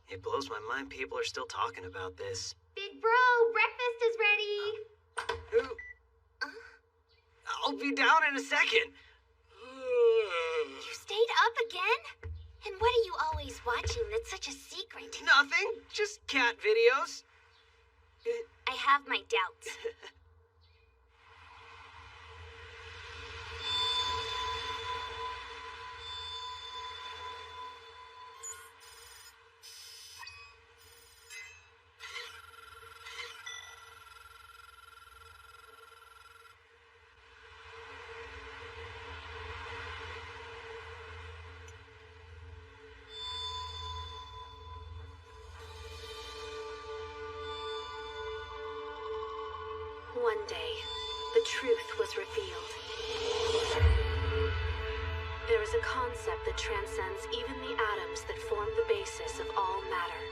It blows my mind people are still talking about this. Big bro, breakfast is ready. Who? I'll be down in a second. You stayed up again? And what are you always watching that's such a secret? Nothing. Just cat videos. I have my doubts. One day, the truth was revealed. There is a concept that transcends even the atoms that form the basis of all matter.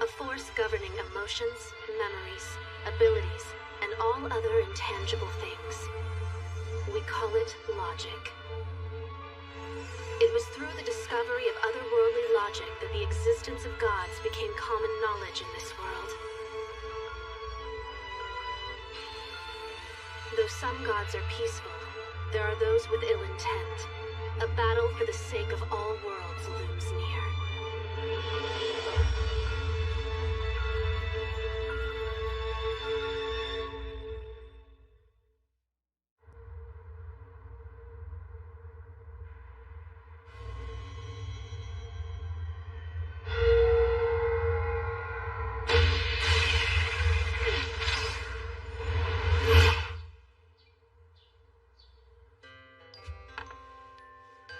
A force governing emotions, memories, abilities, and all other intangible things. We call it logic. It was through the discovery of otherworldly logic that the existence of gods became common knowledge in this world. Though some gods are peaceful, there are those with ill intent. A battle for the sake of all worlds looms near.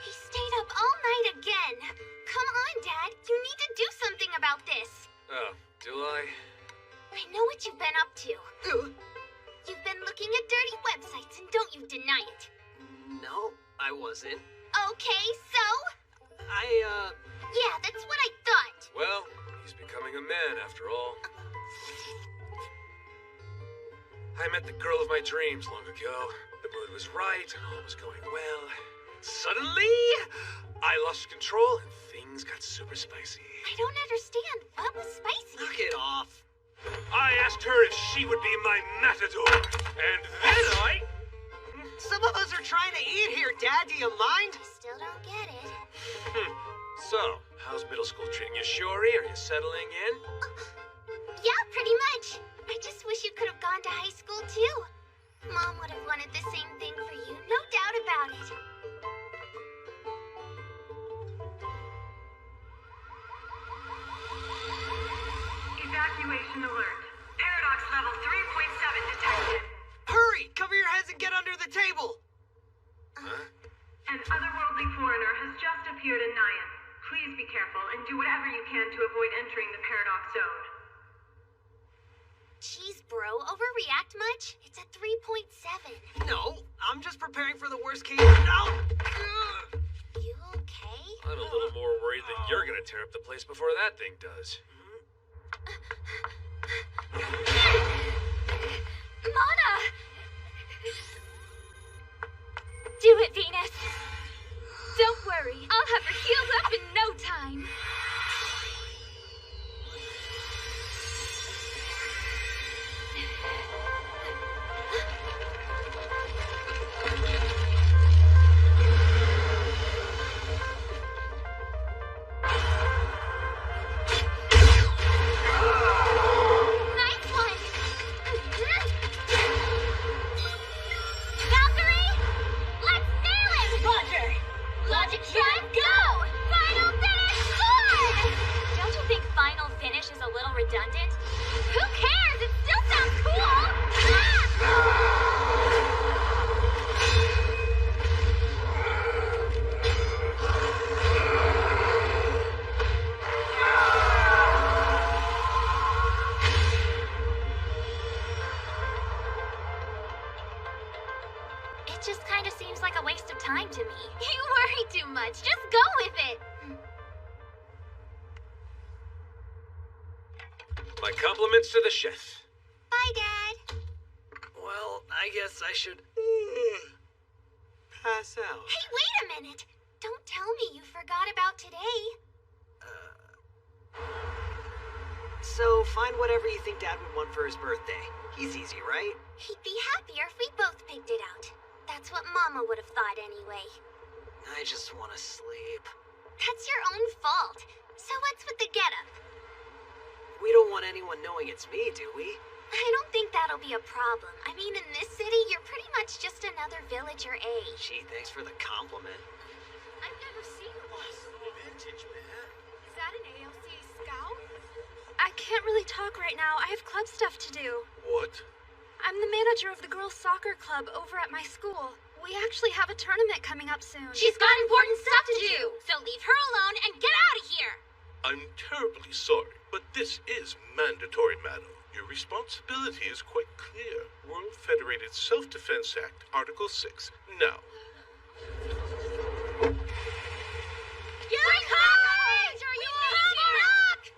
He stayed up all night again. Come on, Dad. You need to do something about this. Oh, do I? I know what you've been up to. You've been looking at dirty websites, and don't you deny it. No, I wasn't. Okay, so? Yeah, that's what I thought. Well, he's becoming a man after all. I met the girl of my dreams long ago. The mood was right, and all was going well. Suddenly, I lost control, and things got super spicy. I don't understand. What was spicy? Knock it off. I asked her if she would be my matador, and then I... Some of us are trying to eat here, Dad. Do you mind? I still don't get it. So, how's middle school treating you, Shiori? Are you settling in? Yeah, pretty much. I just wish you could have gone to high school, too. Mom would have wanted the same thing for you, no doubt about it. Evacuation alert. Paradox level 3.7 detected. Hurry! Cover your heads and get under the table! Huh? An otherworldly foreigner has just appeared in Nyan. Please be careful and do whatever you can to avoid entering the Paradox zone. Jeez, bro, overreact much? It's at 3.7. No, I'm just preparing for the worst case. No! You okay? I'm a little more worried that you're gonna tear up the place before that thing does. Mana! Do it, Venus! Don't worry, I'll have her healed up in no time. Nice one! Valkyrie! Let's nail it! Roger! Logic drive, go! Final finish, score! Don't you think final finish is a little redundant? Who cares? It still sounds cool! It just kind of seems like a waste of time to me. You worry too much. Just go with it. My compliments to the chef. Bye, Dad. Well, I guess I should pass out. Hey, wait a minute. Don't tell me you forgot about today. So find whatever you think Dad would want for his birthday. He's easy, right? He'd be happier if we both picked it out. That's what Mama would have thought anyway. I just want to sleep. That's your own fault. So what's with the getup? We don't want anyone knowing it's me, do we? I don't think that'll be a problem. I mean, in this city, you're pretty much just another villager age. Gee, thanks for the compliment. I've never seen one. Vintage, man. Is that an ALC scout? I can't really talk right now. I have club stuff to do. What? I'm the manager of the girls' soccer club over at my school. We actually have a tournament coming up soon. She's got important stuff to do, so leave her alone and get out of here. I'm terribly sorry, but this is mandatory, madam. Your responsibility is quite clear. World Federated Self-Defense Act, Article 6. Now, Bring courage! Are you cover?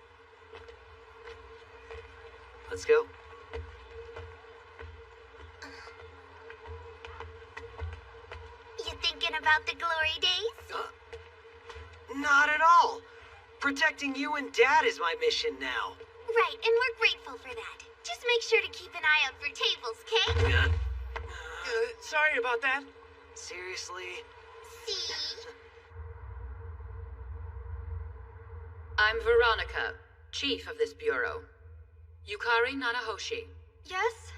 Let's go. You thinking about the glory days? Not at all. Protecting you and Dad is my mission now. Right, and we're grateful for that. Just make sure to keep an eye out for tables, Kay? Sorry about that. Seriously? See? I'm Veronica, chief of this bureau. Yukari Nanahoshi. Yes?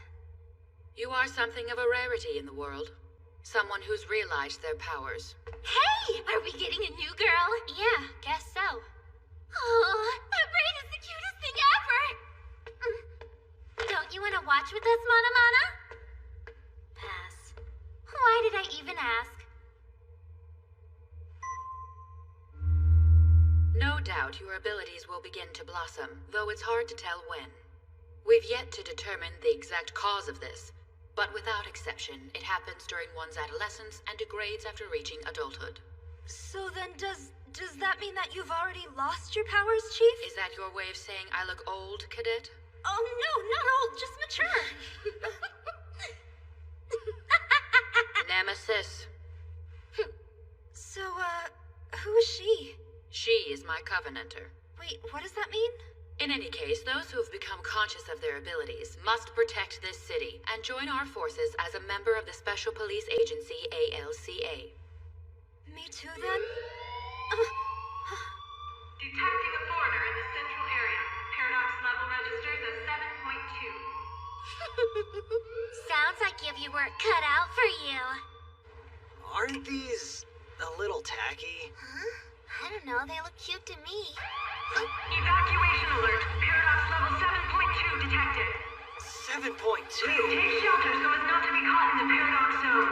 You are something of a rarity in the world. Someone who's realized their powers. Hey! Are we getting a new girl? Yeah, guess so. Oh, that braid is the cutest thing ever! Don't you want to watch with us, Mana Mana? Pass. Why did I even ask? No doubt your abilities will begin to blossom, though it's hard to tell when. We've yet to determine the exact cause of this, but without exception, it happens during one's adolescence and degrades after reaching adulthood. So then does that mean that you've already lost your powers, Chief? Is that your way of saying I look old, Cadet? Oh no, not old, just mature. Nemesis. So, who is she? She is my Covenanter. Wait, what does that mean? In any case, those who have become conscious of their abilities must protect this city and join our forces as a member of the Special Police Agency, ALCA. Me too, then? Detecting a foreigner in the central area. Paradox level registers as 7.2. Sounds like you have your work cut out for you. Aren't these a little tacky? Huh? I don't know, they look cute to me. Evacuation alert. Paradox level 7.2 detected. 7.2? Take shelter so as not to be caught in the paradox zone.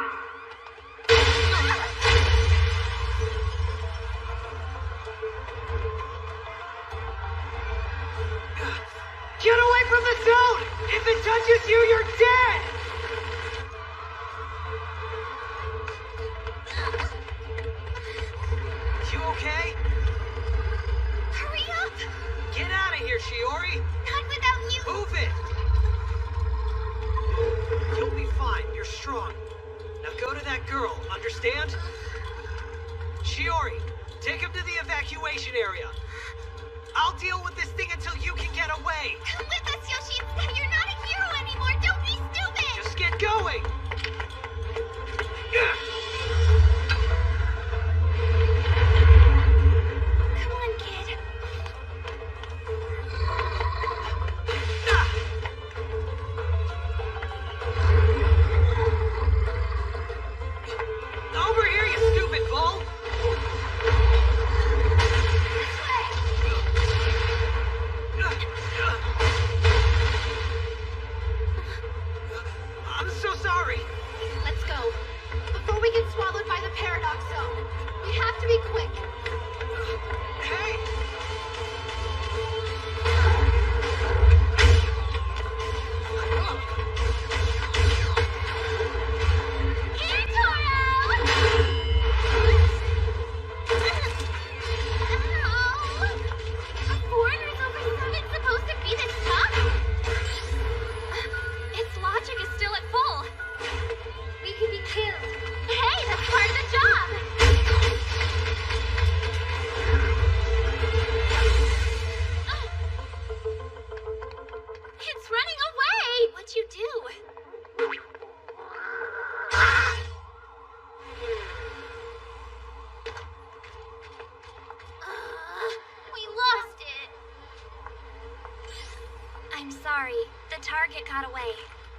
Get away from the zone! If it touches you, you're dead! You okay? Hurry up! Get out of here, Shiori! Not without you! Move it! You'll be fine. You're strong. Now go to that girl, understand? Shiori, take him to the evacuation area. I'll deal with this thing until you can get away. Come with us, Yoshitsuka! You're not a hero anymore! Don't be stupid! Just get going! Come on, kid. Over here, you stupid bull! I'm so sorry. target got away.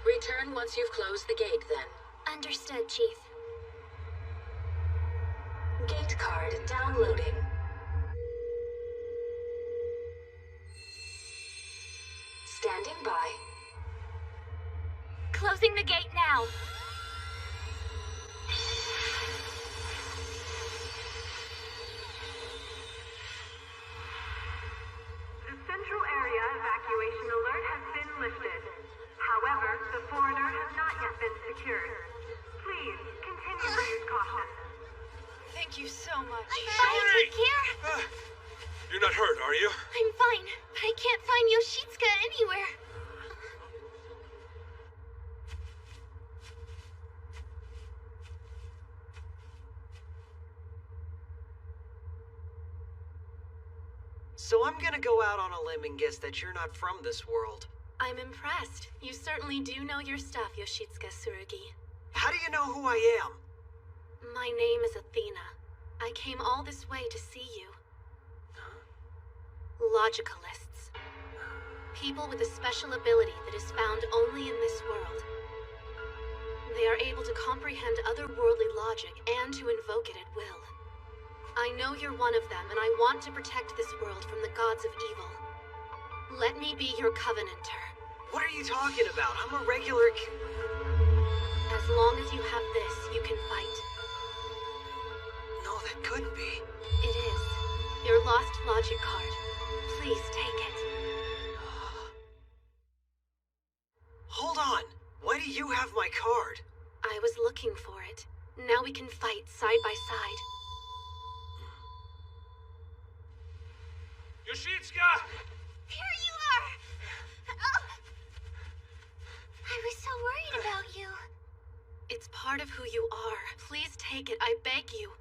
Return once you've closed the gate, then. Understood, Chief. Gate card downloading. Standing by. Closing the gate now. The central area evacuation alert has been lifted. However, the foreigner has not yet been secured. Please, continue to use caution. Thank you so much. Bye, take care. You're not hurt, are you? I'm fine, but I can't find Yoshitsuka anywhere. So I'm gonna go out on a limb and guess that you're not from this world. I'm impressed. You certainly do know your stuff, Yoshitsuka Tsurugi. How do you know who I am? My name is Athena. I came all this way to see you. Logicalists. People with a special ability that is found only in this world. They are able to comprehend otherworldly logic and to invoke it at will. I know you're one of them, and I want to protect this world from the gods of evil. Let me be your covenanter. What are you talking about? I'm a regular As long as you have this, you can fight. No, that couldn't be. It is. Your lost logic card. Please take it. Hold on. Why do you have my card? I was looking for it. Now we can fight side by side. Yoshitsuka! Here you are! Oh. I was so worried about you. It's part of who you are. Please take it, I beg you.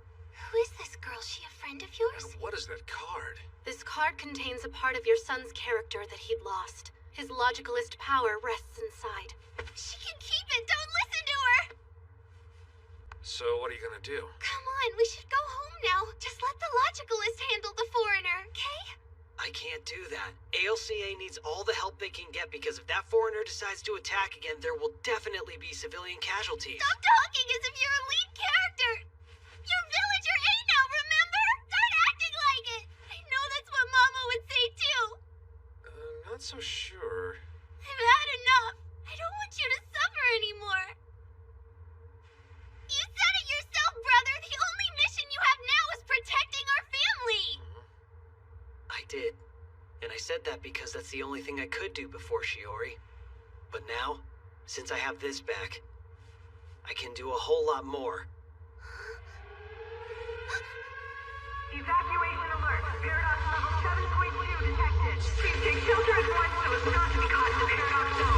Who is this girl? She a friend of yours? And what is that card? This card contains a part of your son's character that he'd lost. His logicalist power rests inside. She can keep it. Don't listen to her. So what are you gonna do? Come on, we should go home now. Just let the logicalist handle the foreigner, okay? I can't do that. ALCA needs all the help they can get because if that foreigner decides to attack again, there will definitely be civilian casualties. Stop talking as if you're a lead character. You're Villager A now, remember? Start acting like it. I know that's what Mama would say too. Not so sure. I've had enough. I don't want you to suffer anymore. You said it yourself, brother. The only mission you have now is protecting our family. I did. And I said that because that's the only thing I could do before Shiori. But now, since I have this back, I can do a whole lot more. Evacuation alert. Paradox level 7.2 detected. Please take shelter at once so as not to be caught in the paradox zone.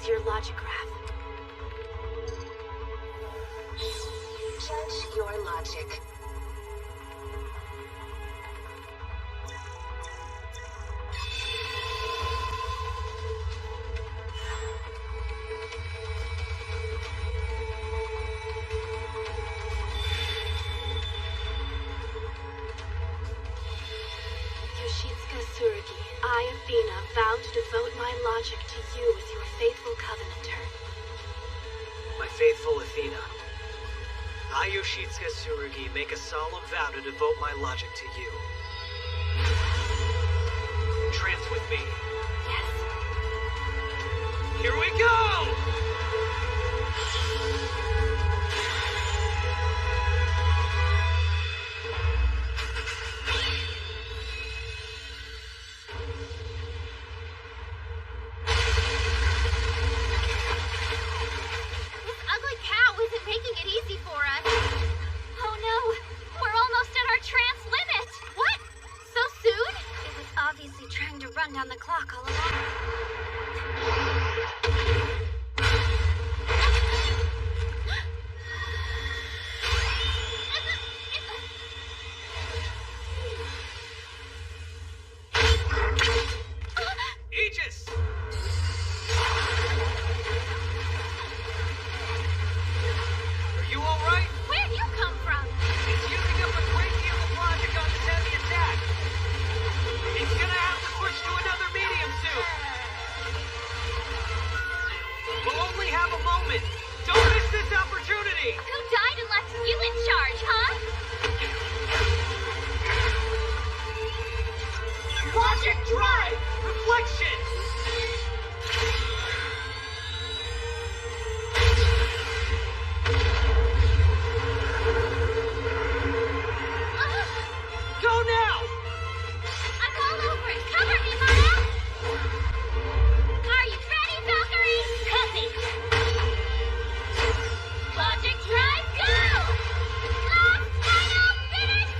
Choose your logic graph. Judge your logic. Yoshitsuka Tsurugi, I, Athena, vow to devote my logic to you as your faithful covenanter. My faithful Athena, I, Yoshitsuka Tsurugi, make a solemn vow to devote my logic to you. Trance with me. Yes. Here we go! This ugly cow isn't making it easy for us. Oh no, we're almost at our trance limit. What? So soon? It was obviously trying to run down the clock all along. Aegis! Are you alright? Where'd you come from? It's using up a great deal of logic on this heavy attack. It's gonna have to switch to another medium soon. We'll only have a moment. Don't miss this opportunity. Who died and left you in charge, huh? Logic drive! Reflection! Go now! I'm all over it. Cover me, Maya! Are you ready, Valkyrie? Copy! Logic drive, go! Last final finish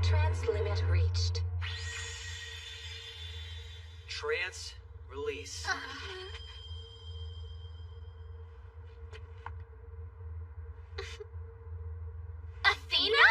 Trance limit reached. Trance, release. Athena?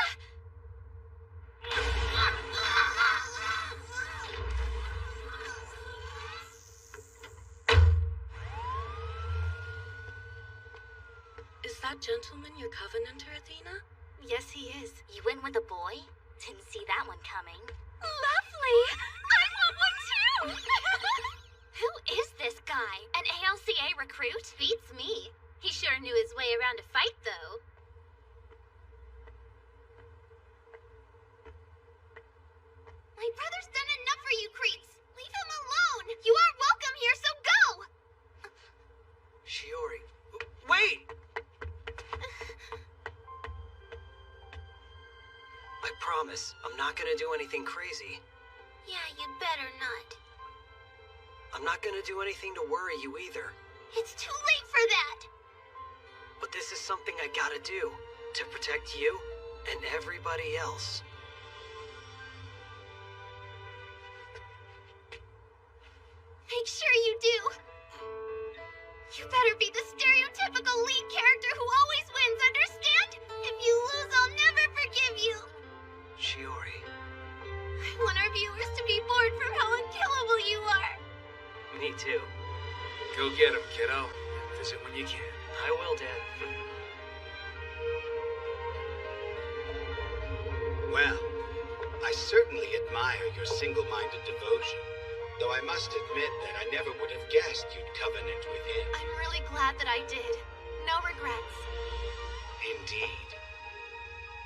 Is that gentleman your covenanter, Athena? Yes, he is. You went with a boy? Didn't see that one coming. Lovely! I want one too! Who is this guy? An ALCA recruit? Beats me. He sure knew his way around a fight, though. My brother's done enough for you creeps. Leave him alone. You aren't welcome here, so go! Shiori. Wait! I promise, I'm not gonna do anything crazy. Yeah, you'd better not. I'm not gonna do anything to worry you either. It's too late for that. But this is something I gotta do to protect you and everybody else. Make sure you do. You better be the stereotypical lead character who always wins, understand? If you lose, I'll never forgive you. Shiori. I want our viewers to be bored from how unkillable you are. Me too. Go get him, kiddo. Visit when you can. I will, Dad. Well, I certainly admire your single-minded devotion, though I must admit that I never would have guessed you'd covenant with him. I'm really glad that I did. No regrets. Indeed.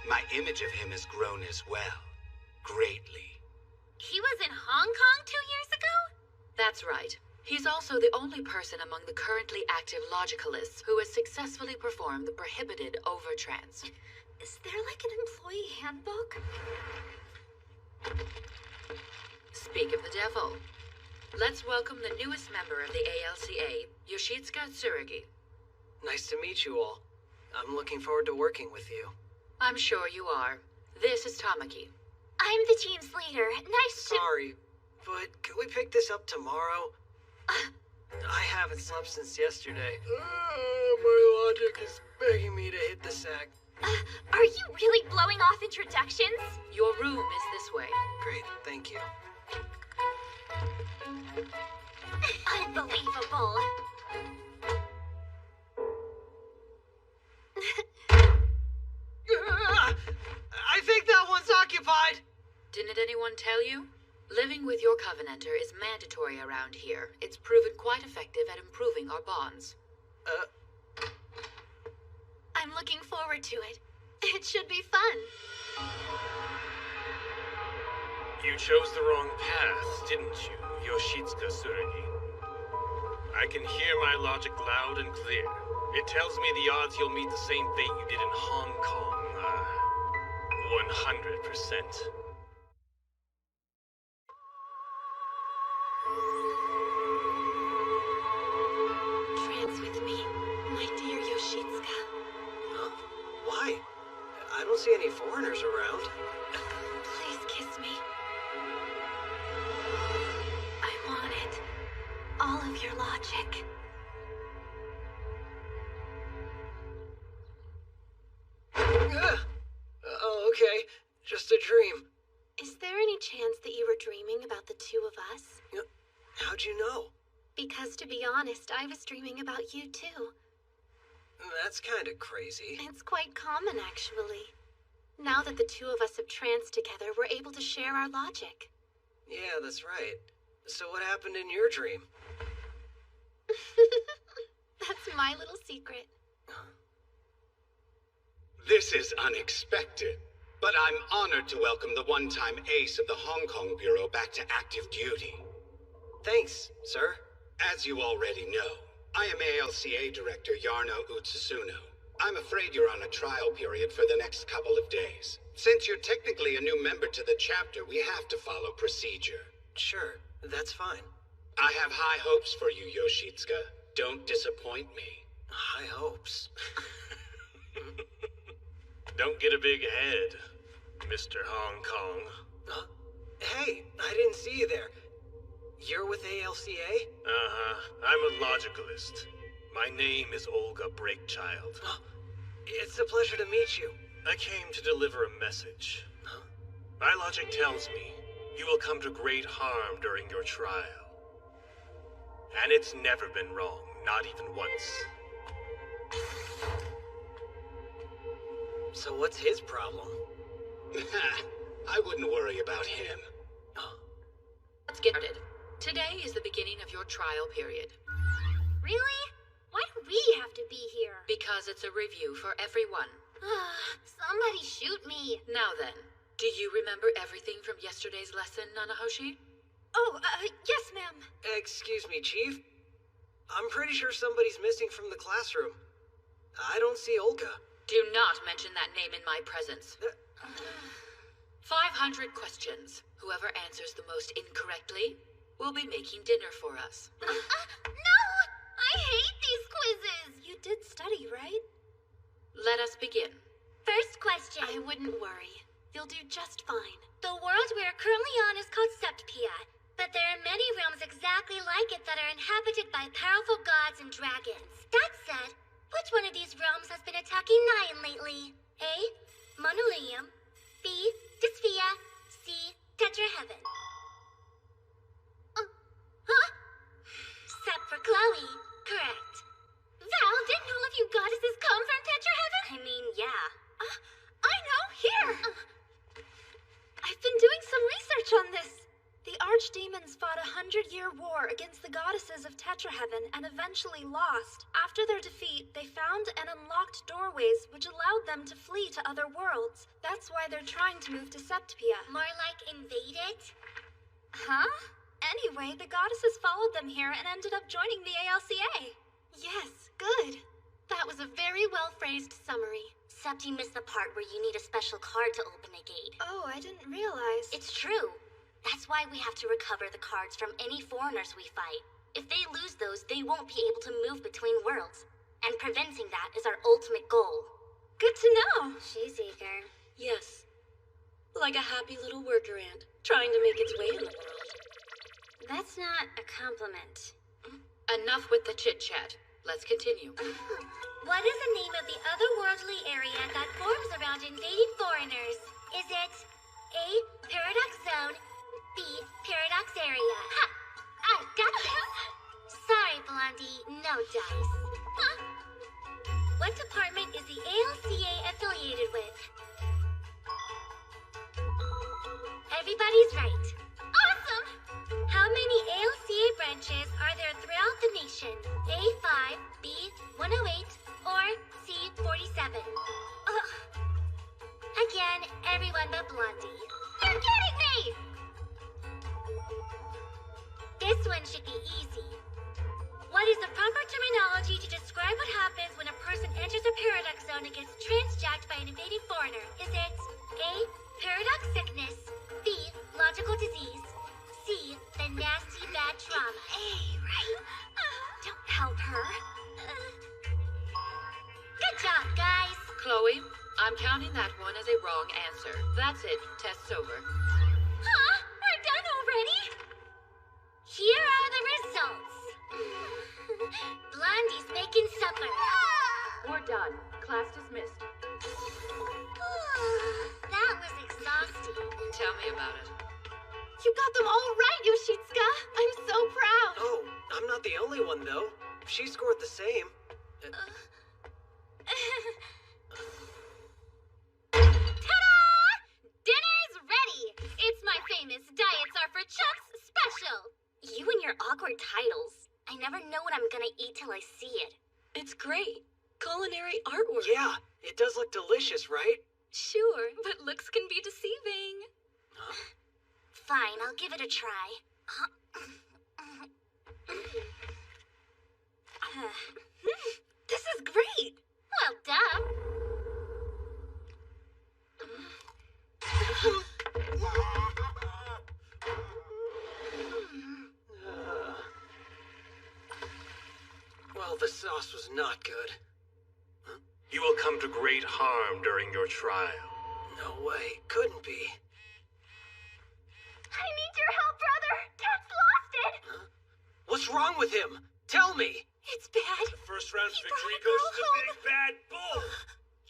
My image of him has grown as well. Greatly. He was in Hong Kong 2 years ago? That's right. He's also the only person among the currently active Logicalists who has successfully performed the prohibited overtrance. Is there like an employee handbook? Speak of the devil. Let's welcome the newest member of the ALCA, Yoshitsuka Tsurugi. Nice to meet you all. I'm looking forward to working with you. I'm sure you are. This is Tamaki. I'm the team's leader. Nice to... Sorry, but could we pick this up tomorrow? I haven't slept since yesterday. My logic is begging me to hit the sack. Are you really blowing off introductions? Your room is this way. Great, thank you. Unbelievable. I think that one's occupied. Didn't anyone tell you? Living with your Covenanter is mandatory around here. It's proven quite effective at improving our bonds. I'm looking forward to it. It should be fun. You chose the wrong path, didn't you, Yoshitsuka Tsurugi? I can hear my logic loud and clear. It tells me the odds you'll meet the same fate you did in Hong Kong 100%. Trance with me, my dear Yoshitsuka. Huh? Why? I don't see any foreigners around. Please kiss me. I want it. All of your logic. Oh, okay. Just a dream. Is there any chance that you were dreaming about the two of us? How'd you know? Because to be honest, I was dreaming about you too. That's kind of crazy. It's quite common, actually. Now that the two of us have tranced together, we're able to share our logic. Yeah, that's right. So what happened in your dream? That's my little secret. This is unexpected, but I'm honored to welcome the one-time ace of the Hong Kong Bureau back to active duty. Thanks, sir. As you already know, I am ALCA Director Yarno Utsusuno. I'm afraid you're on a trial period for the next couple of days. Since you're technically a new member to the chapter, we have to follow procedure. Sure, that's fine. I have high hopes for you, Yoshitsuka. Don't disappoint me. High hopes. Don't get a big head, Mr. Hong Kong. Hey, I didn't see you there. You're with ALCA? I'm a logicalist. My name is Olga Breakchild. It's a pleasure to meet you. I came to deliver a message. My logic tells me you will come to great harm during your trial. And it's never been wrong, not even once. So what's his problem? I wouldn't worry about him. Let's get started. Today is the beginning of your trial period. Really? Why do we have to be here? Because it's a review for everyone. Somebody shoot me. Now then, do you remember everything from yesterday's lesson, Nanahoshi? Oh, yes, ma'am. Excuse me, Chief. I'm pretty sure somebody's missing from the classroom. I don't see Olga. Do not mention that name in my presence. 500 questions. Whoever answers the most incorrectly will be making dinner for us. No! I hate these quizzes! You did study, right? Let us begin. First question. I wouldn't worry. You'll do just fine. The world we are currently on is called Septpia, but there are many realms exactly like it that are inhabited by powerful gods and dragons. That said, which one of these realms has been attacking Nyan lately? A. Monoleum. B. Dysphoia. C. Tetraheaven. Huh? Except for Chloe. Correct. Val, didn't all of you goddesses come from Tetraheaven? I mean, yeah. I know, here! I've been doing some research on this. The Archdemons fought a 100-year war against the goddesses of Tetraheaven and eventually lost. After their defeat, they found and unlocked doorways which allowed them to flee to other worlds. That's why they're trying to move to Septpia. More like invade it? Huh? Anyway, the goddesses followed them here and ended up joining the ALCA. Yes, good. That was a very well-phrased summary. Except you missed the part where you need a special card to open a gate. Oh, I didn't realize. It's true. That's why we have to recover the cards from any foreigners we fight. If they lose those, they won't be able to move between worlds. and preventing that is our ultimate goal. Good to know. She's eager. Yes. Like a happy little worker ant, trying to make its way in the world. That's not a compliment. Enough with the chit-chat. Let's continue. What is the name of the otherworldly area that forms around invading foreigners? Is it A. Paradox Zone, B. Paradox Area? Ha! I got this! Sorry, Blondie, no dice. Huh? What department is the ALCA affiliated with? Everybody's right. Awesome! How many ALCA branches are there throughout the nation? A5, B108, or C47? Ugh. Again, everyone but Blondie. You're kidding me! This one should be easy. What is the proper terminology to describe what happens when a person enters a paradox zone and gets transjacked by an invading foreigner? Is it A. Paradox sickness, B. Logical disease, C. The nasty bad trauma? A, right? Don't help her. Good job, guys. Chloe, I'm counting that one as a wrong answer. That's it. Test's over. Huh? We're done already? Here are the results. Blondie's making supper. We're done. Class dismissed. That was exhausting. Tell me about it. You got them all right, Yoshitsuka. I'm so proud. Oh, I'm not the only one, though. She scored the same. Ta-da! Dinner's ready! It's my famous Diets Are for Chucks special. You and your awkward titles. I never know what I'm gonna eat till I see it. It's great. Culinary artwork. Yeah, it does look delicious, right? Sure, but looks can be deceiving. Fine, I'll give it a try. This is great. Well, duh. Well, the sauce was not good. You will come to great harm during your trial. No way. Couldn't be. I need your help, brother. Cat's lost it. What's wrong with him? Tell me. It's bad. First round He victory brought a goes girl to the home. big bad bull.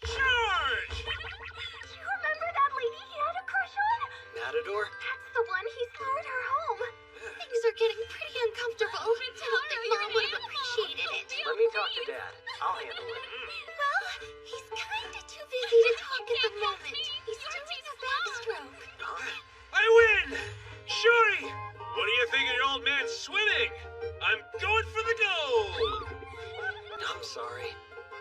Charge! You remember that lady he had a crush on? Matador? That's the one. He's lured her home. Things are getting pretty uncomfortable. I don't think Mom would have appreciated it. Let me talk to Dad. I'll handle it. Well, he's kinda too busy to talk at the moment. He's doing a backstroke. I win! Shuri! What do you think of your old man swimming? I'm going for the goal! I'm sorry.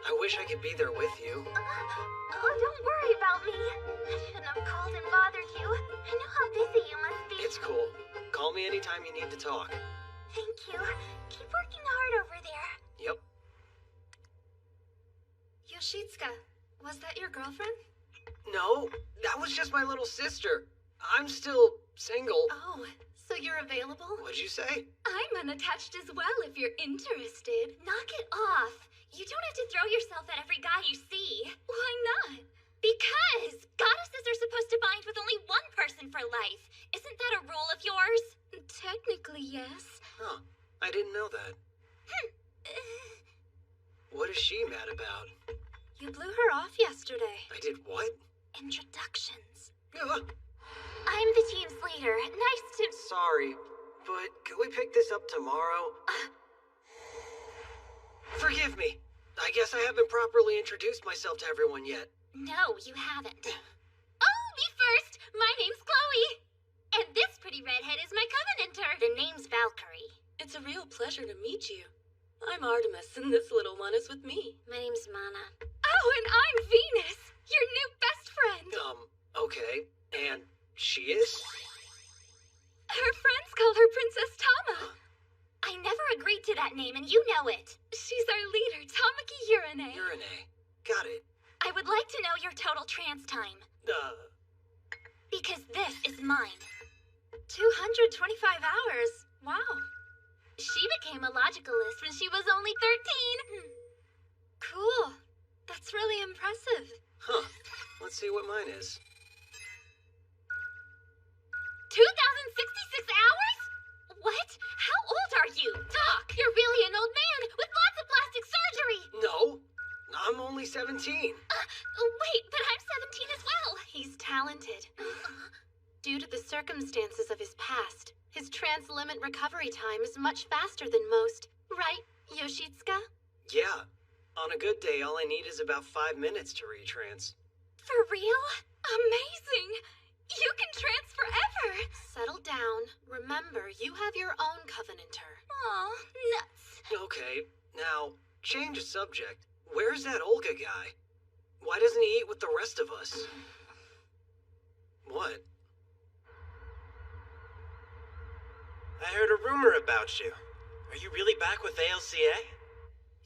I wish I could be there with you. Oh, don't worry about me. I shouldn't have called and bothered you. I know how busy you must be. It's cool. Call me anytime you need to talk. Thank you. Keep working hard over there. Yep. Yoshitsuka, was that your girlfriend? No, that was just my little sister. I'm still single. Oh, so you're available? What'd you say? I'm unattached as well if you're interested. Knock it off. You don't have to throw yourself at every guy you see. Why not? Because goddesses are supposed to bind with only one person for life. Isn't that a rule of yours? Technically, yes. Huh. I didn't know that. What is she mad about? You blew her off yesterday. I did what? Introductions. I'm the team's leader. Nice to... Sorry, but could we pick this up tomorrow? Forgive me. I guess I haven't properly introduced myself to everyone yet. No, you haven't. Oh, me first! My name's Chloe! And this pretty redhead is my covenanter. The name's Valkyrie. It's a real pleasure to meet you. I'm Artemis, and this little one is with me. My name's Mana. Oh, and I'm Venus, your new best friend. Okay. And she is? Her friends call her Princess Tama. I never agreed to that name, and you know it. She's our leader, Tamaki Urine. Urine. Got it. I would like to know your total trance time. Because this is mine. 225 hours. Wow. She became a logicalist when she was only 13. what mine is. 2,066 hours? What? How old are you? Talk! You're really an old man with lots of plastic surgery! No, I'm only 17. Wait, but I'm 17 as well! He's talented. Due to the circumstances of his past, his trance limit recovery time is much faster than most. Right, Yoshitsuka? Yeah, on a good day, all I need is about 5 minutes to retrance. For real? Amazing! You can trance forever! Settle down. Remember, you have your own Covenanter. Aw, nuts. Okay, now, change the subject. Where's that Olga guy? Why doesn't he eat with the rest of us? What? I heard a rumor about you. Are you really back with ALCA?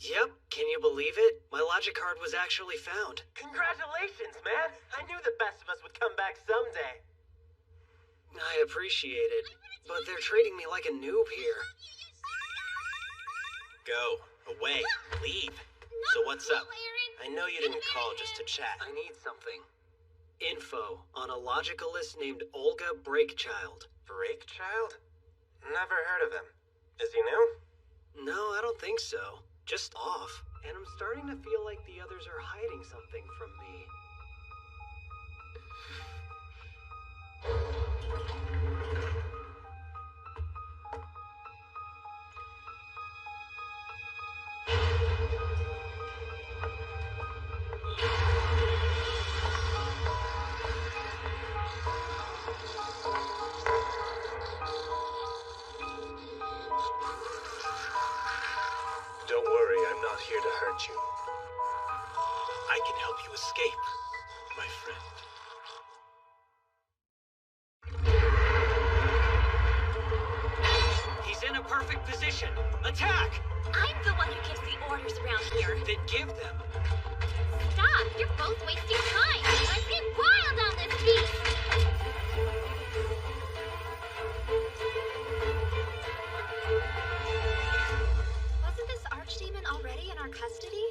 Yep, can you believe it? My logic card was actually found. Congratulations, man! I knew the best of us would come back someday. I appreciate it, but they're treating me like a noob here. Go. Away. Leave. So what's up? I know you didn't call just to chat. I need something. Info on a logicalist named Olga Breakchild. Breakchild? Never heard of him. Is he new? No, I don't think so. Just off. And I'm starting to feel like the others are hiding something from me. Don't worry, I'm not here to hurt you. I can help you escape, my friend. He's in a perfect position. Attack! I'm the one who gives the orders around here. Then give them. Stop! You're both wasting time! Let's get wild on this beast! Wasn't this archdemon already in our custody?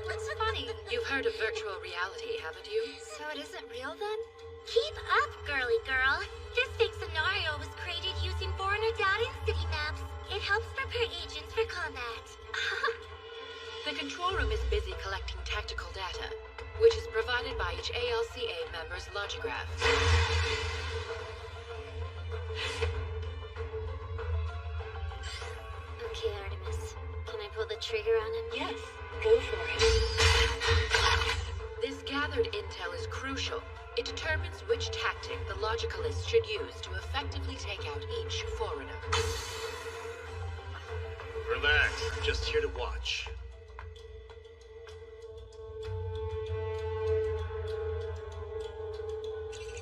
What's funny? You've heard of virtual reality, haven't you? So it isn't real then? Keep up, girly girl. This fake scenario was created using foreigner data and city maps. It helps prepare agents for combat. The control room is busy collecting tactical data, which is provided by each ALCA member's logograph. Okay, Artemis. Can I pull the trigger on him? Yes, go for it. This gathered intel is crucial. It determines which tactic the Logicalists should use to effectively take out each foreigner. Relax, just here to watch.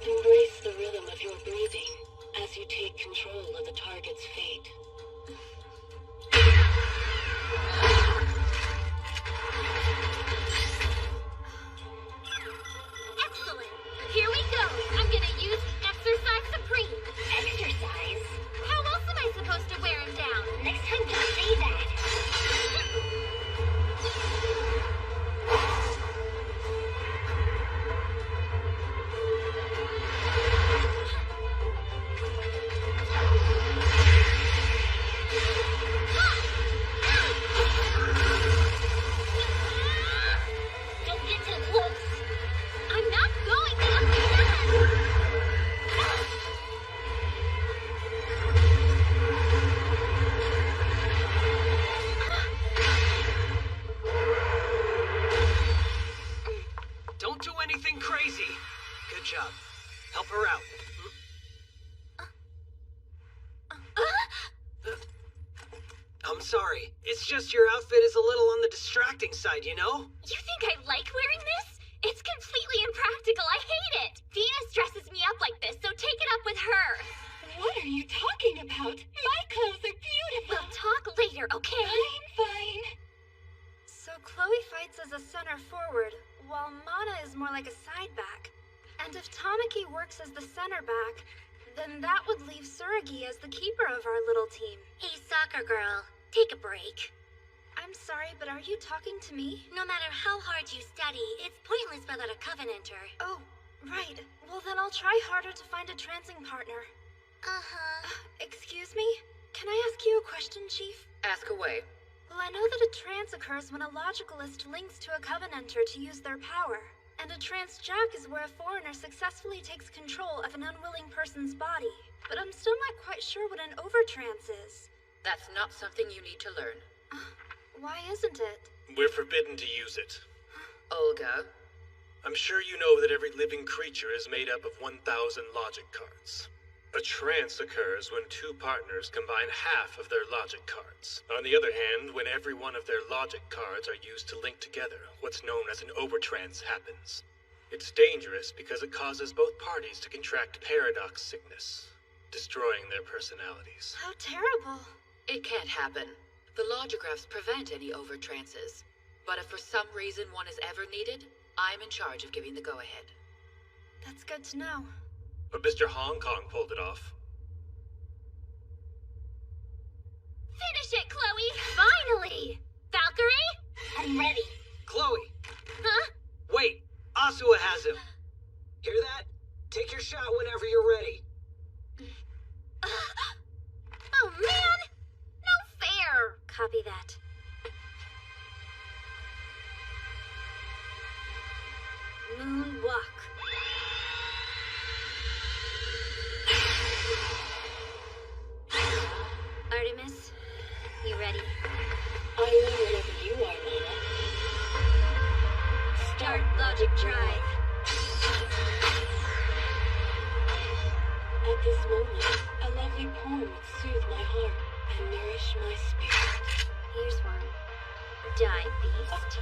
Embrace the rhythm of your breathing as you take control of the target's fate. Excellent. Here we go. I'm gonna use Exercise Supreme. Exercise? How else am I supposed to wear him down? Next time don't say that. Don't get too close. I'm not going to. Don't do anything crazy. Good job. Help her out. I'm sorry. It's just your outfit is a little on the distracting side, you know? You think I like wearing this? It's completely impractical. I hate it. Venus dresses me up like this, so take it up with her. What are you talking about? My clothes are beautiful. We'll talk later, okay? Fine. So Chloe fights as a center forward, while Mana is more like a side back. And if Tamaki works as the center back, then that would leave Tsurugi as the keeper of our little team. Hey, soccer girl. Take a break. I'm I'm sorry, but are you talking to me? No matter how hard you study, it's pointless without a Covenanter. Oh, right. Well, then I'll try harder to find a transing partner. Excuse me? Can I ask you a question, Chief? Ask away. Well, I know that a trance occurs when a logicalist links to a Covenanter to use their power. And a trance jack is where a foreigner successfully takes control of an unwilling person's body. But I'm still not quite sure what an overtrance is. That's not something you need to learn. Why isn't it? We're forbidden to use it. Olga? I'm sure you know that every living creature is made up of 1,000 logic cards. A trance occurs when two partners combine half of their logic cards. On the other hand, when every one of their logic cards are used to link together, what's known as an overtrance happens. It's dangerous because it causes both parties to contract paradox sickness, destroying their personalities. How terrible. It can't happen. The logigraphs prevent any overtrances. But if for some reason one is ever needed, I'm in charge of giving the go-ahead. That's good to know. But Mr. Hong Kong pulled it off. Finish it, Chloe! Finally! Valkyrie? I'm ready. Chloe! Huh? Wait! Asua has him! Hear that? Take your shot whenever you're ready. Oh, man! No fair! Copy that. Moonwalk. Artemis, you ready? I am whenever you are, Nina. Start logic drive. At this moment, a lovely poem would soothe my heart and nourish my spirit. Here's one. Die, beast.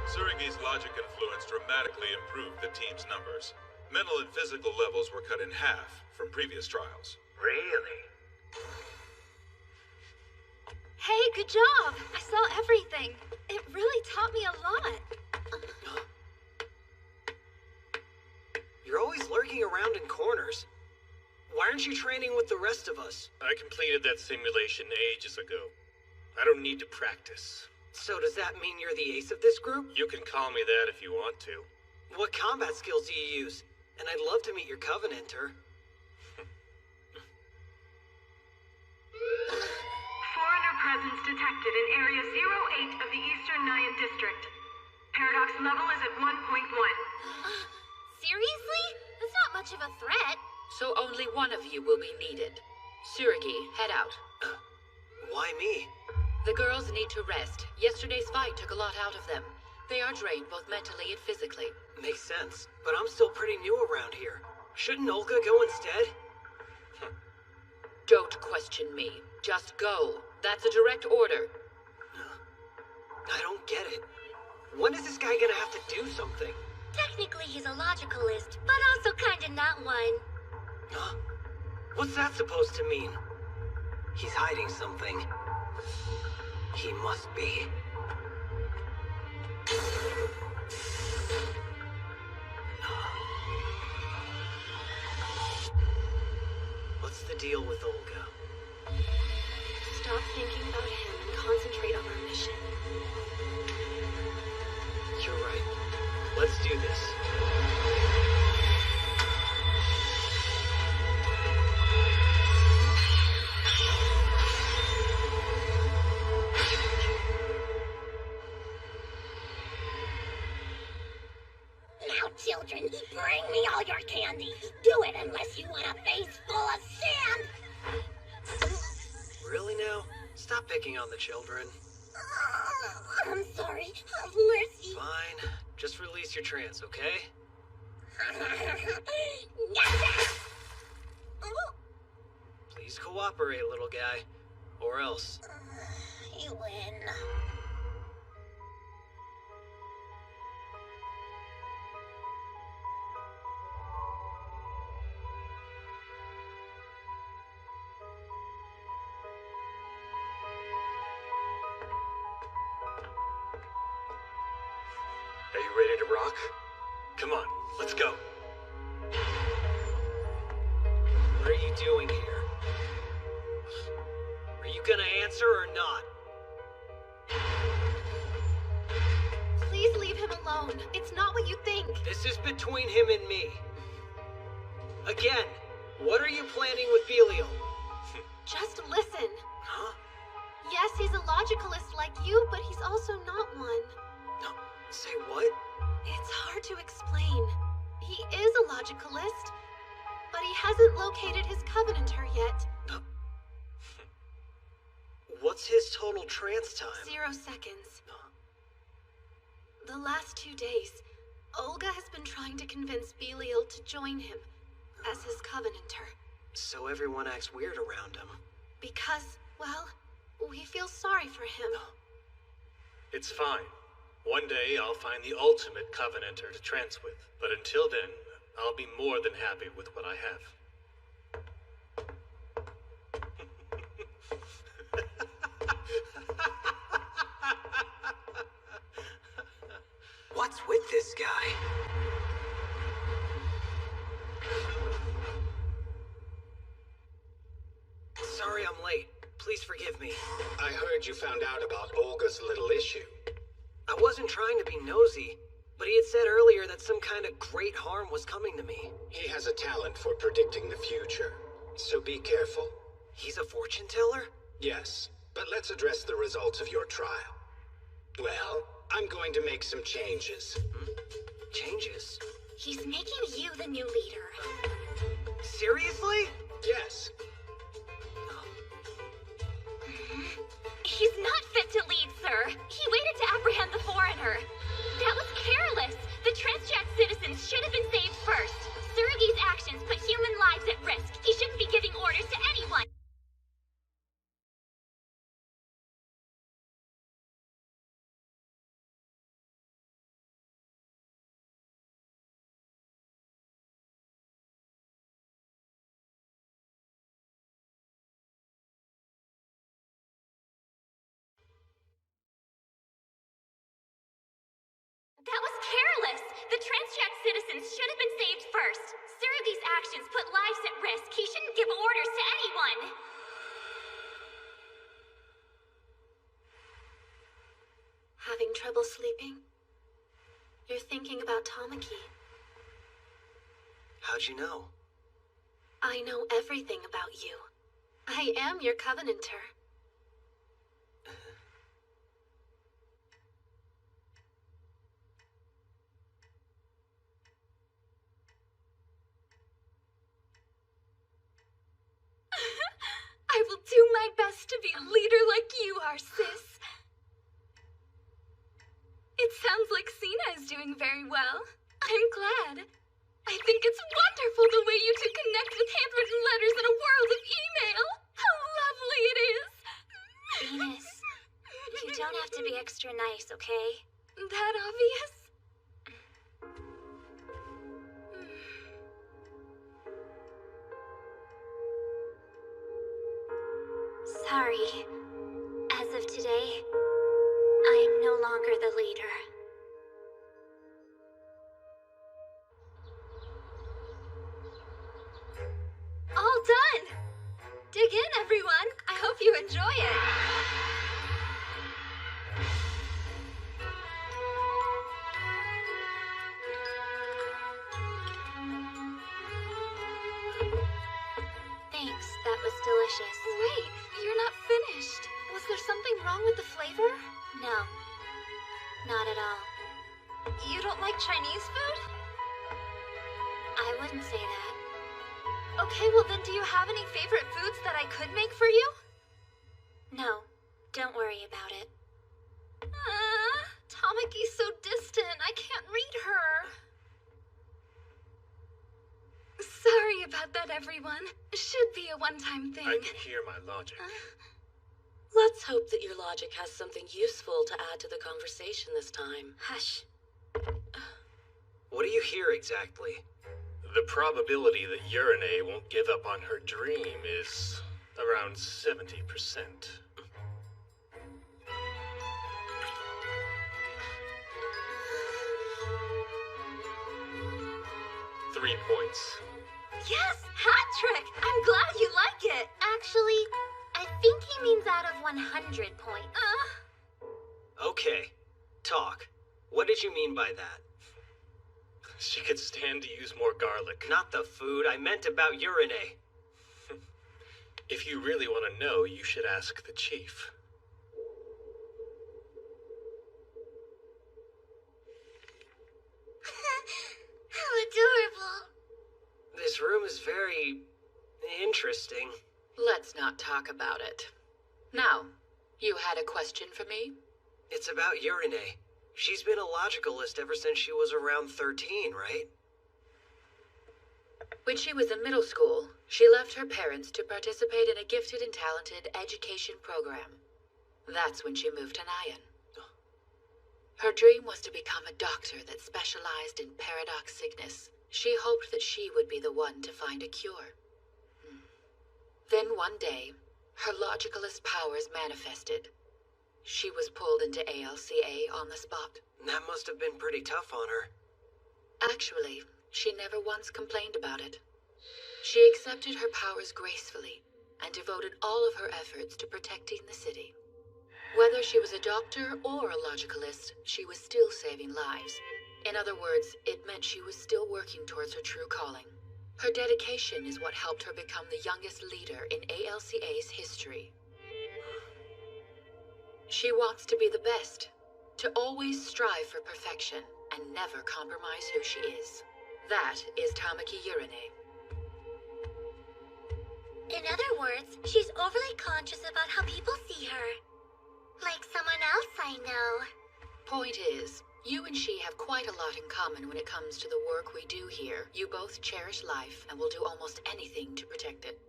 Tsurugi's logic influence dramatically improved the team's numbers. Mental and physical levels were cut in half from previous trials. Really? Hey, good job! I saw everything. It really taught me a lot. You're always lurking around in corners. Why aren't you training with the rest of us? I completed that simulation ages ago. I don't need to practice. So does that mean you're the ace of this group? You can call me that if you want to. What combat skills do you use? And I'd love to meet your Covenanter. Foreigner presence detected in Area 08 of the Eastern Nyan District. Paradox level is at 1.1. Seriously? That's not much of a threat. So only one of you will be needed. Tsurugi, head out. Why me? The girls need to rest. Yesterday's fight took a lot out of them. They are drained both mentally and physically. Makes sense, but I'm still pretty new around here. Shouldn't Olga go instead? Don't question me. Just go. That's a direct order. I don't get it. When is this guy gonna have to do something? Technically, he's a logicalist, but also kinda not one. Huh? What's that supposed to mean? He's hiding something. He must be. What's the deal with Olga? Stop thinking about him and concentrate on our mission. You're right. Let's do this. Now, children, bring me all your candy. Do it unless you want a face full of sand. Really now? Stop picking on the children. I'm sorry. Have mercy. Fine. Just release your trance, okay? Please cooperate, little guy. Or else. You win. Are you ready to rock? Come on, let's go. What are you doing here? Are you gonna answer or not? Please leave him alone. It's not what you think. This is between him and me. Again, what are you planning with Belial? Just listen. Huh? Yes, he's a logicalist like you, but he's also not one. No, say what? It's hard to explain. He is a logicalist, but he hasn't located his Covenanter yet. What's his total trance time? 0 seconds. The last 2 days, Olga has been trying to convince Belial to join him as his Covenanter. So everyone acts weird around him. Because, well, we feel sorry for him. It's fine. One day I'll find the ultimate Covenanter to trance with. But until then, I'll be more than happy with what I have. What's with this guy? Sorry I'm late. Please forgive me. I heard you found out about Olga's little issue. I wasn't trying to be nosy, but he had said earlier that some kind of great harm was coming to me. He has a talent for predicting the future, so be careful. He's a fortune teller? Yes, but let's address the results of your trial. Well, I'm going to make some changes. Changes? He's making you the new leader. Seriously? Yes. He's not fit to lead, sir. He waited to apprehend the foreigner. That was careless. The Transjack citizens should have been saved first. Tsurugi's actions put human lives at risk. He shouldn't be giving orders to anyone. That was careless. The Transjack citizens should have been saved first. Tsurugi's actions put lives at risk. He shouldn't give orders to anyone. Having trouble sleeping? You're thinking about Tamaki. How'd you know? I know everything about you. I am your Covenanter. I will do my best to be a leader like you are, sis. It sounds like Sina is doing very well. I'm glad. I think it's wonderful the way you two connect with handwritten letters in a world of email. How lovely it is. Venus, you don't have to be extra nice, okay? That obvious? Sorry. As of today, I am no longer the leader. All done! Dig in, everyone. I hope you enjoy it. Thanks, that was delicious. Wait, you're not finished. Was there something wrong with the flavor? No, not at all. You don't like Chinese food? I wouldn't say that. Okay, well then do you have any favorite foods that I could make for you? No, don't worry about it. Tamaki's so distant, I can't read her. Sorry about that, everyone. Should be a one-time thing. I can hear my logic. Let's hope that your logic has something useful to add to the conversation this time. Hush. What do you hear exactly? The probability that Urine won't give up on her dream is around 70%. 3 points. Yes, hat trick! I'm glad you like it. Actually, I think he means out of 100 points. Okay. Talk. What did you mean by that? She could stand to use more garlic. Not the food. I meant about Urine. If you really want to know, you should ask the chief. How adorable. This room is very interesting. Let's not talk about it. Now, you had a question for me? It's about Urine. She's been a logicalist ever since she was around 13, right? When she was in middle school, she left her parents to participate in a gifted and talented education program. That's when she moved to Nyan. Her dream was to become a doctor that specialized in paradox sickness. She hoped that she would be the one to find a cure. Then one day, her logicalist powers manifested. She was pulled into ALCA on the spot. That must have been pretty tough on her. Actually, she never once complained about it. She accepted her powers gracefully and devoted all of her efforts to protecting the city. Whether she was a doctor or a logicalist, she was still saving lives. In other words, it meant she was still working towards her true calling. Her dedication is what helped her become the youngest leader in ALCA's history. She wants to be the best, to always strive for perfection and never compromise who she is. That is Tamaki Urine. In other words, she's overly conscious about how people see her. Like someone else I know. Point is, you and she have quite a lot in common when it comes to the work we do here. You both cherish life and will do almost anything to protect it.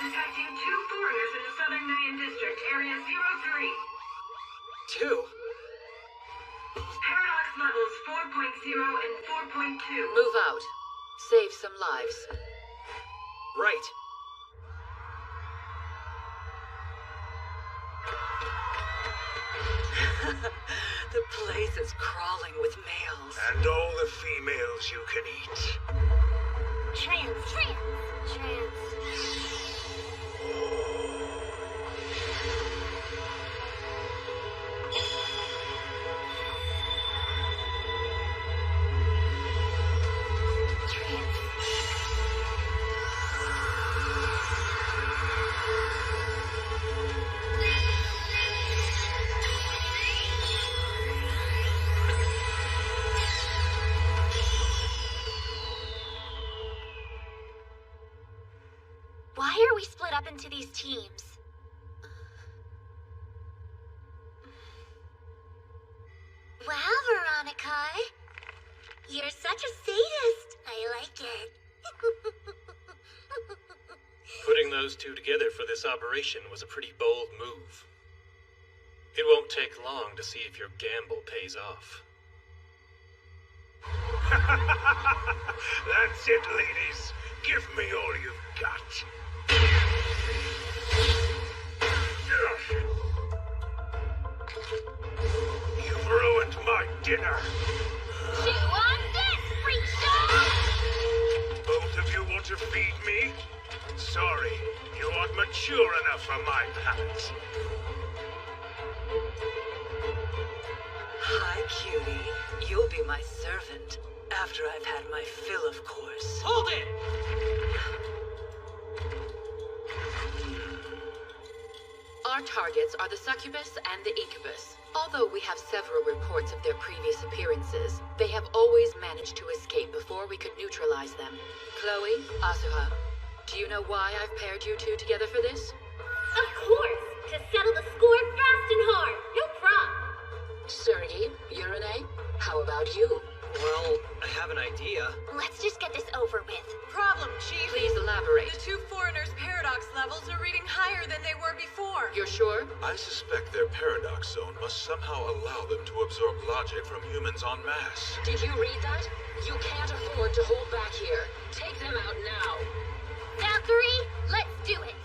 Detecting 2 foreigners in the Southern Nyan District, Area 03. 2? Paradox levels 4.0 and 4.2. Move out. Save some lives. Right. The place is crawling with males. And all the females you can eat. Trans. Why are we split up into these teams? Wow, Veronica. You're such a sadist. I like it. Putting those two together for this operation was a pretty bold move. It won't take long to see if your gamble pays off. That's it, ladies. Give me all you've got. You've ruined my dinner. Chew on this, freak show! Both of you want to feed me? Sorry, you aren't mature enough for my palate. Hi, cutie. You'll be my servant after I've had my fill, of course. Hold it! Our targets are the succubus and the incubus. Although we have several reports of their previous appearances, they have always managed to escape before we could neutralize them. Chloe, Asuha, do you know why I've paired you two together for this? Of course! To settle the score fast and hard. No problem. Sergei, Urine, how about you? Well, I have an idea. Let's just get this over with. Problem, Chief. Please elaborate. The 2 foreigners' paradox levels are reading higher than they were before. You're sure? I suspect their paradox zone must somehow allow them to absorb logic from humans en masse. Did you read that? You can't afford to hold back here. Take them out now. Valkyrie, let's do it.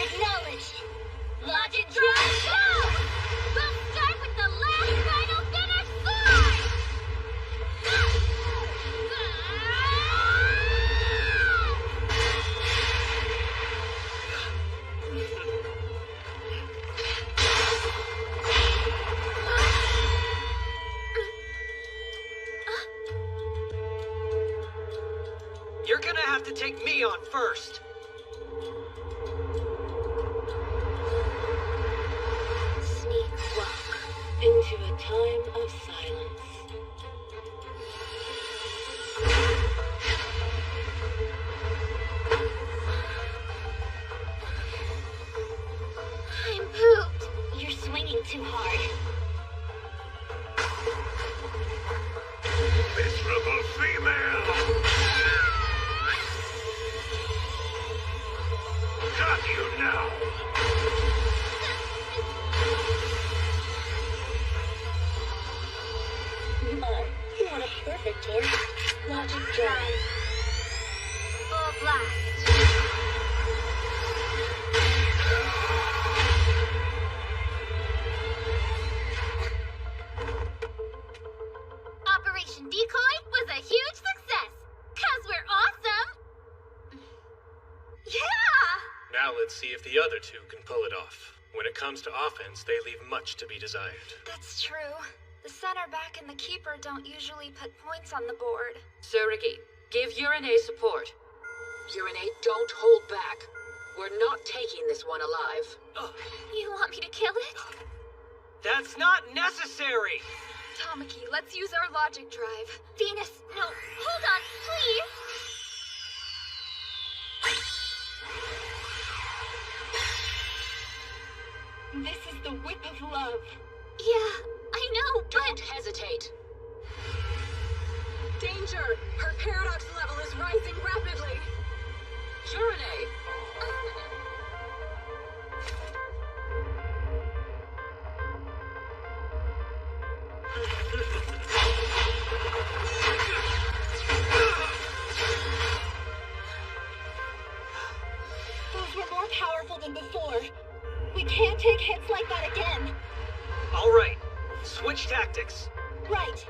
Acknowledge. Logic drive, go! We'll start with the last final finish sword! gonna have to take me on first. Sneak walk into a time of silence. I'm pooped. You're swinging too hard. Miserable female! Got you now! My, what a perfect torch. Logic drive. Full blast. Operation Decoy was a huge success. 'Cause we're awesome. Yeah! Now let's see if the other two can pull it off. When it comes to offense, they leave much to be desired. That's true. The center back and the keeper don't usually put points on the board. Tsurugi, give Urine support. Urine, don't hold back. We're not taking this one alive. You want me to kill it? That's not necessary! Tamaki, let's use our logic drive. Venus, no, hold on, please! This is the whip of love. Yeah, I know, Don't hesitate. Danger! Her paradox level is rising rapidly. Urine! Those were more powerful than before. We can't take hits like that again. Alright, switch tactics. Right.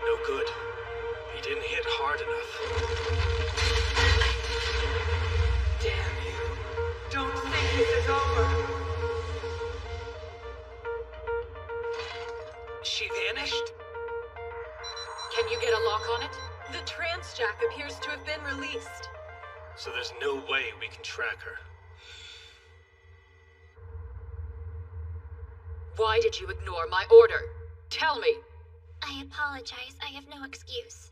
No good. He didn't hit hard enough. Damn you. Don't think this is over. She vanished? Can you get a lock on it? The transjack appears to have been released. So there's no way we can track her. Why did you ignore my order? Tell me. I apologize. I have no excuse.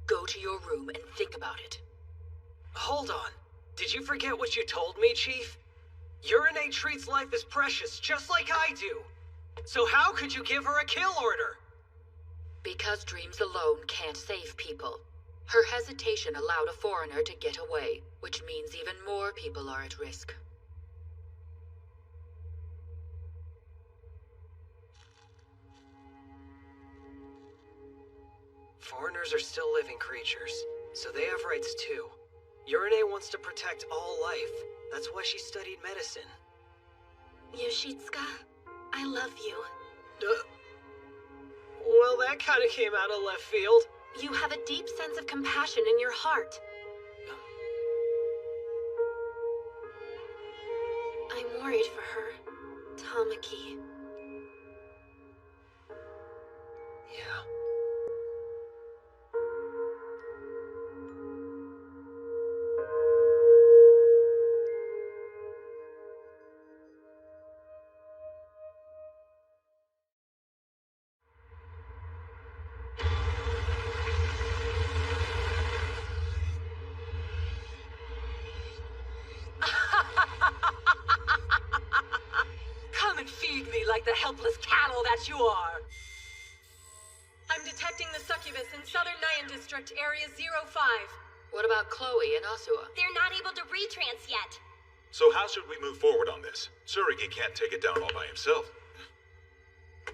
Go to your room and think about it. Hold on. Did you forget what you told me, Chief? Urine treats life as precious, just like I do. So how could you give her a kill order? Because dreams alone can't save people. Her hesitation allowed a foreigner to get away, which means even more people are at risk. Foreigners are still living creatures, so they have rights too. Urine wants to protect all life. That's why she studied medicine. Yoshitsuka, I love you. Well, that kind of came out of left field. You have a deep sense of compassion in your heart. I'm worried for her, Tamaki. Yeah. Come and feed me like the helpless cattle that you are. I'm detecting the succubus in Southern Nyan District, Area 05. What about Chloe and Asua? They're not able to retrans yet. So how should we move forward on this? Tsurugi can't take it down all by himself.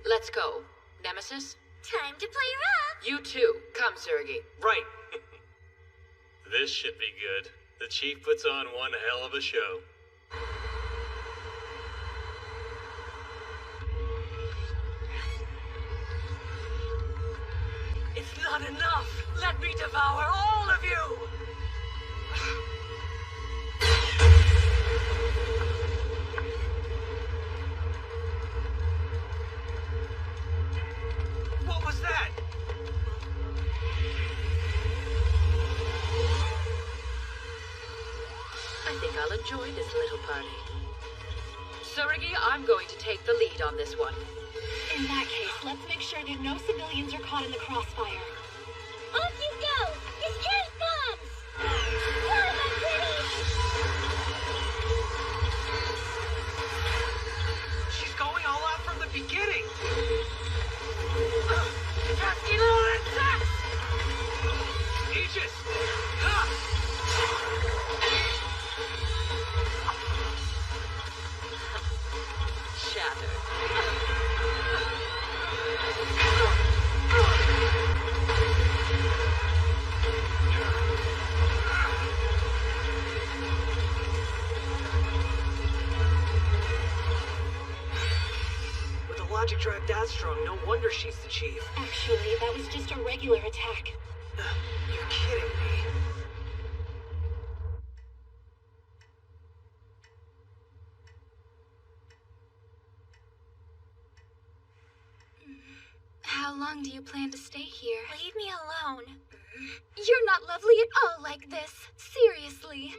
Let's go. Nemesis? Time to play rough. You too. Come, Tsurugi. Right. This should be good. The Chief puts on one hell of a show. It's not enough. Let me devour all of you! What was that? I think I'll enjoy this little party. Tsurugi, I'm going to take the lead on this one. In that case, let's make sure that no civilians are caught in the crossfire. Off you go! Escape bombs! What am I pretty? She's going all out from the beginning. Pesky little insects! Aegis! Shattered. With a logic drive that strong, no wonder she's the chief. Actually, that was just a regular attack. You're kidding me. How long do you plan to stay here? Leave me alone. You're not lovely at all like this. Seriously.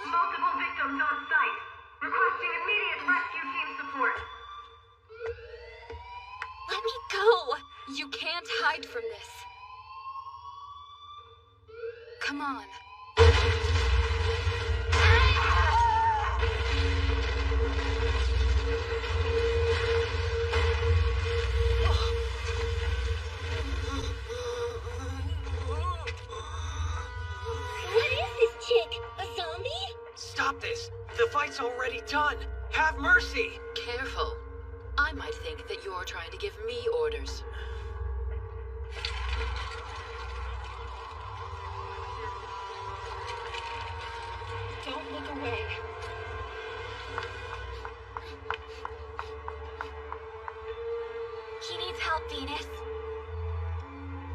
Multiple victims on site. Requesting immediate rescue team support. Let me go. You can't hide from this. Come on. What is this chick? A zombie? Stop this. The fight's already done. Have mercy. Careful. I might think that you're trying to give me orders. Don't look away. He needs help, Venus.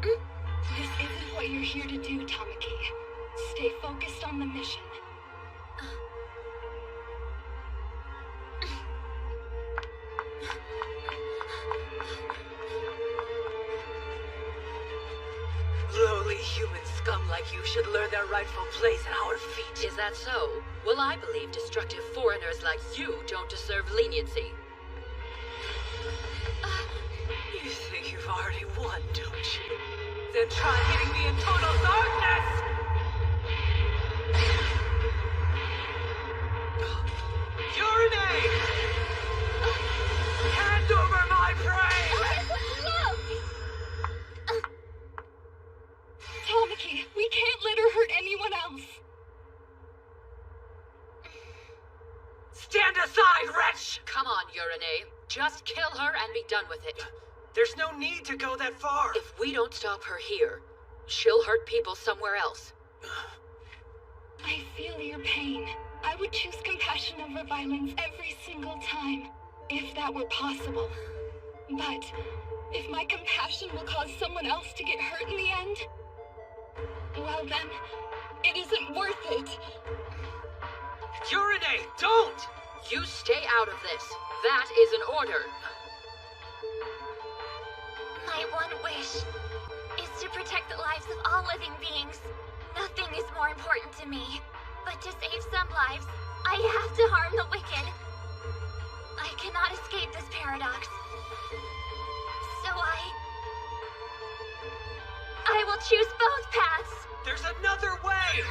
This isn't what you're here to do, Tamaki. Stay focused on the mission. Lowly human scum like you should learn their rightful place at our feet. Is that so? Well, I believe destructive foreigners like you don't deserve leniency. You think you've already won, don't you? Then try hitting me in total darkness! Urinate! Hand over my prey! Tamaki, we can't let her hurt anyone else. Stand aside, wretch! Come on, Urine. Just kill her and be done with it. There's no need to go that far. If we don't stop her here, she'll hurt people somewhere else. I feel your pain. I would choose compassion over violence every single time, if that were possible. But if my compassion will cause someone else to get hurt in the end, well then, it isn't worth it. Urinate! Don't! You stay out of this. That is an order. My one wish is to protect the lives of all living beings. Nothing is more important to me. But to save some lives, I have to harm the wicked. I cannot escape this paradox. So I will choose both paths. There's another way!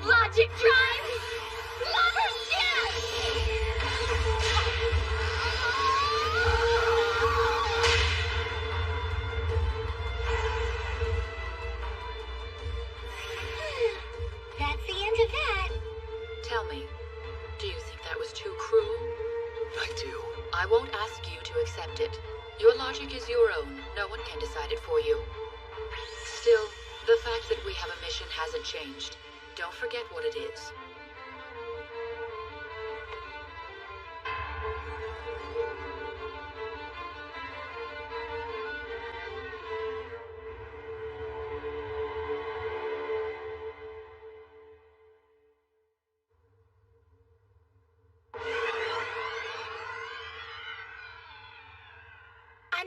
Logic drive! Lover's death! That's the end of that. Tell me, do you think that was too cruel? I do. I won't ask you to accept it. Your logic is your own. No one can decide it for you. Still, the fact that we have a mission hasn't changed. Don't forget what it is.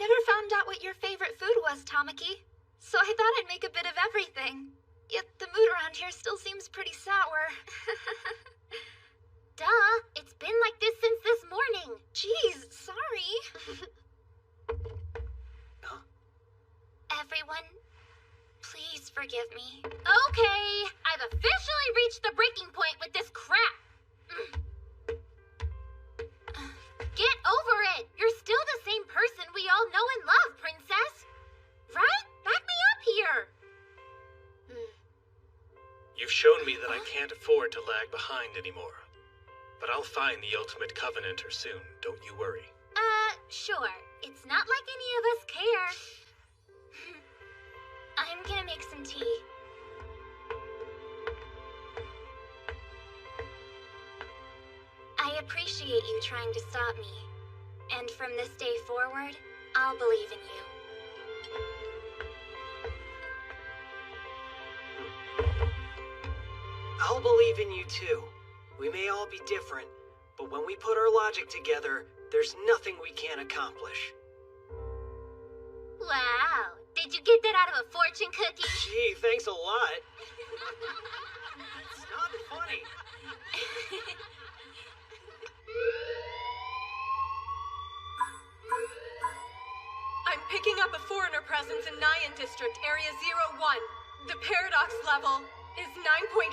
never found out what your favorite food was, Tamaki. So I thought I'd make a bit of everything. Yet the mood around here still seems pretty sour. Duh, it's been like this since this morning. Jeez, sorry. Huh? Everyone, please forgive me. Okay, I've officially reached the breaking point with this crap. Get over it. You're still the same person we all know and love, Princess. Right? Back me up here. You've shown me that I can't afford to lag behind anymore. But I'll find the Ultimate Covenanter soon, don't you worry. Sure. It's not like any of us care. I'm gonna make some tea. I appreciate you trying to stop me. And from this day forward, I'll believe in you. I'll believe in you too. We may all be different, but when we put our logic together, there's nothing we can't accomplish. Wow. Did you get that out of a fortune cookie? Gee, thanks a lot. It's not funny. I'm picking up a foreigner presence in Nyan District, Area 01. The paradox level is 9.8.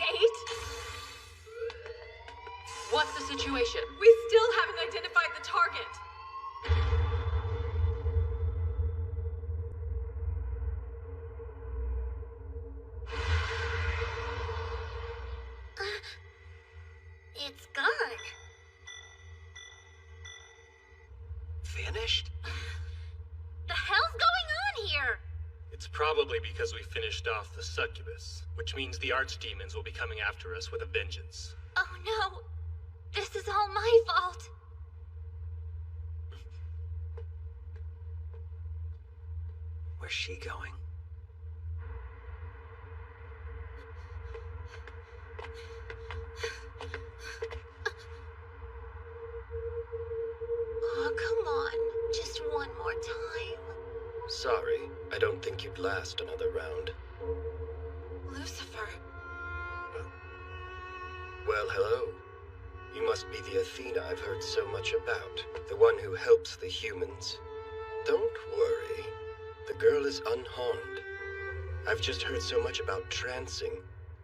What's the situation? We still haven't identified the target. It's gone. Vanished? The hell's going on here? It's probably because we finished off the succubus, which means the archdemons will be coming after us with a vengeance. Oh no! This is all my fault! Where's she going? Oh, come on. Just one more time. Sorry, I don't think you'd last another round. Lucifer. Well, hello. You must be the Athena I've heard so much about. The one who helps the humans. Don't worry. The girl is unharmed. I've just heard so much about trancing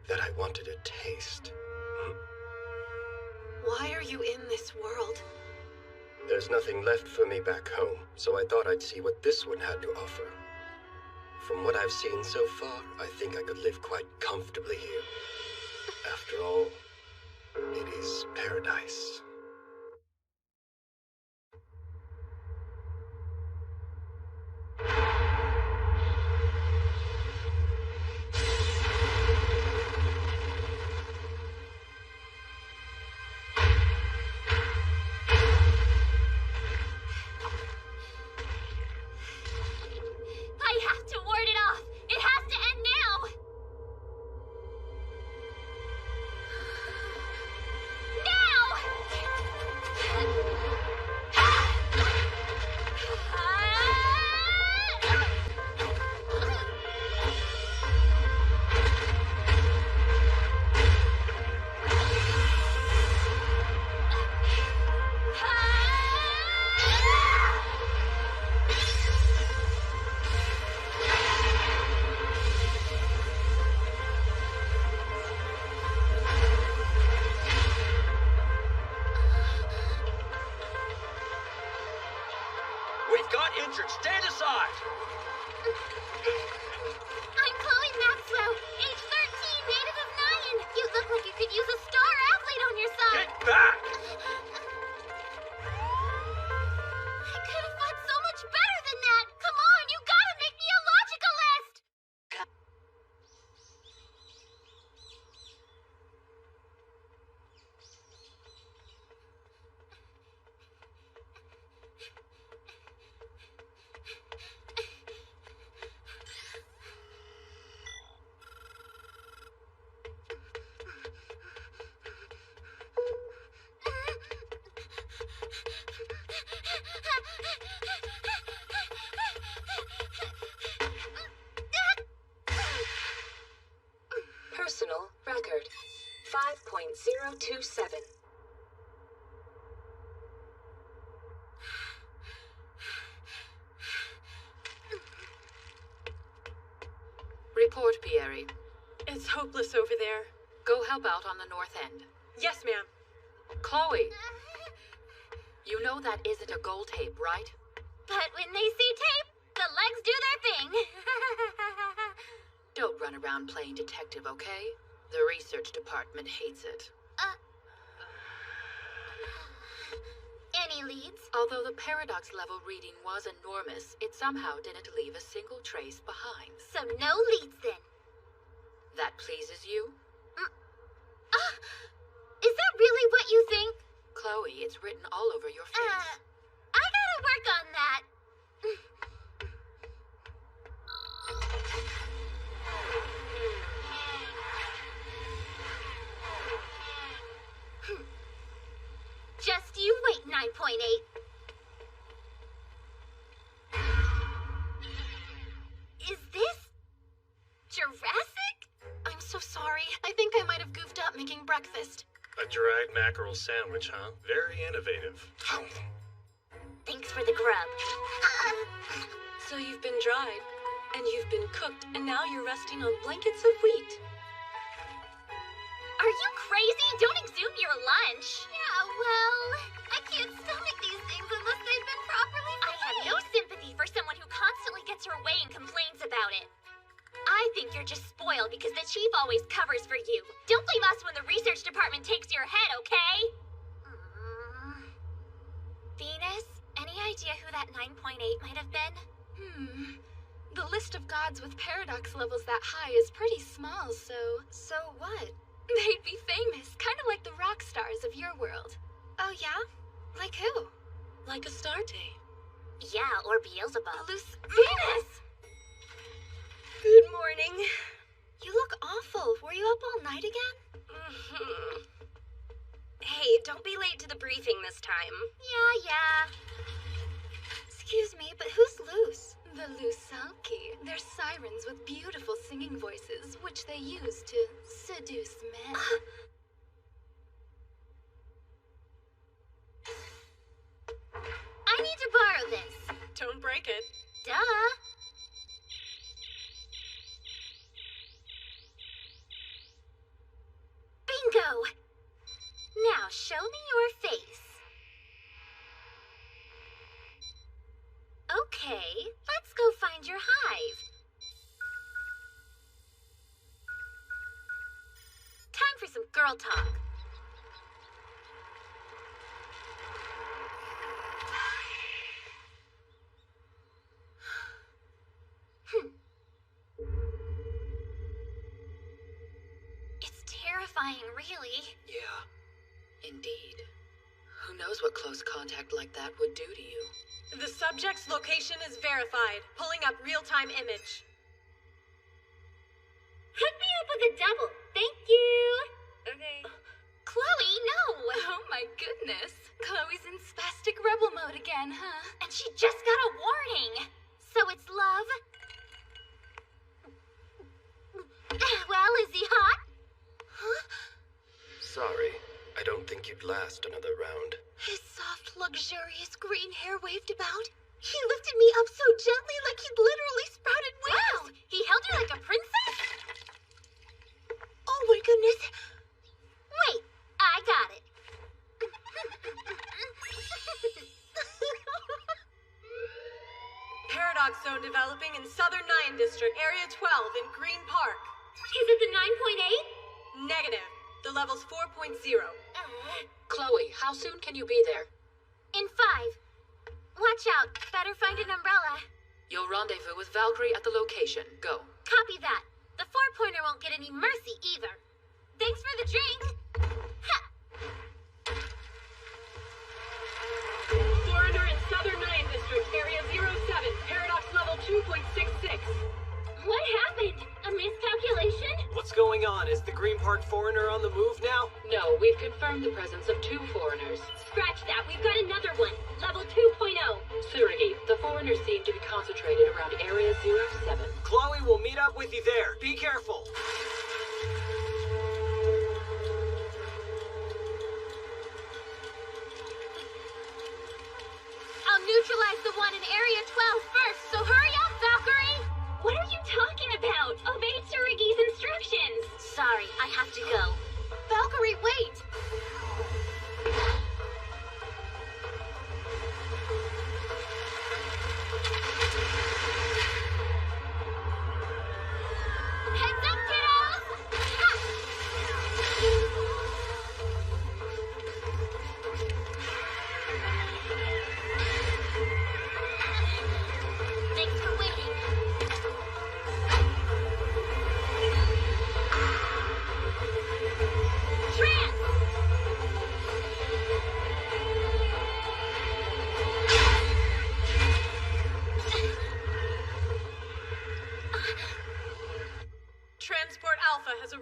that I wanted a taste. Why are you in this world? There's nothing left for me back home, so I thought I'd see what this one had to offer. From what I've seen so far, I think I could live quite comfortably here. After all, it is paradise. I have to ward it off. It has to end now. Now! report, Pierre. It's hopeless over there. Go help out on the north end. Yes, ma'am. Chloe! You know that isn't a gold tape, right? But when they see tape, the legs do their thing. Don't run around playing detective, okay? The research department hates it. Any leads? Although the paradox level reading was enormous, it somehow didn't leave a single trace behind. So no leads then. That pleases you? Is that really what you think? Chloe, it's written all over your face. I gotta work on that. Just you wait, 9.8. Is this Jurassic? I'm so sorry. I think I might have goofed up making breakfast. A dried mackerel sandwich, huh? Very innovative. Thanks for the grub. So you've been dried, and you've been cooked, and now you're resting on blankets of wheat. Are you crazy? Don't exhume your lunch. Yeah, well, I can't stomach these things unless they've been properly made. I have no sympathy for someone who constantly gets her way and complains about it. I think you're just spoiled because the chief always covers for you. Don't blame us when the research department takes your head, okay? Venus, any idea who that 9.8 might have been? The list of gods with paradox levels that high is pretty small, so... So what? They'd be famous, kind of like the rock stars of your world. Oh yeah? Like who? Like Astarte. Yeah, or Beelzebub. Venus! Good morning. You look awful. Were you up all night again? Hey, don't be late to the briefing this time. Yeah. Excuse me, but who's loose? The Lusalki. They're sirens with beautiful singing voices, which they use to seduce men. I need to borrow this. Don't break it. Duh. Bingo! Now show me your face. Okay, let's go find your hive. Time for some girl talk. It's terrifying, really. Yeah, indeed. Who knows what close contact like that would do to you? The subject's location is verified. Pulling up real-time image. Hook me up with a double. Thank you. Okay. Chloe, no! Oh my goodness. Chloe's in spastic rebel mode again, huh? And she just got a warning. So it's love? Well, is he hot? Huh? Sorry, I don't think you'd last another round. His soft, luxurious green hair waved about. He lifted me up so gently like he'd literally sprouted wings. Wow! He held you like a princess? Oh my goodness. Wait, I got it. Paradox zone developing in Southern Nyan District, Area 12 in Green Park. Is it the 9.8? Negative. The level's 4.0. Chloe, how soon can you be there? In 5. Watch out. Better find an umbrella. You'll rendezvous with Valkyrie at the location. Go. Copy that. The 4-pointer won't get any mercy either. Thanks for the drink. Ha! Foreigner in Southern Nyan District, Area 07, Paradox level 2.66. What happened? A miscalculation? What's going on? Is the Green Park Foreigner on the move now? No, we've confirmed the presence of 2 foreigners. Scratch that. We've got another one. Level 2.0. Tsuragi, the foreigners seem to be concentrated around Area 07. Chloe will meet up with you there. Be careful. I'll neutralize the one in Area 12 first, so hurry up, Valkyrie! What are you talking about? Obey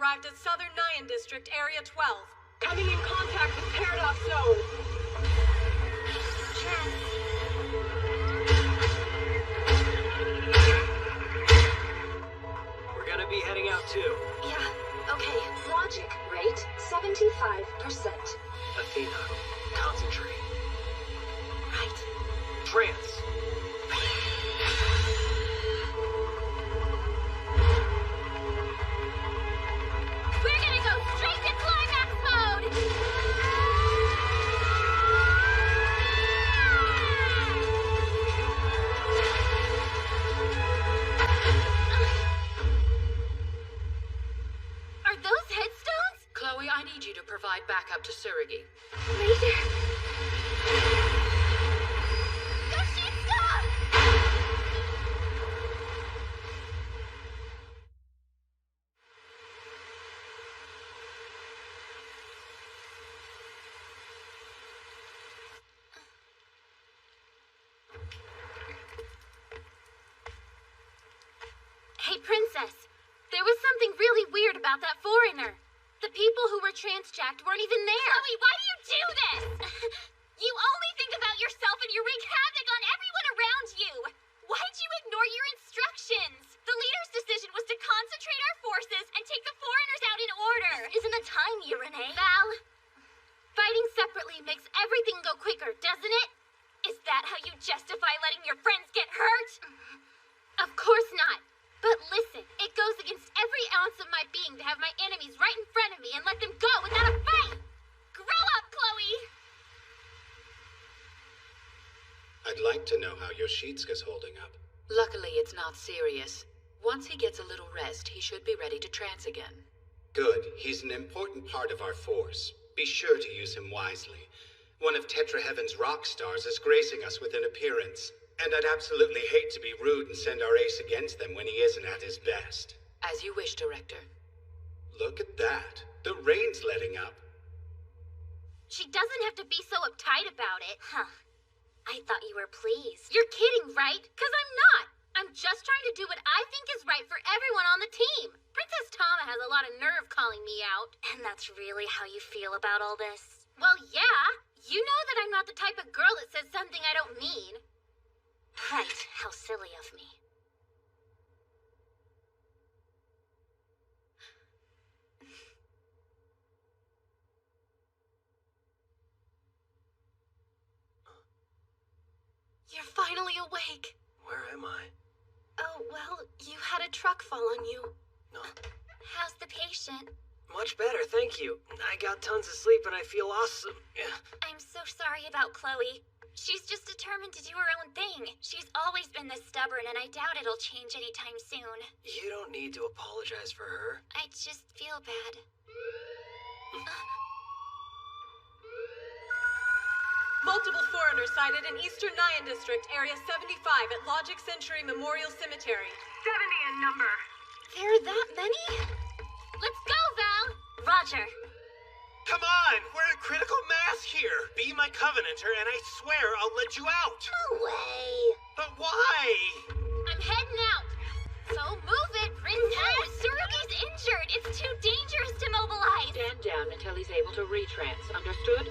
arrived at Southern Nyan District, Area 12. Coming in contact with Paradox Zone. We're gonna be heading out too. Yeah, okay. Logic rate 75%. Athena, concentrate. Right. Trance. We're gonna go straight to climax mode! Are those headstones? Chloe, I need you to provide backup to Tsurugi. Major. Hey, Princess. There was something really weird about that foreigner. The people who were transjacked weren't even there. Chloe, why do you do this? You only think about yourself and you wreak havoc on everyone around you. Why'd you ignore your instructions? The leader's decision was to concentrate our forces and take the foreigners out in order. This isn't the time, Renee. Val, Fighting separately makes everything go quicker, doesn't it? is that how you justify letting your friends get hurt? Of course not. But listen, it goes against every ounce of my being to have my enemies right in front of me and let them go without a fight! Grow up, Chloe! I'd like to know how Yoshitsuka's holding up. Luckily, it's not serious. Once he gets a little rest, he should be ready to trance again. Good. He's an important part of our force. Be sure to use him wisely. One of Tetraheaven's rock stars is gracing us with an appearance. And I'd absolutely hate to be rude and send our ace against them when he isn't at his best. As you wish, Director. Look at that. The rain's letting up. She doesn't have to be so uptight about it. Huh. I thought you were pleased. You're kidding, right? 'Cause I'm not. I'm just trying to do what I think is right for everyone on the team. Princess Tama has a lot of nerve calling me out. And that's really how you feel about all this? Well, yeah. You know that I'm not the type of girl that says something I don't mean. Right. How silly of me. You're finally awake. Where am I? Oh, well, you had a truck fall on you. No. How's the patient? Much better, thank you. I got tons of sleep and I feel awesome. I'm so sorry about Chloe. She's just determined to do her own thing. She's always been this stubborn, and I doubt it'll change anytime soon. You don't need to apologize for her. I just feel bad. Multiple foreigners sighted in Eastern Nyan District, Area 75 at Logic Century Memorial Cemetery. 70 in number. There are that many? Let's go, Val! Roger. Come on! We're at critical mass here! Be my Covenanter and I swear I'll let you out! No way! But why? I'm heading out. So move it, Princess! Tsurugi's injured! It's too dangerous to mobilize! Stand down until he's able to retrance. Understood?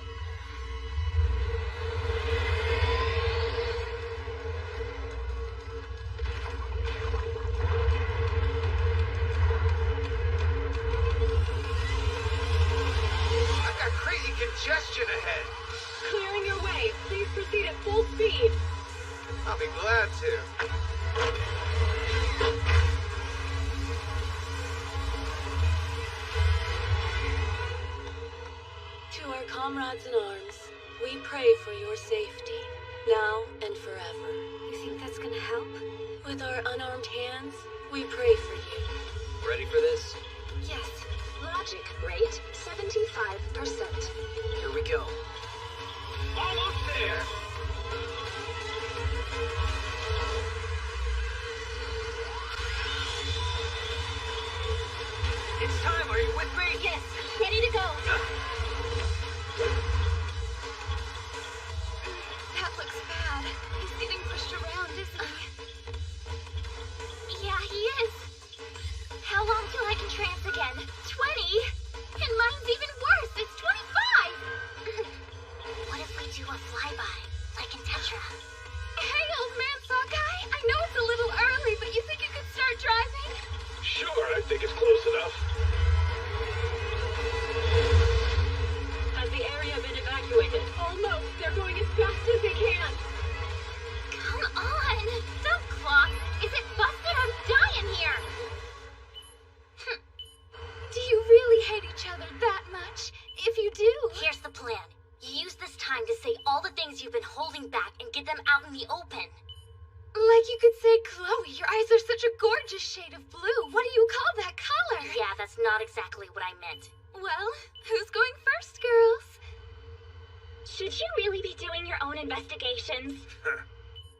Congestion ahead. Clearing your way. Please proceed at full speed. I'll be glad to. To our comrades in arms, we pray for your safety, now and forever. You think that's gonna help? With our unarmed hands, we pray for you. Ready for this? Yes. Logic rate 75%. Here we go. Almost there! It's time, are you with me? Yes, ready to go. That looks bad. He's getting pushed around, isn't he? Yeah, he is. How long till I can trance again? 12 gorgeous shade of blue. What do you call that color? Yeah, that's not exactly what I meant. Well, who's going first, girls? Should you really be doing your own investigations?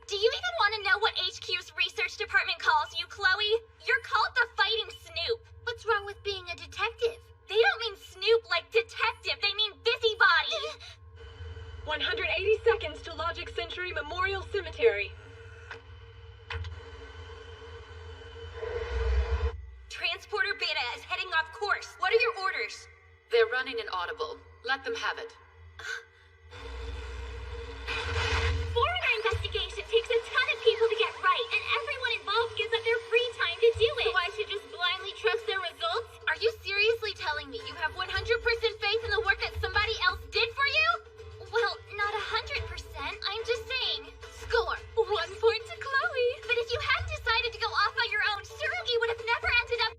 Do you even want to know what HQ's research department calls you, Chloe? You're called the Fighting Snoop. What's wrong with being a detective? They don't mean Snoop like detective, they mean busybody. 180 seconds to Logic Century Memorial Cemetery. Transporter Beta is heading off course. What are your orders? They're running an audible. Let them have it. Foreigner investigation takes a ton of people to get right, and everyone involved gives up their free time to do it. So I should just blindly trust their results? Are you seriously telling me you have 100% faith in the work that somebody else did for you? Well, not 100%. I'm just saying. Score! 1 point to Chloe. But if you hadn't decided to go off on your own, Tsurugi would have never ended up.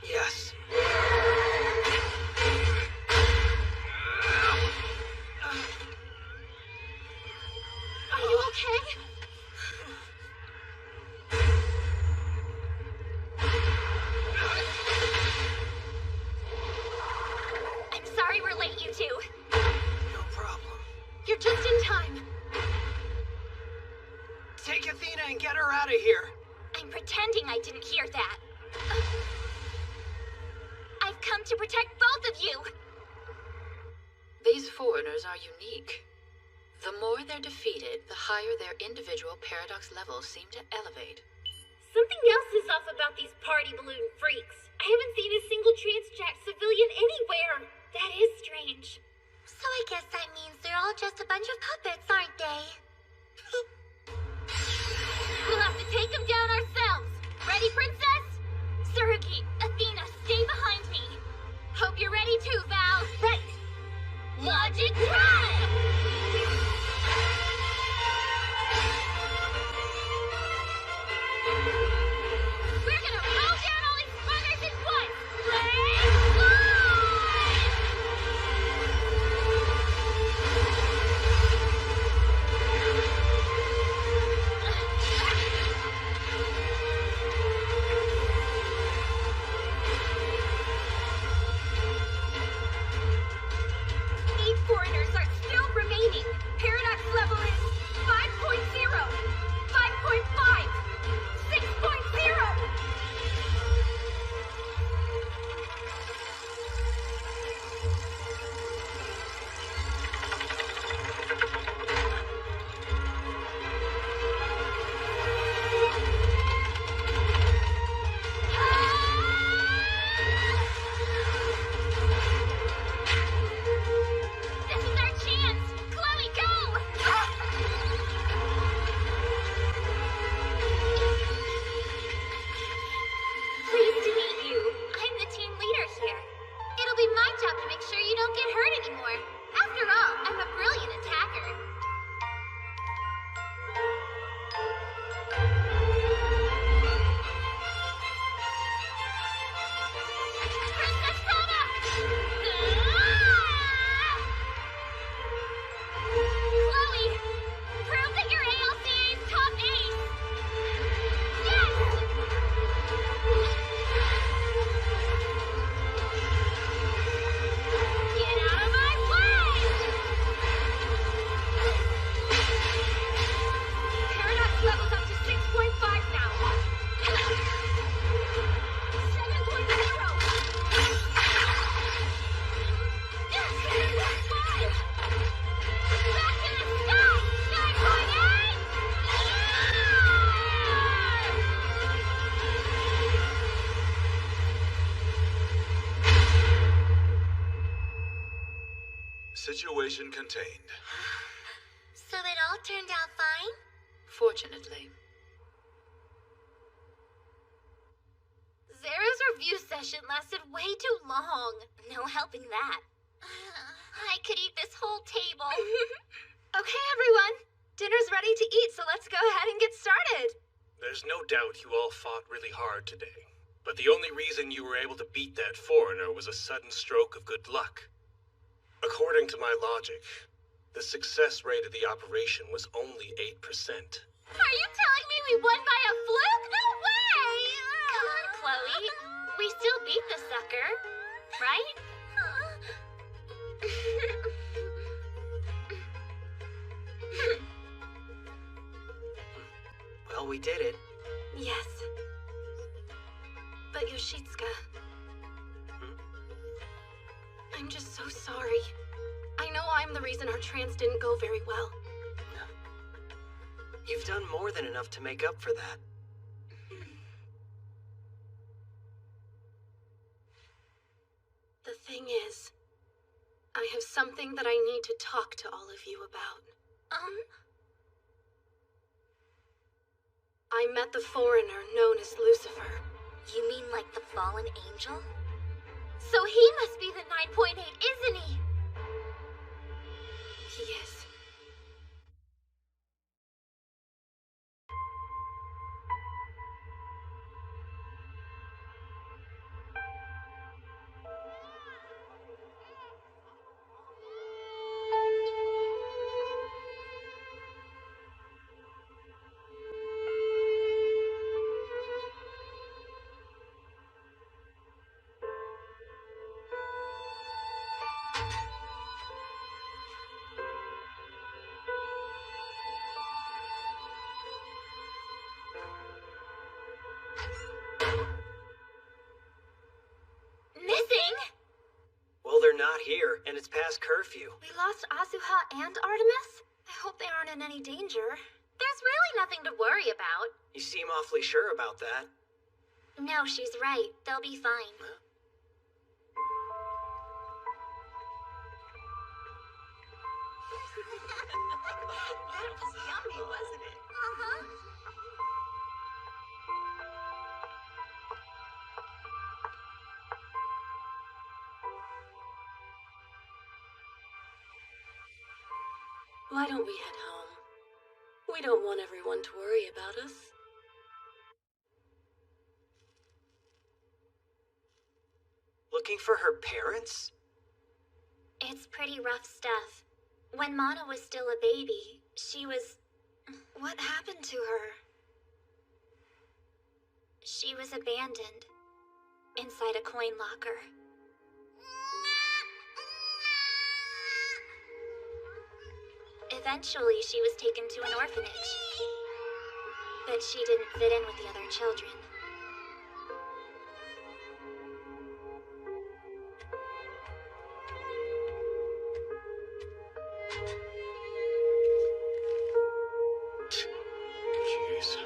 Yes. Are you okay? I'm sorry we're late, you two. No problem. You're just in time. Take Athena and get her out of here. I'm pretending I didn't hear that. I've come to protect both of you! These foreigners are unique. The more they're defeated, the higher their individual paradox levels seem to elevate. Something else is off about these party balloon freaks. I haven't seen a single transjack civilian anywhere. That is strange. So I guess that means they're all just a bunch of puppets, aren't they? We'll have to take them down ourselves. Ready, Princess? Tsurugi, Athena, stay behind me. Hope you're ready too, Val. Right. Logic Drive! We're gonna mow down all these buggers at once! Flame Fly! Situation contained. So it all turned out fine? Fortunately. Zara's review session lasted way too long. No helping that. I could eat this whole table. Okay, everyone. Dinner's ready to eat, so let's go ahead and get started. There's no doubt you all fought really hard today. But the only reason you were able to beat that foreigner was a sudden stroke of good luck. According to my logic, the success rate of the operation was only 8%. Are you telling me we won by a fluke? No way! Come on, Chloe. We still beat the sucker, right? Well, we did it. Yes. But Yoshitsuka... I'm just so sorry. I know I'm the reason our trance didn't go very well. You've done more than enough to make up for that. The thing is, I have something that I need to talk to all of you about. I met the foreigner known as Lucifer. You mean like the fallen angel? So he must be the 9.8, isn't he? He is. Missing? Well, they're not here, and it's past curfew. We lost Azuha and Artemis? I hope they aren't in any danger. There's really nothing to worry about. You seem awfully sure about that. No, she's right. They'll be fine. That was yummy, wasn't it? Uh-huh. Why don't we head home? We don't want everyone to worry about us. Looking for her parents? It's pretty rough stuff. When Mana was still a baby, she was... What happened to her? She was abandoned. Inside a coin locker. Eventually, she was taken to an orphanage. But she didn't fit in with the other children. Jeez.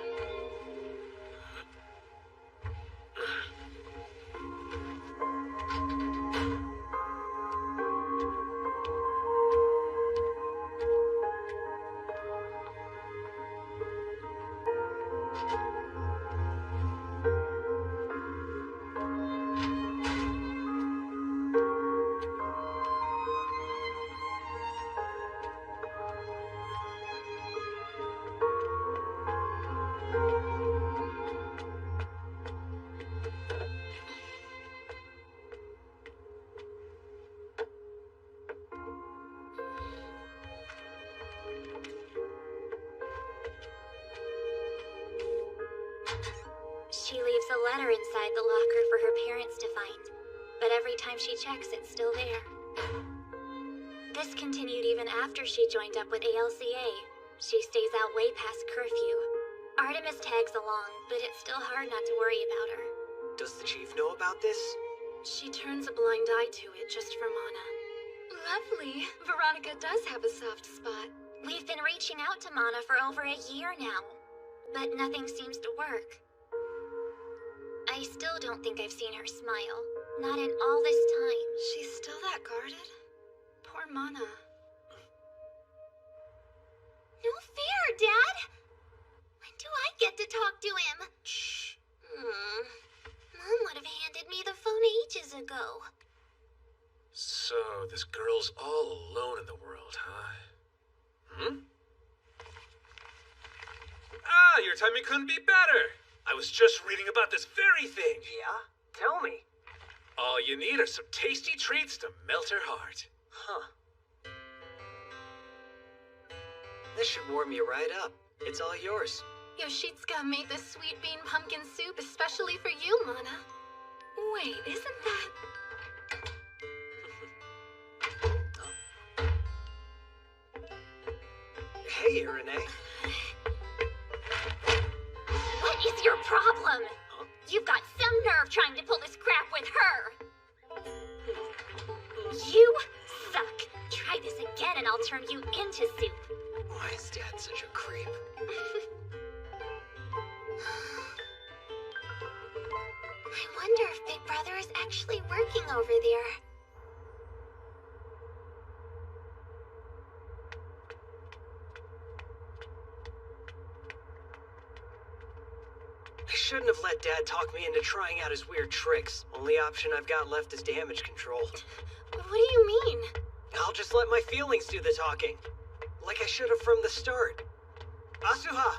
She leaves a letter inside the locker for her parents to find, but every time she checks, it's still there. This continued even after she joined up with ALCA. She stays out way past curfew. Artemis tags along, but it's still hard not to worry about her. Does the chief know about this? She turns a blind eye to it just for Mana. Lovely. Veronica does have a soft spot. We've been reaching out to Mana for over a year now, but nothing seems to work. I still don't think I've seen her smile. Not in all this time. She's still that guarded? Poor Mana. No fair, Dad. When do I get to talk to him? Shh. Mom would have handed me the phone ages ago. So, this girl's all alone in the world, huh? Ah, your timing couldn't be better. I was just reading about this very thing. Yeah? Tell me. All you need are some tasty treats to melt her heart. Huh. This should warm you right up. It's all yours. Yoshitsuka made this sweet bean pumpkin soup especially for you, Mana. Wait, isn't that... Hey, Renee. What is your problem? Huh? You've got some nerve trying to pull this crap with her. You suck. Try this again and I'll turn you into soup. Why is Dad such a creep? I wonder if Big Brother is actually working over there. I shouldn't have let Dad talk me into trying out his weird tricks. Only option I've got left is damage control. What do you mean? I'll just let my feelings do the talking. Like I should have from the start. Asuha!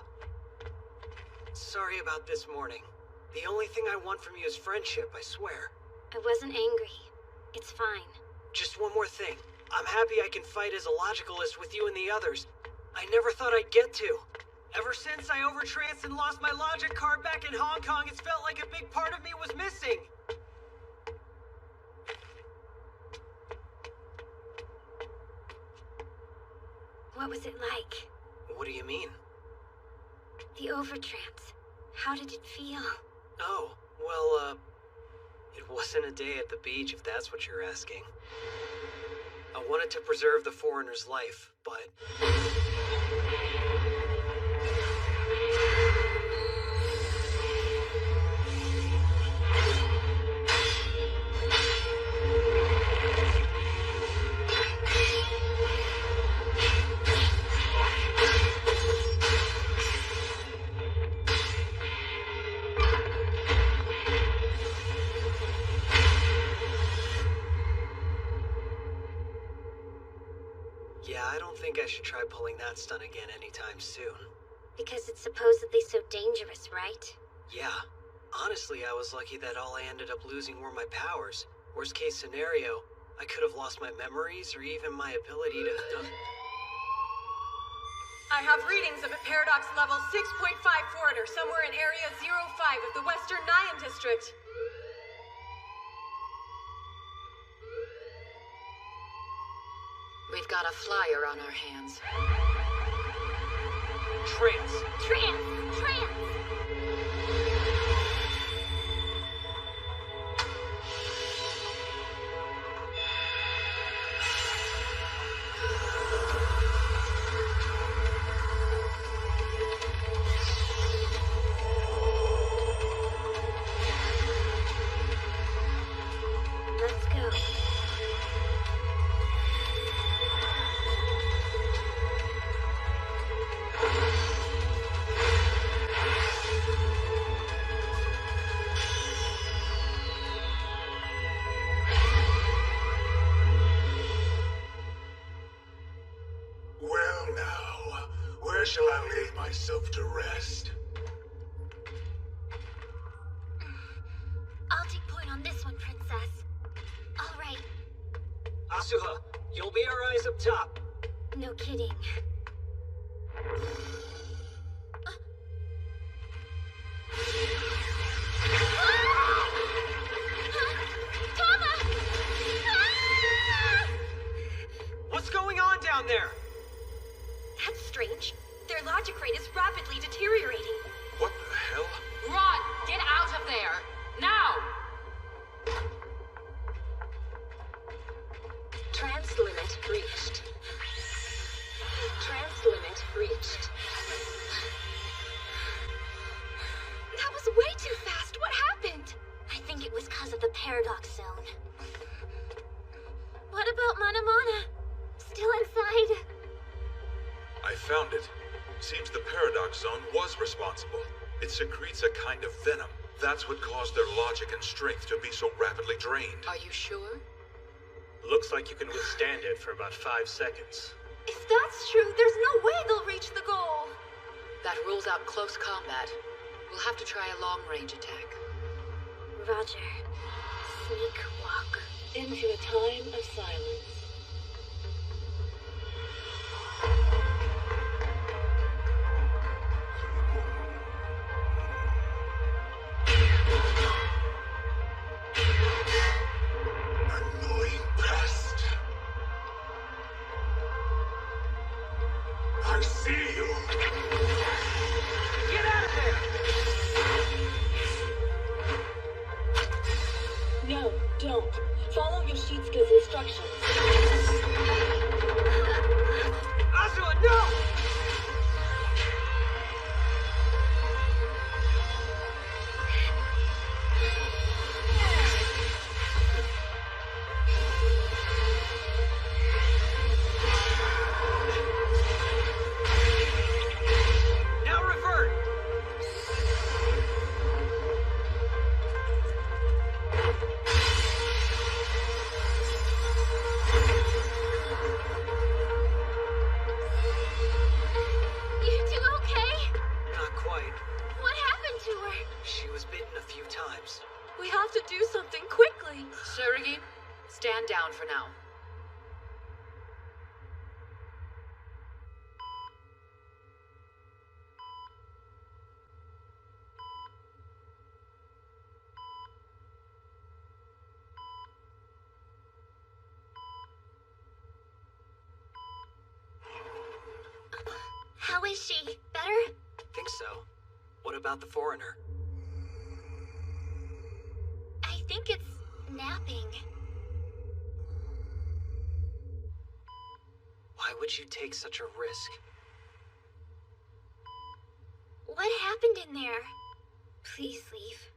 Sorry about this morning. The only thing I want from you is friendship, I swear. I wasn't angry. It's fine. Just one more thing. I'm happy I can fight as a logicalist with you and the others. I never thought I'd get to. Ever since I overtranced and lost my logic card back in Hong Kong, it's felt like a big part of me was missing. What was it like? What do you mean? The overtrance. How did it feel? Oh, well, it wasn't a day at the beach, if that's what you're asking. I wanted to preserve the foreigner's life, but... Yeah, I don't think I should try pulling that stunt again anytime soon. Because it's supposedly so dangerous, right? Yeah. Honestly, I was lucky that all I ended up losing were my powers. Worst case scenario, I could have lost my memories or even my ability to... I have readings of a paradox level 6.5 foreigner somewhere in Area 05 of the Western Nyan District. We've got a flyer on our hands. Trance! Trance! Trance! Let's go. Well now, where shall I lay myself to rest? I'll take point on this one, Princess. All right. Asuha, you'll be our eyes up top. No kidding. What's going on down there? That's strange. Their logic rate is rapidly deteriorating. What the hell? Run! Get out of there! Now! Trans limit reached. Trans limit reached. That was way too fast. What happened? I think it was because of the paradox zone. What about Mana Mana? Still inside? I found it. zone was responsible. It secretes a kind of venom. That's what caused their logic and strength to be so rapidly drained. Are you sure? Looks like you can withstand it for about 5 seconds. If that's true, there's no way they'll reach the goal. That rules out close combat. We'll have to try a long-range attack. Roger. Sneak walk. Into a time of silence. Annoying pest. I see you. Get out of there! No, don't. Follow Yoshitsuka's instructions. Asuna, no! Now revert! You two okay? Not quite. What happened to her? She was bitten a few times. We have to do something quickly. Tsurugi, stand down for now. How is she? Better? Think so. What about the foreigner? I think it's napping. Why would you take such a risk? What happened in there? Please leave.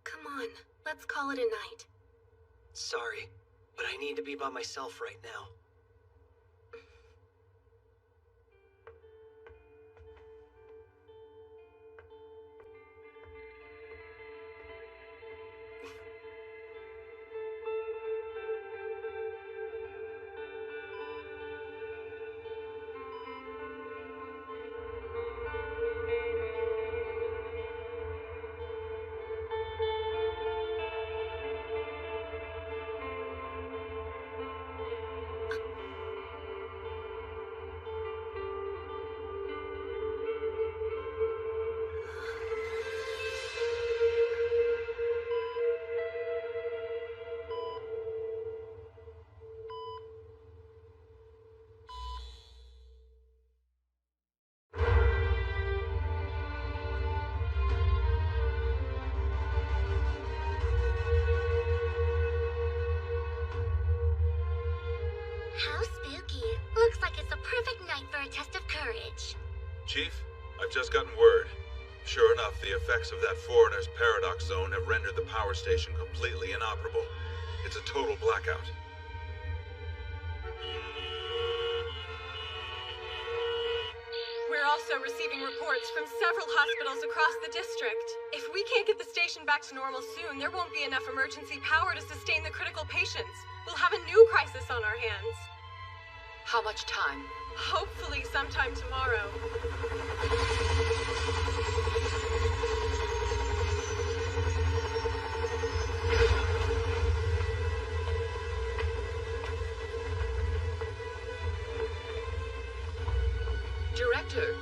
Come on, let's call it a night. Sorry, but I need to be by myself right now. How spooky. Looks like it's the perfect night for a test of courage. Chief, I've just gotten word. Sure enough, the effects of that foreigner's paradox zone have rendered the power station completely inoperable. It's a total blackout. We're also receiving reports from several hospitals across the district. If we can't get the station back to normal soon, there won't be enough emergency power to sustain the critical patients. We'll have a new crisis on our hands. How much time? Hopefully sometime tomorrow. Director.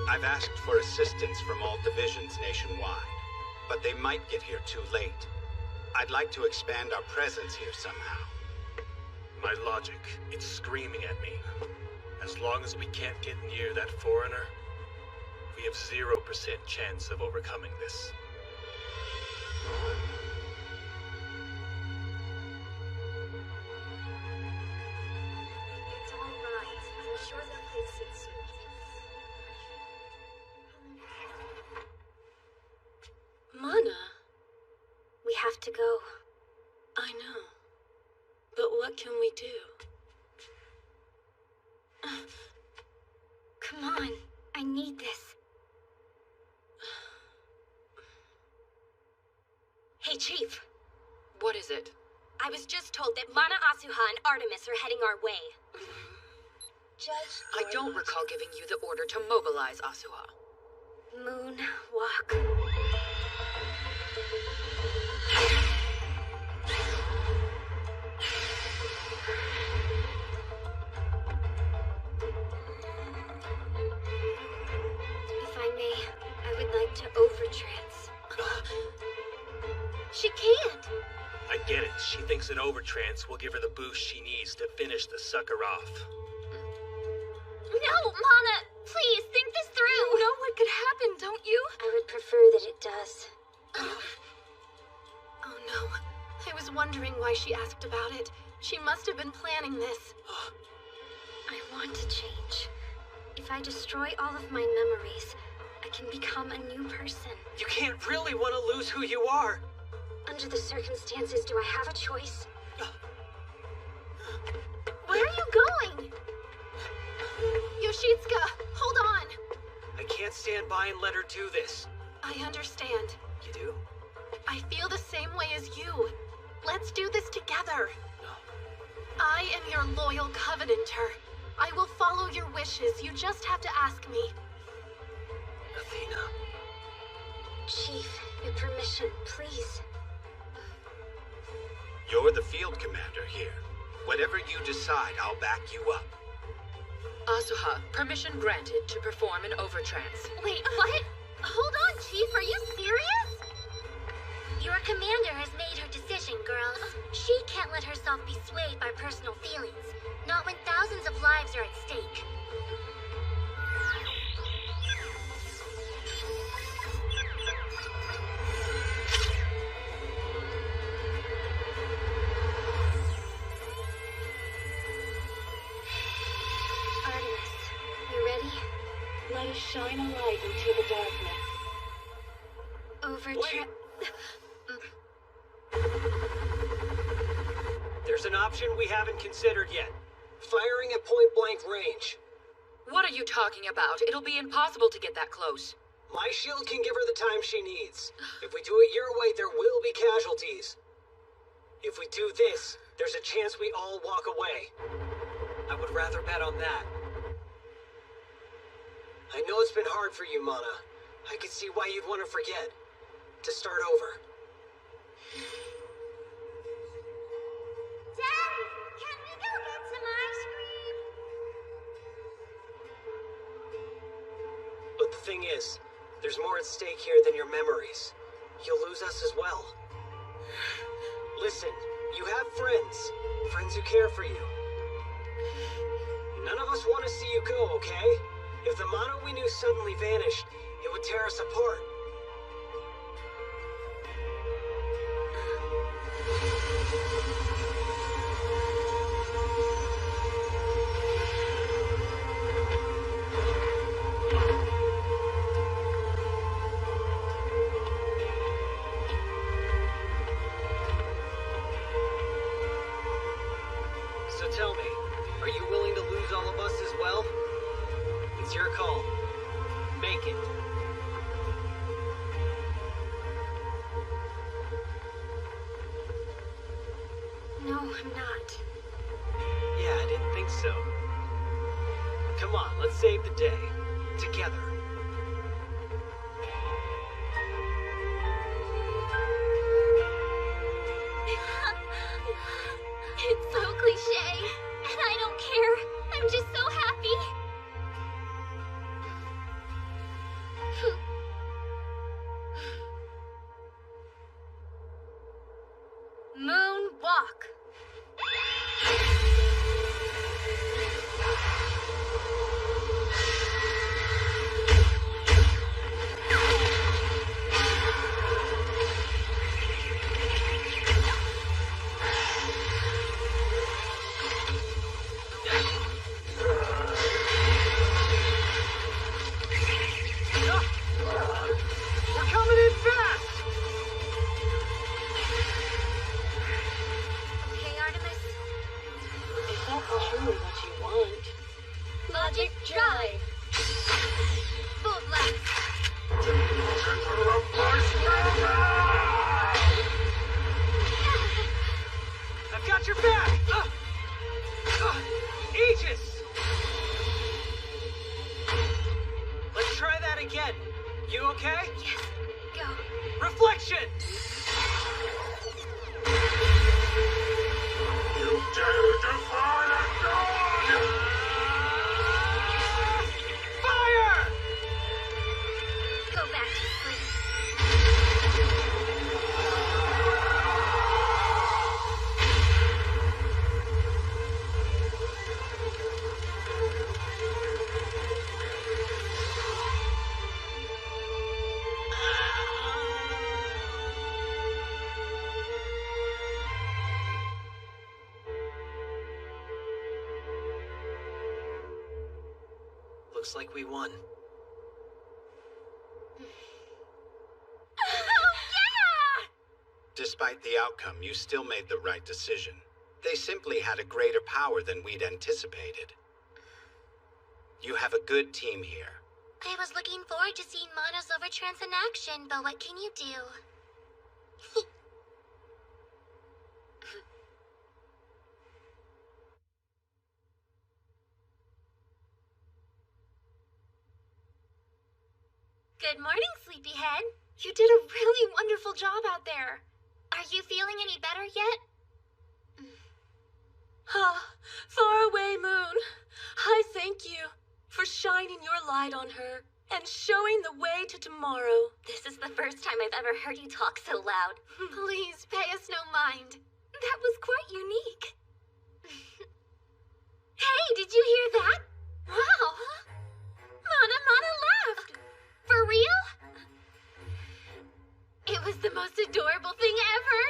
I've asked for assistance from all divisions nationwide, but they might get here too late. I'd like to expand our presence here somehow. My logic, it's screaming at me. As long as we can't get near that foreigner, we have 0% chance of overcoming this. It's all right. I'm sure they'll fix it soon. to go. I know. But what can we do? Come on, I need this. Hey, Chief. What is it? I was just told that Mana Asuha and Artemis are heading our way. Judge, I don't recall giving you the order to mobilize Asuha. Moon walk. If I may, I would like to overtrance. She can't! I get it. She thinks an overtrance will give her the boost she needs to finish the sucker off. No, Mana! Please, think this through! You know what could happen, don't you? I would prefer that it does. Oh no. I was wondering why she asked about it. She must have been planning this. I want to change. If I destroy all of my memories, I can become a new person. You can't really want to lose who you are. Under the circumstances, do I have a choice? Where are you going? Yoshitsuka, hold on! I can't stand by and let her do this. I understand. You do? I feel the same way as you. Let's do this together. I am your loyal covenanter. I will follow your wishes. You just have to ask me. Athena. Chief, your permission, please. You're the field commander here. Whatever you decide, I'll back you up. Asuha, permission granted to perform an overtrance. Wait, what? Hold on, Chief, are you serious? Your commander has made her decision, girls. She can't let herself be swayed by personal feelings. Not when thousands of lives are at stake. Artemis, you ready? Let us shine a light into the darkness. There's an option we haven't considered yet. Firing at point-blank range. What are you talking about? It'll be impossible to get that close. My shield can give her the time she needs. If we do it your way, there will be casualties. If we do this, there's a chance we all walk away. I would rather bet on that. I know it's been hard for you, Mana. I can see why you'd want to forget. To start over. Daddy, can we go get some ice cream? But the thing is, there's more at stake here than your memories. You'll lose us as well. Listen, you have friends. Friends who care for you. None of us want to see you go, okay? If the Mana we knew suddenly vanished, it would tear us apart. So tell me, are you willing to lose all of us as well? It's your call. Make it. No, I'm not. Yeah, I didn't think so. Come on, let's save the day. Together. It's so cliche, and I don't care. I'm just so happy. Moon walk. We're coming in fast! You okay? Yes, go. Reflection! You dare defy the god! Fire! Go back to sleep. Looks like we won. Despite the outcome, you still made the right decision. They simply had a greater power than we'd anticipated. You have a good team here. I was looking forward to seeing Mana's Overtrance in action, but what can you do? Good morning, Sleepyhead. You did a really wonderful job out there. Are you feeling any better yet? Ah, faraway moon, I thank you for shining your light on her and showing the way to tomorrow. This is the first time I've ever heard you talk so loud. Please pay us no mind. That was quite unique. Hey, did you hear that? Wow. Mana laughed. For real? It was the most adorable thing ever.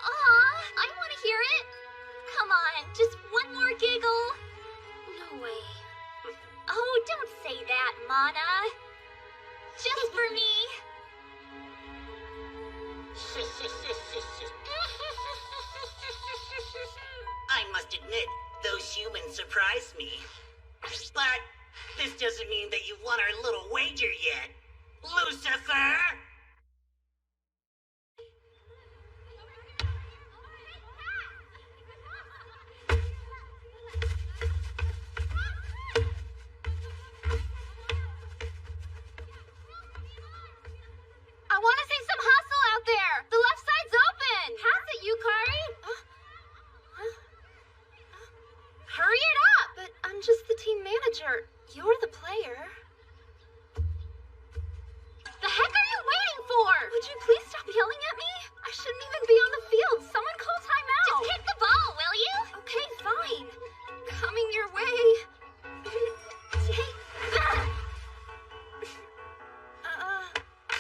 Aw, I want to hear it. Come on, just one more giggle. No way. Oh, don't say that, Mana. Just for me. I must admit, those humans surprised me. But this doesn't mean that you won our little wager yet. Lucifer! I want to see some hustle out there. The left side's open. Pass it, Yukari. Hurry it up. But I'm just the team manager. You're the player. The heck are you waiting for? Would you please stop yelling at me? I shouldn't even be on the field. Someone call timeout. Just kick the ball, will you? Okay, fine. Coming your way. Take that.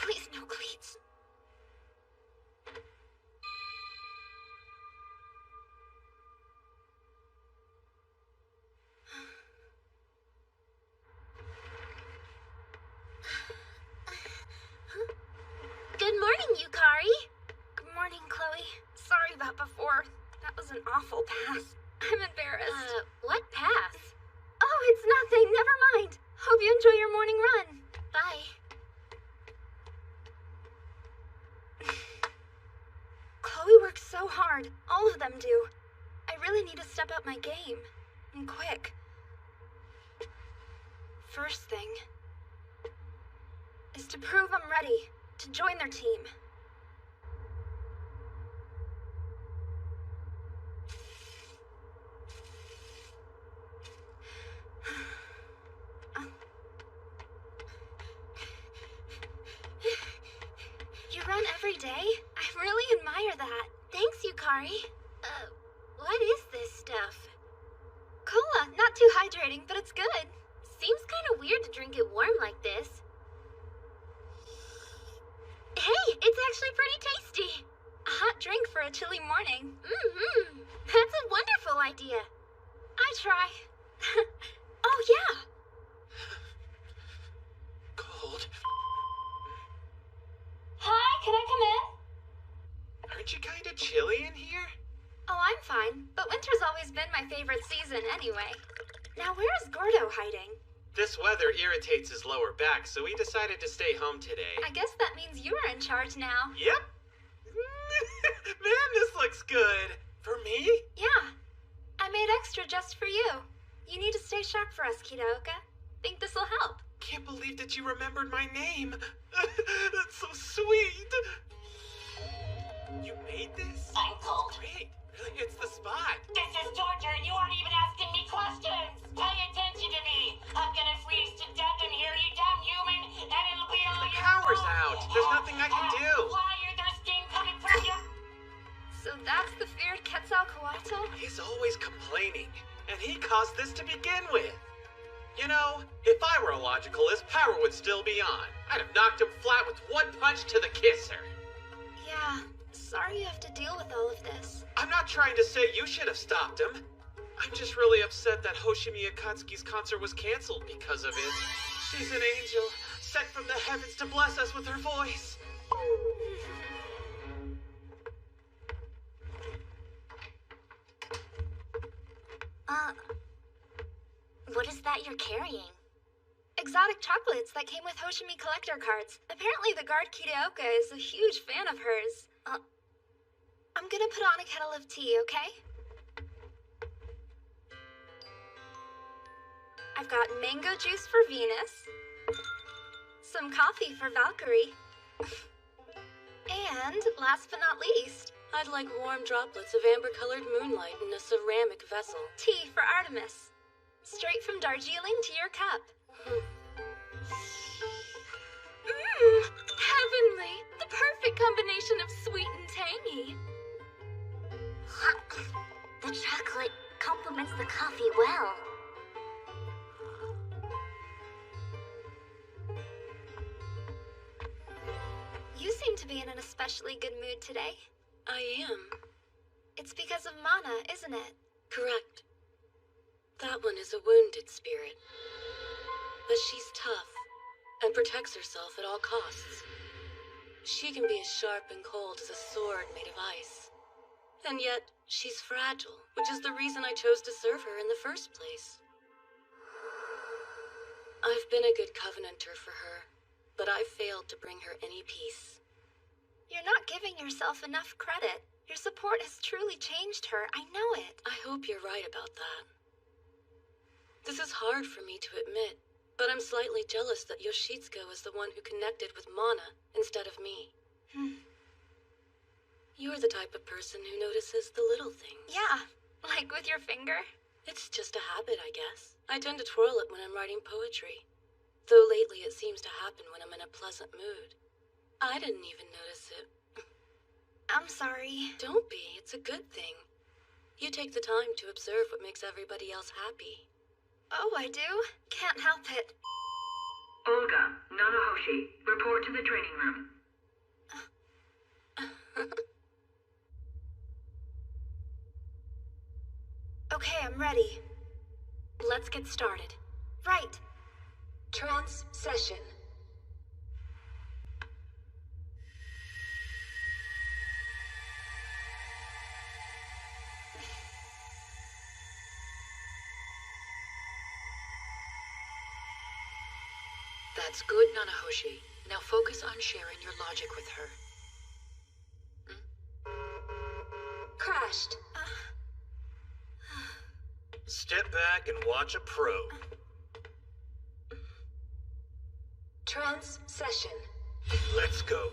Please, no cleats. Good morning, Yukari. Good morning, Chloe. Sorry about before. That was an awful pass. I'm embarrassed. What pass? Oh, it's nothing. Never mind. Hope you enjoy your morning run. Bye. Chloe works so hard. All of them do. I really need to step up my game. And quick. First thing is to prove I'm ready to join their team. You run every day? I really admire that. Thanks, Yukari. What is this stuff? Cola, not too hydrating, but it's good. Seems kind of weird to drink it warm like this. Hey, it's actually pretty tasty. A hot drink for a chilly morning. Mm-hmm. That's a wonderful idea. I try. Oh, yeah. Cold. Hi, can I come in? Aren't you kind of chilly in here? Oh, I'm fine, but winter's always been my favorite season anyway. Now, where is Gordo hiding? This weather irritates his lower back, so we decided to stay home today. I guess that means you are in charge now. Yep. Man, this looks good. For me? Yeah. I made extra just for you. You need to stay sharp for us, Kitaoka. Think this'll help. Can't believe that you remembered my name. That's so sweet. You made this? I'm cold. Great. Really, it's the spot. This is torture and you aren't even asking me questions! Pay attention to me! I'm gonna freeze to death in here, you damn human, and it'll be all your Power's fault. out. There's nothing I can do. Why are there steam coming from you? So that's the feared Quetzalcoatl? He's always complaining, and he caused this to begin with. You know, if I were a logicalist, power would still be on. I'd have knocked him flat with one punch to the kisser. Yeah, sorry you have to deal with all of this. I'm not trying to say you should have stopped him. I'm just really upset that Hoshimi Akatsuki's concert was canceled because of it. She's an angel, sent from the heavens to bless us with her voice. What is that you're carrying? Exotic chocolates that came with Hoshimi collector cards. Apparently the guard Kideoka is a huge fan of hers. I'm gonna put on a kettle of tea, okay? I've got mango juice for Venus, some coffee for Valkyrie, and last but not least, I'd like warm droplets of amber-colored moonlight in a ceramic vessel. tea for Artemis. Straight from Darjeeling to your cup. Heavenly! The perfect combination of sweet and tangy. The chocolate complements the coffee well. You seem to be in an especially good mood today. I am. It's because of Mana, isn't it? Correct. That one is a wounded spirit. But she's tough and protects herself at all costs. She can be as sharp and cold as a sword made of ice. And yet, she's fragile, which is the reason I chose to serve her in the first place. I've been a good covenanter for her, but I've failed to bring her any peace. You're not giving yourself enough credit. Your support has truly changed her. I know it. I hope you're right about that. This is hard for me to admit, but I'm slightly jealous that Yoshitsuka was the one who connected with Mana instead of me. You're the type of person who notices the little things. Yeah, like with your finger. It's just a habit, I guess. I tend to twirl it when I'm writing poetry. Though lately it seems to happen when I'm in a pleasant mood. I didn't even notice it. I'm sorry. Don't be, it's a good thing. You take the time to observe what makes everybody else happy. Oh, I do? Can't help it. Olga, Nanahoshi, report to the training room. Okay, I'm ready. Let's get started. Right. Trance session. That's good, Nanahoshi. Now focus on sharing your logic with her. Crashed. Step back and watch a pro. Trance session. Let's go.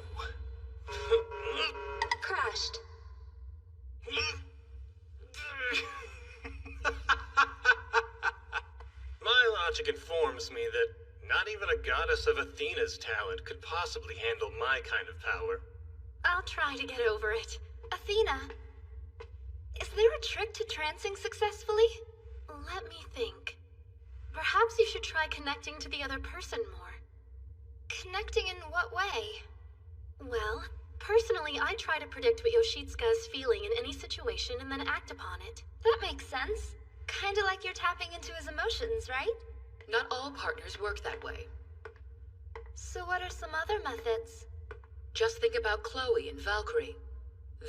Crashed. My logic informs me that not even a goddess of Athena's talent could possibly handle my kind of power. I'll try to get over it. Athena, is there a trick to trancing successfully? Let me think. Perhaps you should try connecting to the other person more. Connecting in what way? Well, personally, I try to predict what Yoshitsuka is feeling in any situation and then act upon it. That makes sense. Kinda like you're tapping into his emotions, right? Not all partners work that way. So what are some other methods? Just think about Chloe and Valkyrie.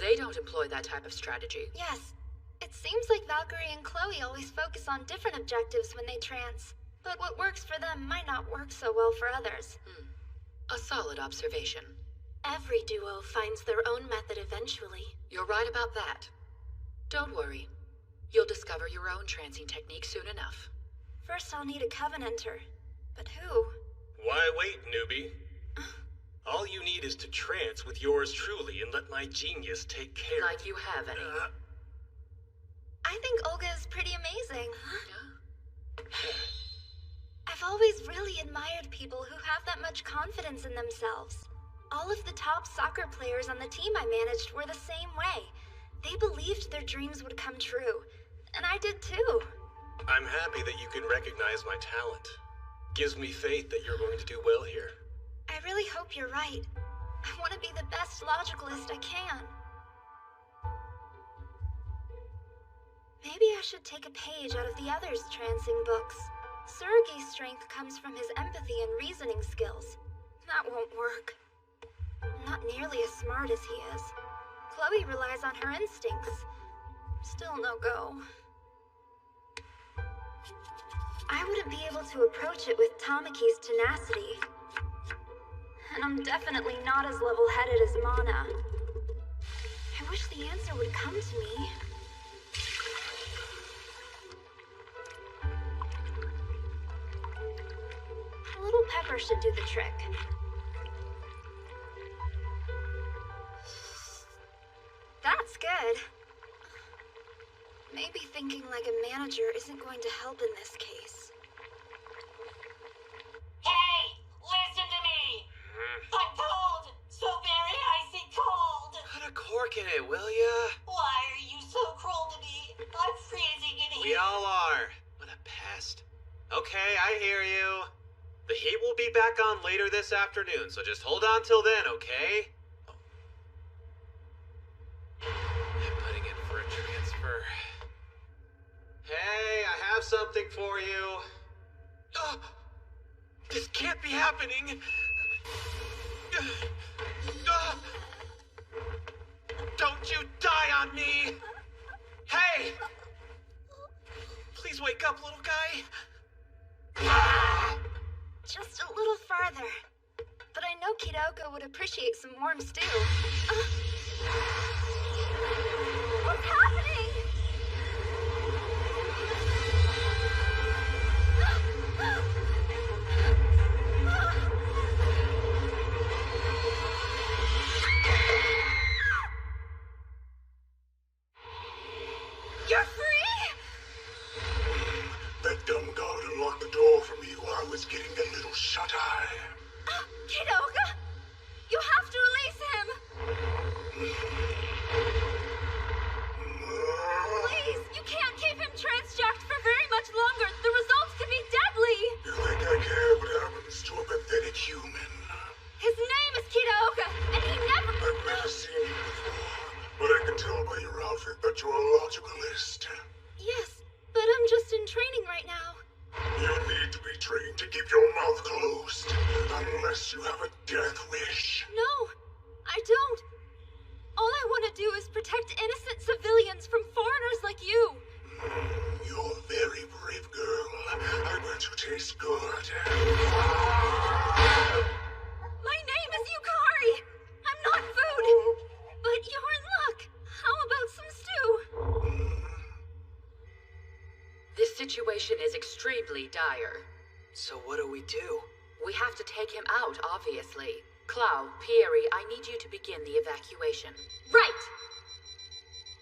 They don't employ that type of strategy. Yes. It seems like Valkyrie and Chloe always focus on different objectives when they trance. But what works for them might not work so well for others. A solid observation. Every duo finds their own method eventually. You're right about that. Don't worry. You'll discover your own trancing technique soon enough. First I'll need a Covenanter. But who? Why wait, newbie? All you need is to trance with yours truly and let my genius take care Like you have any. I think Olga is pretty amazing. I've always really admired people who have that much confidence in themselves. All of the top soccer players on the team I managed were the same way. They believed their dreams would come true. And I did too. I'm happy that you can recognize my talent. Gives me faith that you're going to do well here. I really hope you're right. I want to be the best logicalist I can. Maybe I should take a page out of the others' trancing books. Tsurugi's strength comes from his empathy and reasoning skills. That won't work. Not nearly as smart as he is. Chloe relies on her instincts. Still no go. I wouldn't be able to approach it with Tamaki's tenacity. And I'm definitely not as level-headed as Mana. I wish the answer would come to me. A little pepper should do the trick. That's good. Maybe thinking like a manager isn't going to help in this case. Hey! Listen to me! I'm cold! So very icy cold! Put a cork in it, will ya? Why are you so cruel to me? I'm freezing in here. We all are. What a pest. Okay, I hear you. The heat will be back on later this afternoon, so just hold on till then, okay? I'm putting in for a transfer. Hey, I have something for you. This can't be happening. Don't you die on me! Hey! Please wake up, little guy. Just a little farther. But I know Kidoko would appreciate some warm stew. What's happening? You're free? That dumb guard unlocked the door for me while I was getting a little shut-eye. Kidoko! You have to release him! Please, you can't keep him transjacked for very much longer. The results could be deadly! You think I care what happens to a pathetic human? His name is Kidoko, and he never... I've never seen you before, but I can tell by your outfit that you're a logicalist. Yes, but I'm just in training right now. You need to be trained to keep your mouth closed, unless you have a death wish. No, I don't. All I want to do is protect innocent civilians from foreigners like you. You're a very brave girl. I bet you taste good. My name is Yukari. I'm not food. But you're in luck. How about some stew? This situation is extremely dire. So what do we do? We have to take him out, obviously. Clow, Pieri, I need you to begin the evacuation. Right!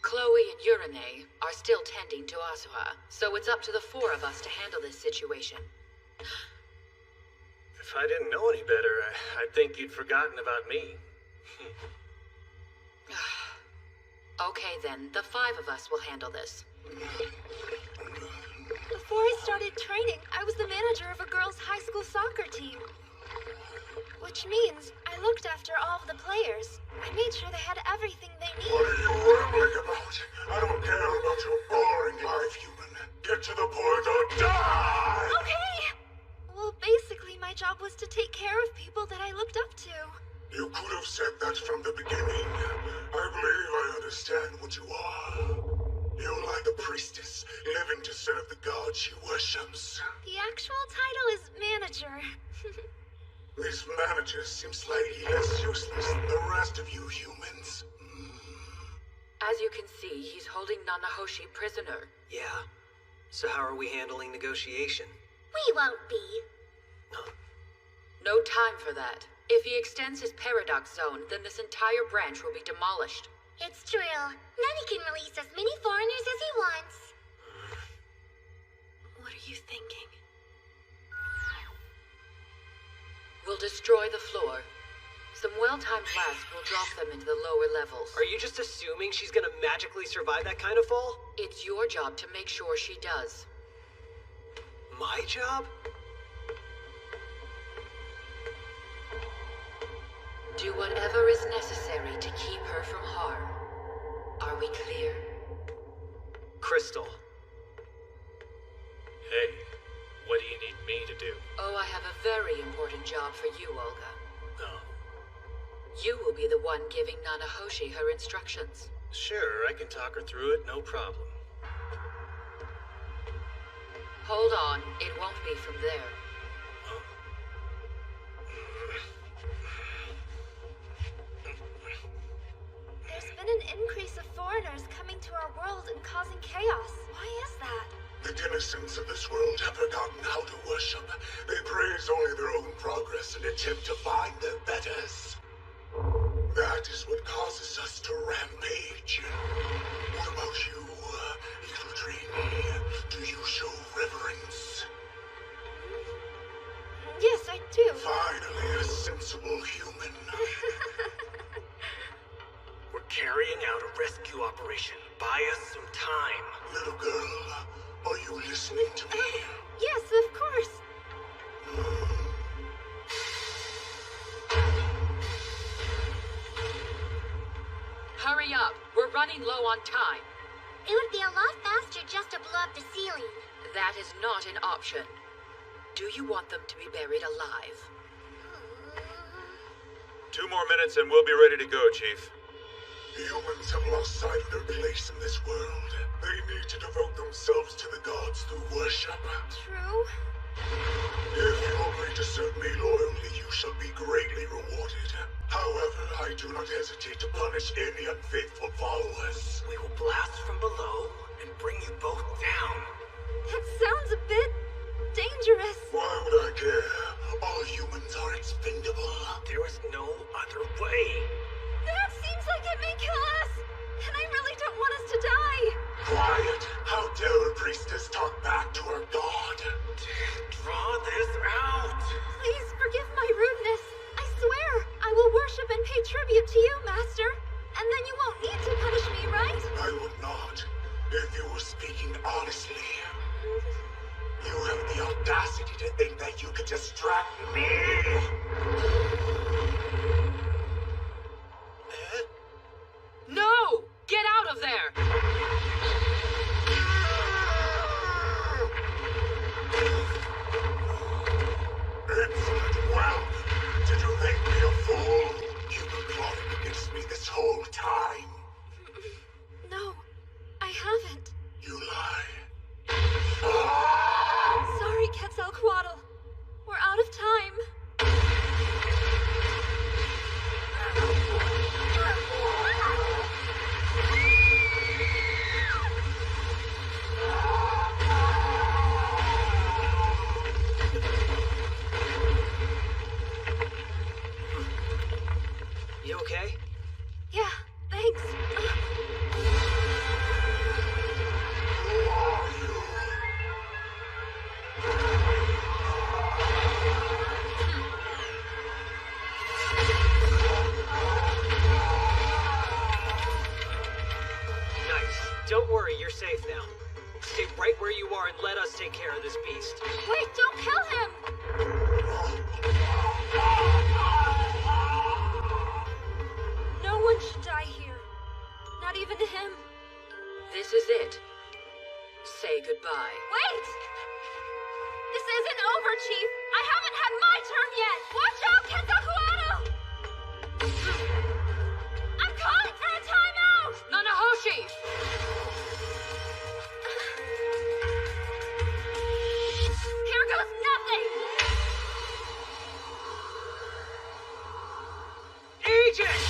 Chloe and Urine are still tending to Asuha, so it's up to the four of us to handle this situation. If I didn't know any better, I'd think you'd forgotten about me. Okay then, the five of us will handle this. Before I started training, I was the manager of a girls' high school soccer team. Which means I looked after all of the players. I made sure they had everything they needed. What are you rambling about? I don't care about your boring life, human. Get to the point or die! Okay! Well, basically, my job was to take care of people that I looked up to. You could have said that from the beginning. I believe I understand what you are. You're like a priestess, living to serve the god she worships. The actual title is manager. This manager seems slightly less useless than the rest of you humans. As you can see, he's holding Nanahoshi prisoner. Yeah. So how are we handling negotiation? We won't be. No time for that. If he extends his paradox zone, then this entire branch will be demolished. It's true. Then he can release as many foreigners as he wants. What are you thinking? We'll destroy the floor. Some well-timed blasts will drop them into the lower levels. Are you just assuming she's gonna magically survive that kind of fall? It's your job to make sure she does. My job? Do whatever is necessary to keep her from harm. Are we clear? Crystal. Hey, what do you need me to do? Oh, I have a very important job for you, Olga. Oh. You will be the one giving Nanahoshi her instructions. Sure, I can talk her through it, no problem. Hold on, it won't be from there. There's been an increase of foreigners coming to our world and causing chaos. Why is that? The denizens of this world have forgotten how to worship. They praise only their own progress and attempt to find their betters. That is what causes us to rampage. What about you, little trainee? Do you show reverence? Yes, I do. Finally, a sensible human. We're carrying out a rescue operation. Buy us some time. Little girl, are you listening to me? Yes, of course. Hurry up! We're running low on time. It would be a lot faster just to blow up the ceiling. That is not an option. Do you want them to be buried alive? 2 more minutes and we'll be ready to go, Chief. Humans have lost sight of their place in this world. They need to devote themselves to the gods through worship. True. If you agree to serve me loyally, you shall be greatly rewarded. However, I do not hesitate to punish any unfaithful followers. We will blast from below and bring you both down. That sounds a bit dangerous. Why would I care? All humans are expendable. There is no other way. That seems like it may kill us. And I really don't want us to die. Quiet! How dare a priestess talk back to her god? Draw this out. Please forgive my rudeness. I swear, I will worship and pay tribute to you, Master. And then you won't need to punish me, right? I would not, if you were speaking honestly. You have the audacity to think that you could distract me! No! Get out of there! Excellent. Well, did you think me a fool? You've been plotting against me this whole time. No, I haven't. You lie. Sorry, Quetzalcoatl. We're out of time. You okay? Yeah, thanks. Don't worry, you're safe now. Stay right where you are and let us take care of this beast. Wait, don't kill him! No one should die here. Not even him. This is it. Say goodbye. Wait! This isn't over, Chief. I haven't had my turn yet. Watch out, Quetzalcoatl! I'm calling for a timeout! Nanahoshi! Here goes nothing! Agent!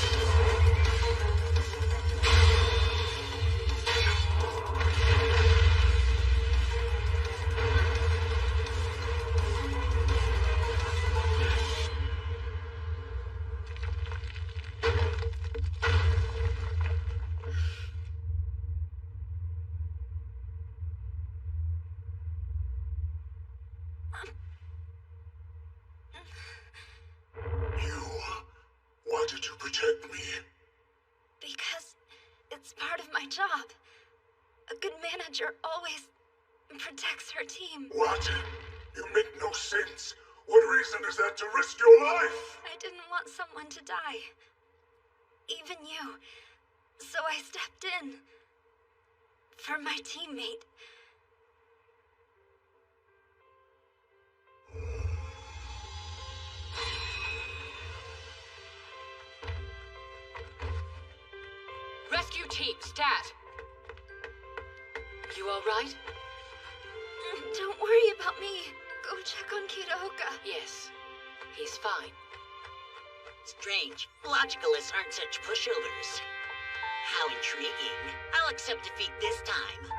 protect me? Because it's part of my job. A good manager always protects her team. What? You make no sense. What reason is that to risk your life? I didn't want someone to die. Even you. So I stepped in. For my teammate. Rescue team, stat. You all right? Don't worry about me. Go check on Kitaoka. Yes, he's fine. Strange. Logicalists aren't such pushovers. How intriguing. I'll accept defeat this time,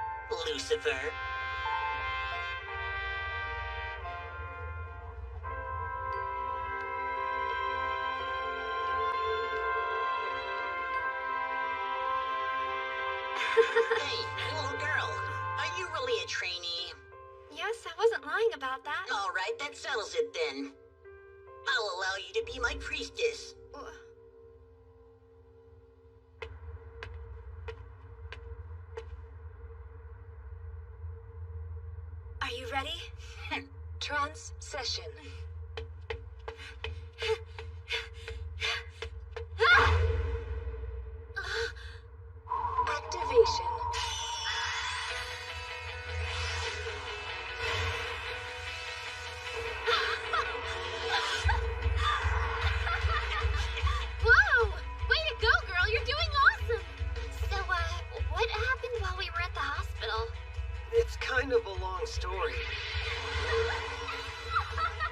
Lucifer. Hey, little girl. Are you really a trainee? Yes, I wasn't lying about that. All right, that settles it then. I'll allow you to be my priestess. Are you ready? Trance session. Activation. Whoa! Way to go, girl! You're doing awesome! So, what happened while we were at the hospital? It's kind of a long story.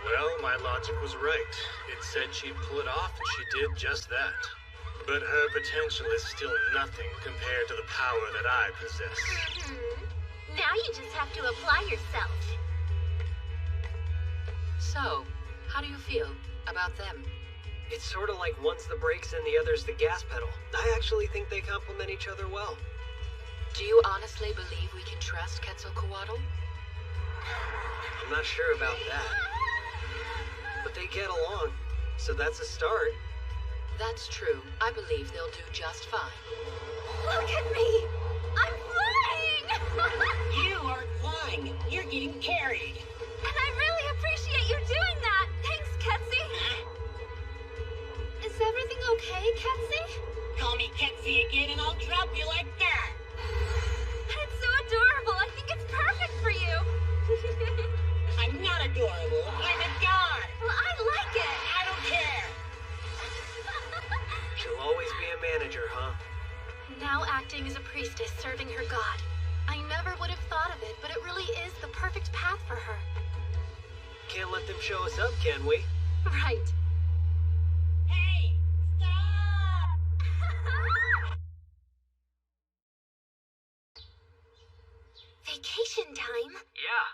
Well, my logic was right. It said she'd pull it off, and she did just that. But her potential is still nothing compared to the power that I possess. Now you just have to apply yourself. So, how do you feel about them? It's sort of like one's the brakes and the other's the gas pedal. I actually think they complement each other well. Do you honestly believe we can trust Quetzalcoatl? I'm not sure about that. But they get along, so that's a start. That's true. I believe they'll do just fine. Look at me! I'm flying! You aren't flying. You're getting carried. And I really appreciate you doing that! Thanks, Ketsi! Is everything okay, Ketsi? Call me Ketsi again and I'll drop you like that. It's so adorable. I think it's perfect for you. I'm not adorable. I'm a god. Well, I like it. I don't care. She'll always be a manager, huh? Now acting as a priestess serving her god. I never would have thought of it, but it really is the perfect path for her. Can't let them show us up, can we? Right. Hey, stop! Vacation time? Yeah.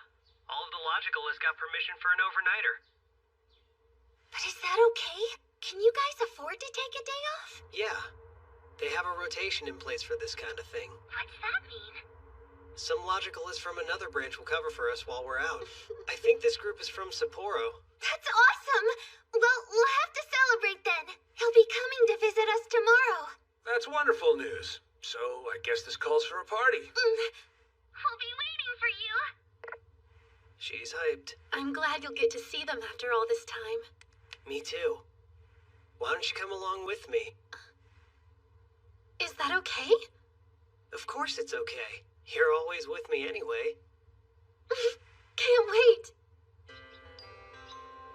All of the Logicalists got permission for an overnighter. But is that okay? Can you guys afford to take a day off? Yeah. They have a rotation in place for this kind of thing. What's that mean? Some Logicalists from another branch will cover for us while we're out. I think this group is from Sapporo. That's awesome! Well, we'll have to celebrate then. He'll be coming to visit us tomorrow. That's wonderful news. So, I guess this calls for a party. We'll be waiting for you. She's hyped. I'm glad you'll get to see them after all this time. Me too. Why don't you come along with me? Is that okay? Of course it's okay. You're always with me anyway. Can't wait.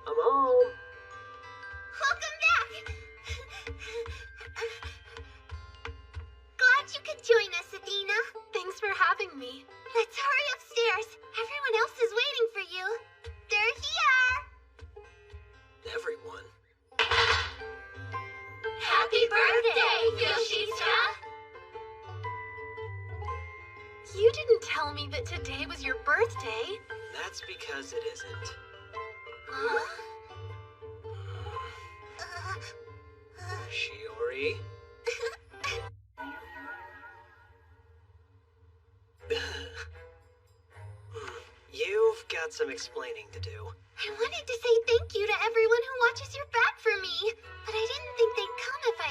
I'm home. Welcome back! Glad you could join us, Athena. Thanks for having me. Let's hurry upstairs. Everyone else is waiting for you. They're here! Everyone. Happy birthday, Yoshitsuka! You didn't tell me that today was your birthday. That's because it isn't. Huh? Shiori? You've got some explaining to do. I wanted to say thank you to everyone who watches your back for me, but I didn't think they'd come if I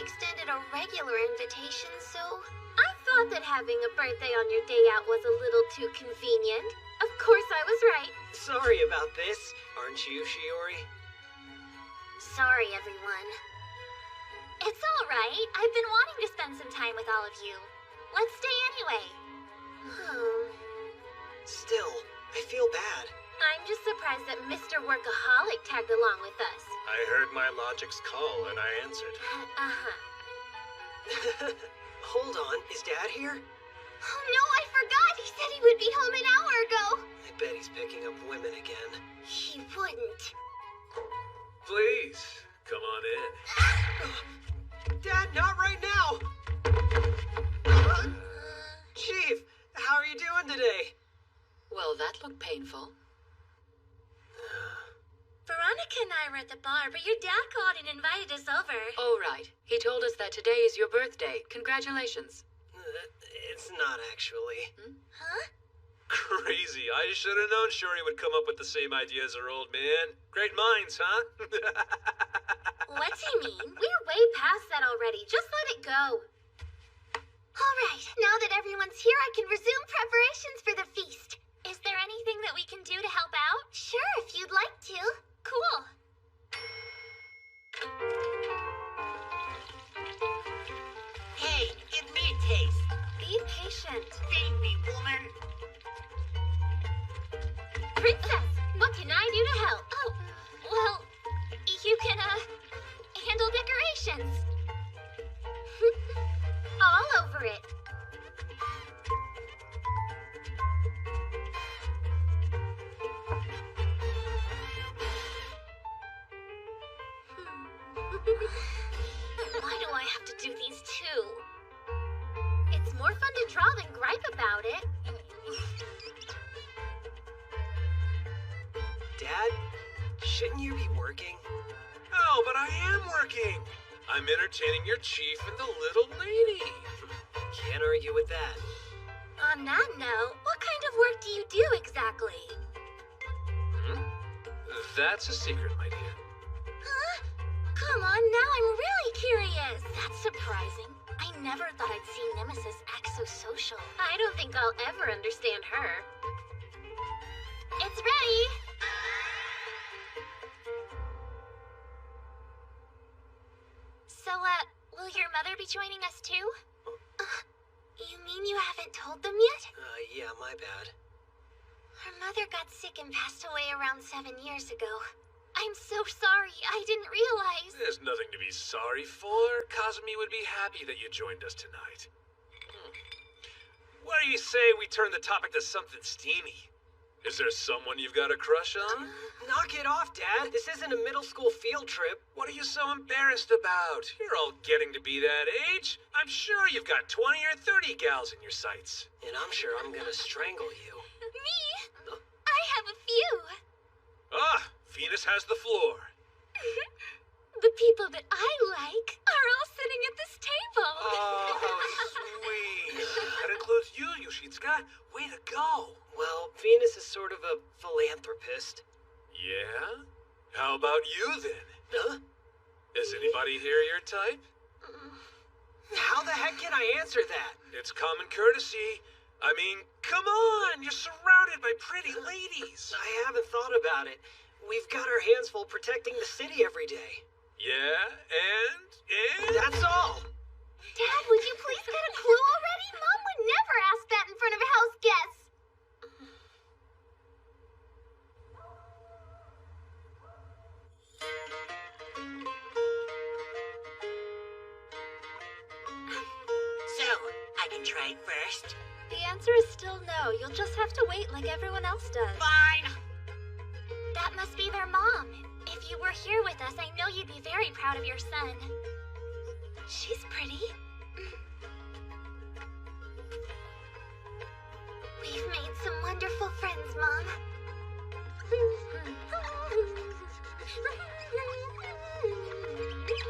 that having a birthday on your day out was a little too convenient. Of course I was right. Sorry about this. Aren't you, Shiori? Sorry, everyone. It's all right. I've been wanting to spend some time with all of you. Let's stay anyway. Still, I feel bad. I'm just surprised that Mr. Workaholic tagged along with us. I heard my logic's call and I answered. Hold on, is Dad here? Oh no, I forgot! He said he would be home an hour ago! I bet he's picking up women again. He wouldn't. Please, come on in. Dad, not right now! Chief, how are you doing today? Well, that looked painful. Veronica and I were at the bar, but your dad called and invited us over. Oh, right. He told us that today is your birthday. Congratulations. It's not actually. Huh? Crazy. I should have known Shuri would come up with the same idea as her old man. Great minds, huh? What's he mean? We're way past that already. Just let it go. All right, now that everyone's here, I can resume preparations for the feast. Is there anything that we can do to help out? Sure, if you'd like to. Cool. Hey, give me a taste. Be patient. Feed me, woman. Princess, what can I do to help? Oh, well, you can, handle decorations. All over it. Why do I have to do these too? It's more fun to draw than gripe about it. Dad, shouldn't you be working? Oh, but I am working. I'm entertaining your chief and the little lady. Can't argue with that. On that note, what kind of work do you do exactly? That's a secret, my dear. Huh? Come on, now I'm really curious. That's surprising. I never thought I'd see Nemesis act so social. I don't think I'll ever understand her. It's ready. So, will your mother be joining us too? You mean you haven't told them yet? Yeah, my bad. Her mother got sick and passed away around 7 years ago. I'm so sorry. I didn't realize. There's nothing to be sorry for. Kazumi would be happy that you joined us tonight. What do you say we turn the topic to something steamy? Is there someone you've got a crush on? Knock it off, Dad. This isn't a middle school field trip. What are you so embarrassed about? You're all getting to be that age. I'm sure you've got 20 or 30 gals in your sights. And I'm sure I'm gonna strangle you. Me? I have a few. Ah, Venus has the floor. The people that I like are all sitting at this table. Oh, how sweet. That includes you, Yoshitsuka. Way to go. Well, Venus is sort of a philanthropist. Yeah? How about you then? Huh? Is anybody here your type? How the heck can I answer that? It's common courtesy. I mean, come on! You're surrounded by pretty ladies. I haven't thought about it. We've got our hands full protecting the city every day. Yeah, and? That's all. Dad, would you please get a clue already? Mom would never ask that in front of house guests. So, I can try first? The answer is still no. You'll just have to wait like everyone else does. Fine. That must be their mom. If you were here with us, I know you'd be very proud of your son. She's pretty. We've made some wonderful friends, Mom.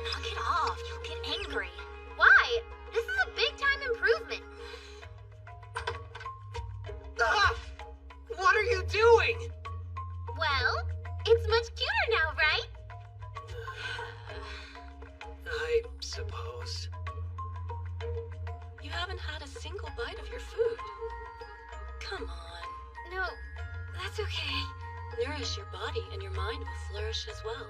Knock it off. You'll get angry. Why? This is a big-time improvement. Ah! What are you doing? Well, it's much cuter now, right? I suppose. You have haven't had a single bite of your food. Come on. No, that's okay. Nourish your body and your mind will flourish as well.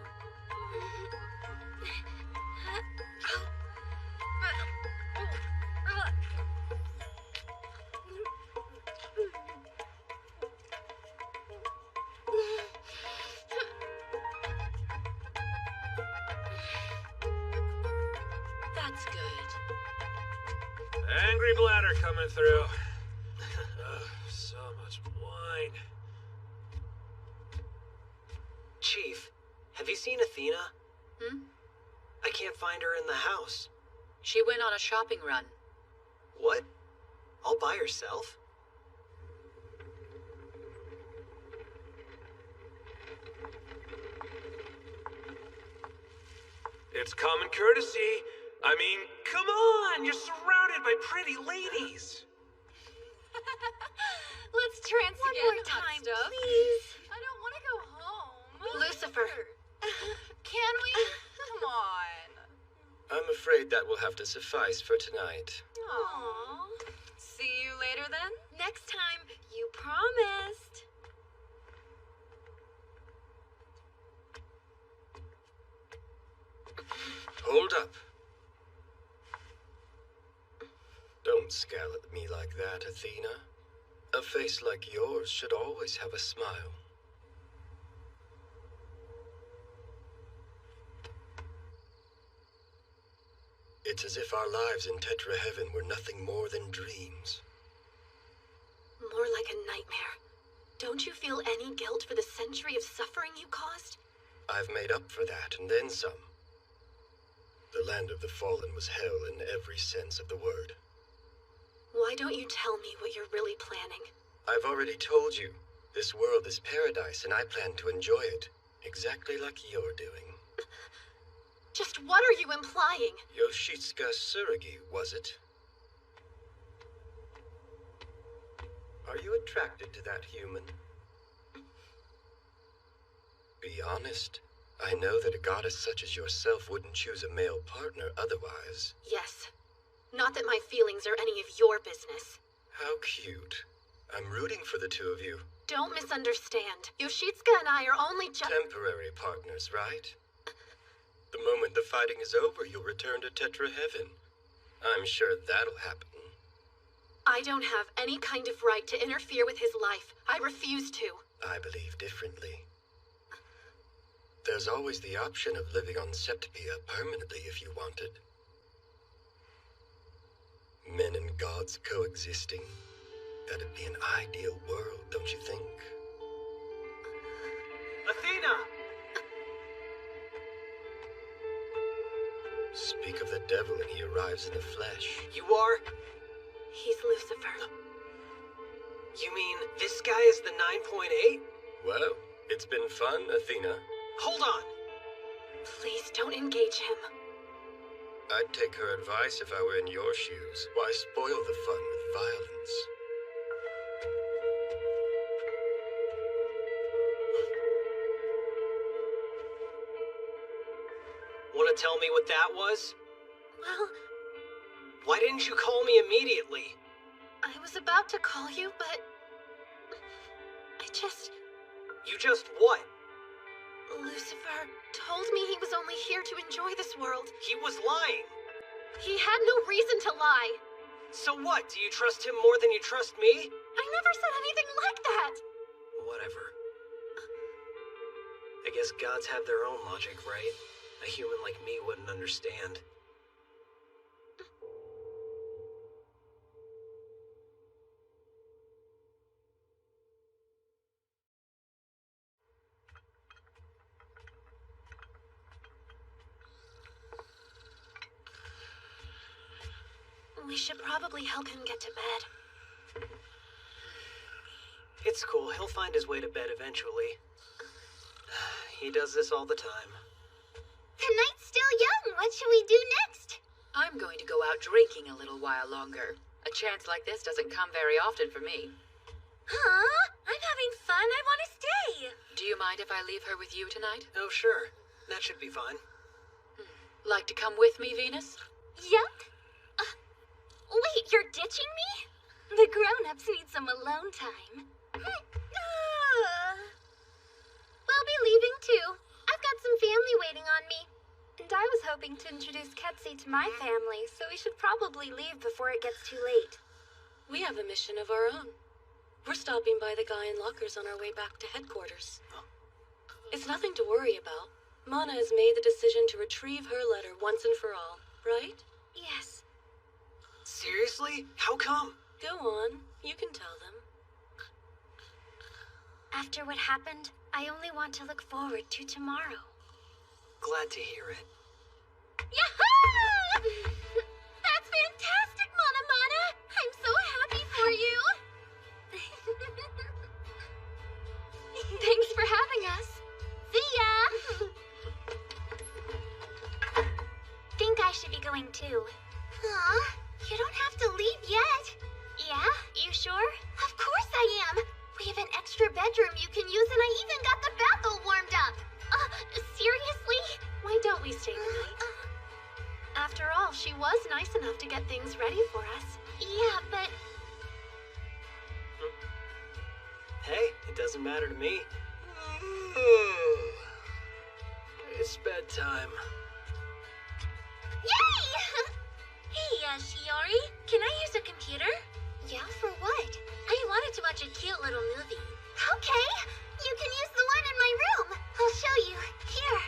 That's good. Angry bladder coming through. So much wine. Chief, have you seen Athena? Hmm? I can't find her in the house. She went on a shopping run. What? All by herself? It's common courtesy. I mean, come on! You're surrounded by pretty ladies. Let's trance One again, more hot time, stuff. please. I don't want to go home. Lucifer. Can we? Come on. I'm afraid that will have to suffice for tonight. Aww. See you later then? Next time, you promised. Hold up. Don't scowl at me like that, Athena. A face like yours should always have a smile. It's as if our lives in Tetra Heaven were nothing more than dreams. More like a nightmare. Don't you feel any guilt for the century of suffering you caused? I've made up for that, and then some. The land of the fallen was hell in every sense of the word. Why don't you tell me what you're really planning? I've already told you. This world is paradise, and I plan to enjoy it. Exactly like you're doing. Just what are you implying? Yoshitsuka Tsurugi, was it? Are you attracted to that human? Be honest. I know that a goddess such as yourself wouldn't choose a male partner otherwise. Yes. Not that my feelings are any of your business. How cute. I'm rooting for the two of you. Don't misunderstand. Yoshitsuka and I are only temporary partners, right? The moment the fighting is over, you'll return to Tetra Heaven. I'm sure that'll happen. I don't have any kind of right to interfere with his life. I refuse to. I believe differently. There's always the option of living on Septipia permanently if you wanted. Men and gods coexisting. That'd be an ideal world, don't you think? Athena! Speak of the devil and he arrives in the flesh. You are? He's Lucifer. You mean this guy is the 9.8? Well, it's been fun, Athena. Hold on. Please don't engage him. I'd take her advice if I were in your shoes. Why spoil the fun with violence? Want to tell me what that was? Well, why didn't you call me immediately? I was about to call you, but You just what? Lucifer told me he was only here to enjoy this world. He was lying. He had no reason to lie. So what? Do you trust him more than you trust me? I never said anything like that. Whatever. I guess gods have their own logic, right? A human like me wouldn't understand. We should probably help him get to bed. It's cool. He'll find his way to bed eventually. He does this all the time. The night's still young. What should we do next? I'm going to go out drinking a little while longer. A chance like this doesn't come very often for me. Huh? I'm having fun. I want to stay. Do you mind if I leave her with you tonight? Oh, sure. That should be fine. Like to come with me, Venus? Yup. Wait, You're ditching me? The grown-ups need some alone time. We'll be leaving too. I've got some family waiting on me. And I was hoping to introduce Ketsi to my family, so we should probably leave before it gets too late. We have a mission of our own. We're stopping by the guy in lockers on our way back to headquarters. It's nothing to worry about. Mana has made the decision to retrieve her letter once and for all, right? Yes. Seriously? How come? Go on. You can tell them. After what happened, I only want to look forward to tomorrow. Glad to hear it. Yahoo! That's fantastic, Mana Mana! I'm so happy for you! Thanks for having us. See ya! Think I should be going too. Huh? You don't have to leave yet. Yeah? You sure? Of course I am! We have an extra bedroom you can use, and I even got the bath all warmed up. Seriously? Why don't we stay the night? After all, she was nice enough to get things ready for us. Yeah, but... Hey, it doesn't matter to me. It's bedtime. Yay! Hey, Shiori, can I use a computer? Yeah, for what? I wanted to watch a cute little movie. Okay, you can use the one in my room. I'll show you. Here.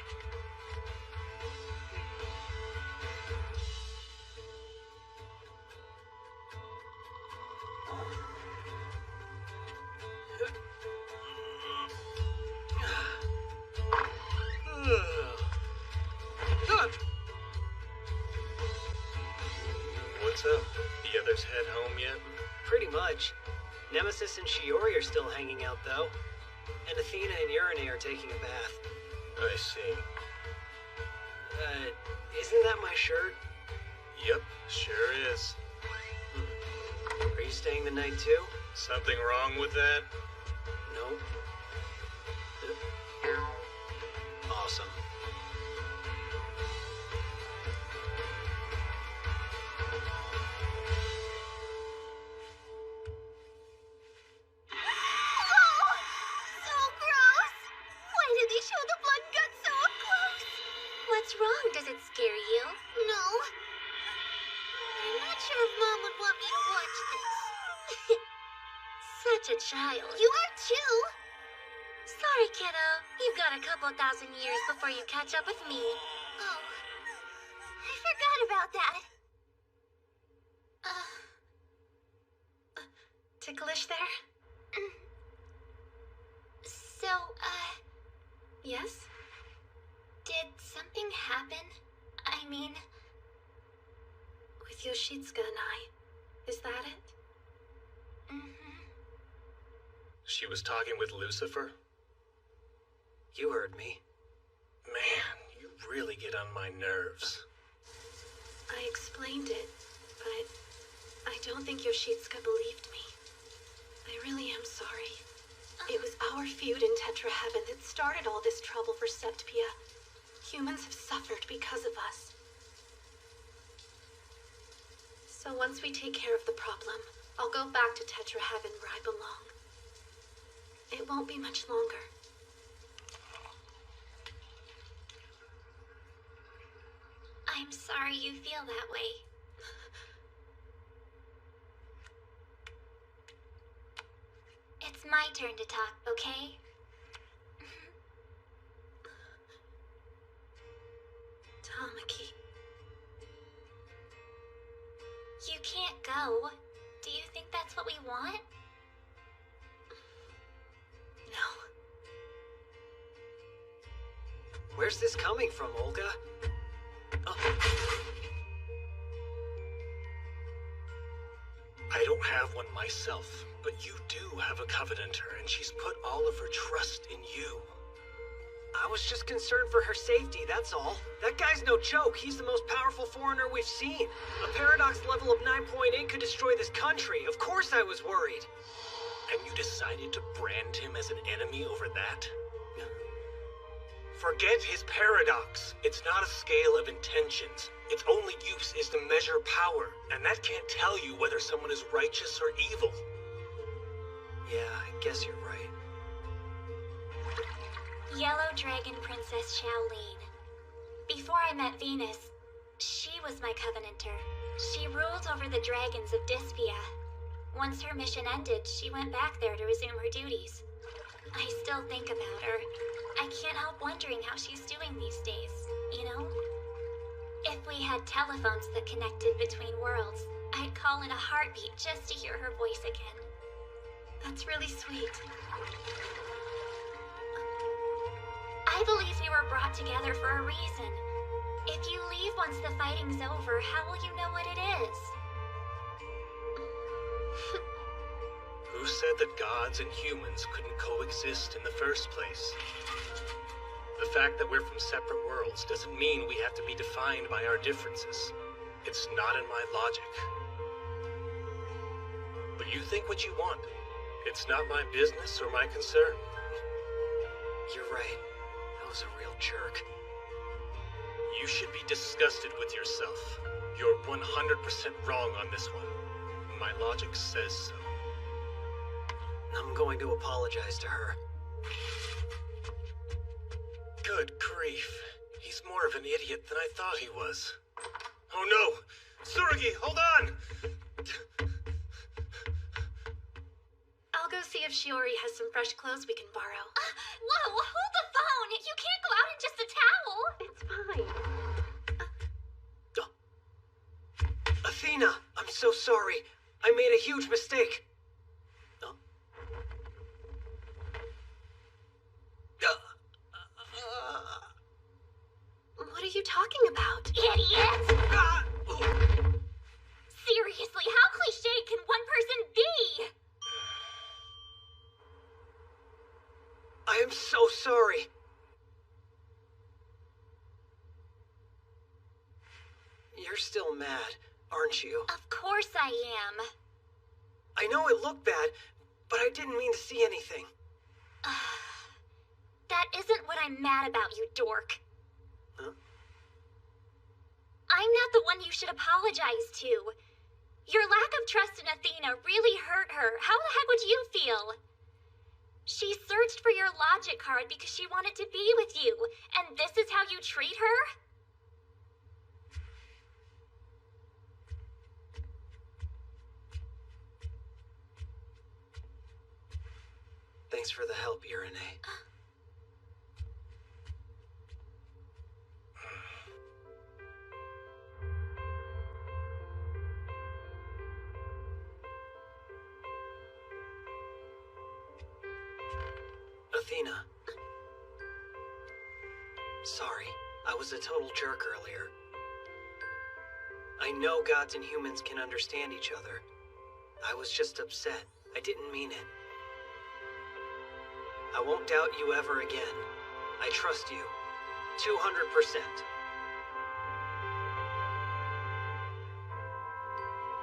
What's up? The others head home yet? Pretty much. Nemesis and Shiori are still hanging out, though. And Athena and Urine are taking a bath. I see. Isn't that my shirt? Yep, sure is. Are you staying the night, too? Something wrong with that? No. Awesome. What's wrong? Does it scare you? No. I'm not sure if Mom would want me to watch this. Such a child. You are too. Sorry, kiddo. You've got a couple thousand years before you catch up with me. Oh. I forgot about that. Ticklish there? So, Yes? did something happen? I mean... With Yoshitsuka and I. Is that it? Mm-hmm. She was talking with Lucifer? You heard me. Man, you really get on my nerves. I explained it, but I don't think Yoshitsuka believed me. I really am sorry. It was our feud in Tetra Heaven that started all this trouble for Septpia. Humans have suffered because of us. So once we take care of the problem, I'll go back to Tetra Heaven where I belong. It won't be much longer. I'm sorry you feel that way. It's my turn to talk, okay? Tamaki. You can't go. Do you think that's what we want? No. Where's this coming from, Olga? Oh. I don't have one myself, but you do have a Covenanter, and she's put all of her trust in you. I was just concerned for her safety, that's all. That guy's no joke. He's the most powerful foreigner we've seen. A paradox level of 9.8 could destroy this country. Of course I was worried. And you decided to brand him as an enemy over that? Forget his paradox. It's not a scale of intentions. Its only use is to measure power, and that can't tell you whether someone is righteous or evil. Yeah, I guess you're right. Yellow Dragon Princess Shaolin. Before I met Venus, she was my Covenanter. She ruled over the dragons of Dyspia. Once her mission ended, she went back there to resume her duties. I still think about her. I can't help wondering how she's doing these days, you know? If we had telephones that connected between worlds, I'd call in a heartbeat just to hear her voice again. That's really sweet. I believe we were brought together for a reason. If you leave once the fighting's over, how will you know what it is? Who said that gods and humans couldn't coexist in the first place? The fact that we're from separate worlds doesn't mean we have to be defined by our differences. It's not in my logic. But you think what you want. It's not my business or my concern. You're right. I was a real jerk. You should be disgusted with yourself. You're 100% wrong on this one. My logic says so. I'm going to apologize to her. Good grief. He's more of an idiot than I thought he was. Oh no! Tsurugi, hold on! I'll go see if Shiori has some fresh clothes we can borrow. Whoa, hold the phone! You can't go out in just a towel! It's fine. Athena, I'm so sorry. I made a huge mistake. What are you talking about? Idiot! Seriously, how cliched can one person be? I am so sorry. You're still mad, aren't you? Of course I am. I know it looked bad, but I didn't mean to see anything. That isn't what I'm mad about, you dork. Huh? I'm not the one you should apologize to. Your lack of trust in Athena really hurt her. How the heck would you feel? She searched for your logic card because she wanted to be with you, and this is how you treat her? Thanks for the help, Urine. Athena. Sorry, I was a total jerk earlier. I know gods and humans can understand each other. I was just upset. I didn't mean it. I won't doubt you ever again. I trust you. 200%.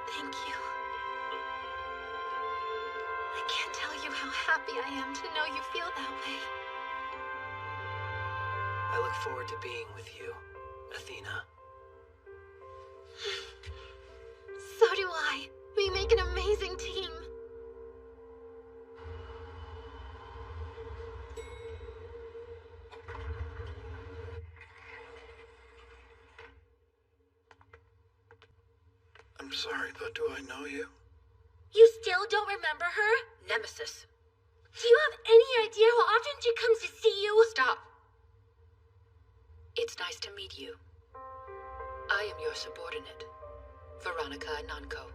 Thank you. I can't tell you how happy I am to know you feel that way. I look forward to being with you, Athena. So do I. We make an amazing team. I'm sorry, but do I know you? You still don't remember her? Nemesis. Do you have any idea how often she comes to see you? Stop. It's nice to meet you. I am your subordinate, Veronica Ananko.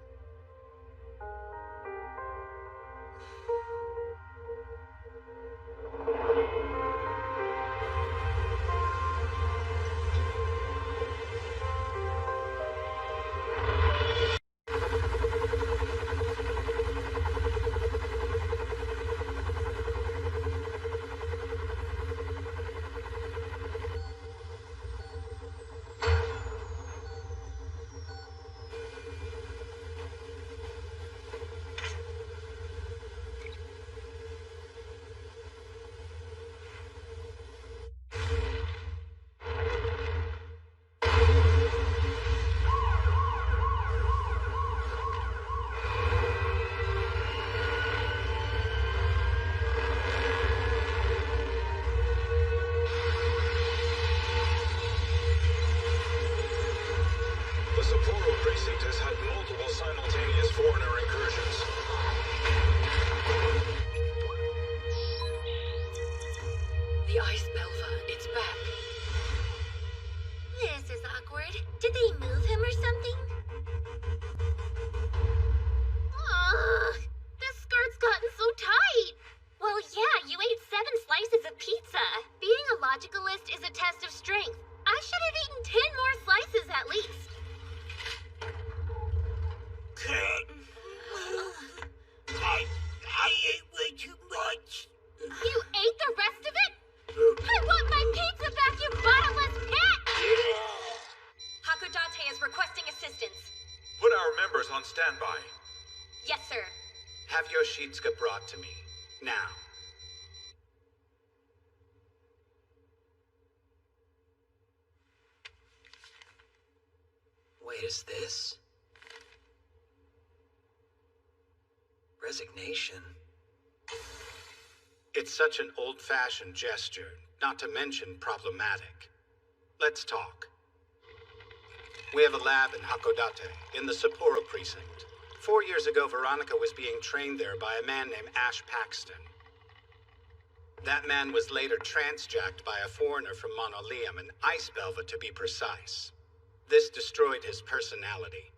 Sapporo precinct has had multiple simultaneous foreigner incursions. The Ice Belva, it's back. This is awkward. Did they move him or something? Ugh, this skirt's gotten so tight. Well, yeah, you ate 7 slices of pizza. Being a logicalist is a test of strength. I should have eaten 10 more slices at least. I ate way too much. You ate the rest of it? I want my pizza back, you bottomless pit! Hakodate is requesting assistance. Put our members on standby. Yes, sir. Have Yoshitsuka brought to me. Now. Wait, is this? Resignation? It's such an old-fashioned gesture, not to mention problematic. Let's talk. We have a lab in Hakodate, in the Sapporo precinct. 4 years ago, Veronica was being trained there by a man named Ash Paxton. That man was later transjacked by a foreigner from Monoleum, an Ice Belva to be precise. This destroyed his personality.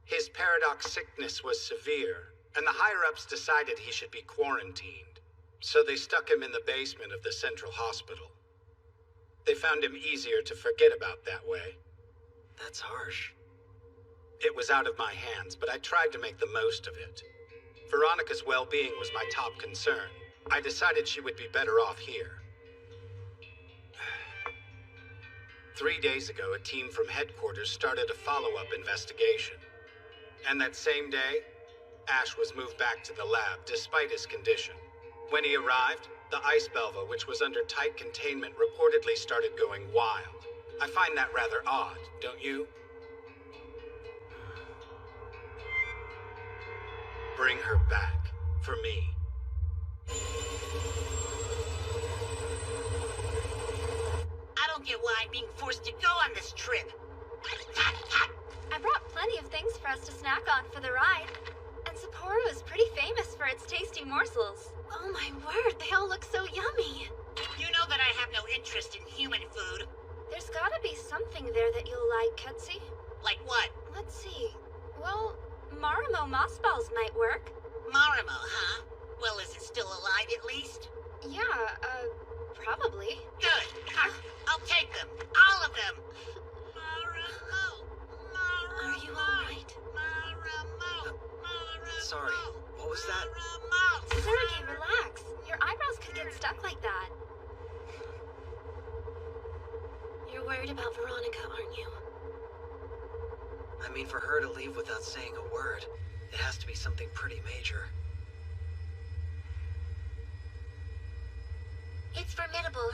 His paradox sickness was severe, and the higher-ups decided he should be quarantined. So they stuck him in the basement of the central hospital. They found him easier to forget about that way. That's harsh. It was out of my hands, but I tried to make the most of it. Veronica's well-being was my top concern. I decided she would be better off here. 3 days ago, a team from headquarters started a follow-up investigation. And that same day, Ash was moved back to the lab, despite his condition. When he arrived, the Ice Belva, which was under tight containment, reportedly started going wild. I find that rather odd, don't you? Bring her back, for me. I don't get why I'm being forced to go on this trip. I brought plenty of things for us to snack on for the ride. And Sapporo is pretty famous for its tasty morsels. Oh my word, they all look so yummy. You know that I have no interest in human food. There's gotta be something there that you'll like, Ketsi. Like what? Let's see. Well, Marimo moss balls might work. Marimo, huh? Well, is it still alive at least? Yeah, probably. Good. I'll take them. All of them. Are you alright? Sorry, what was that? Sergei, relax. Your eyebrows could get stuck like that. You're worried about Veronica, aren't you? I mean, for her to leave without saying a word, it has to be something pretty major. It's formidable.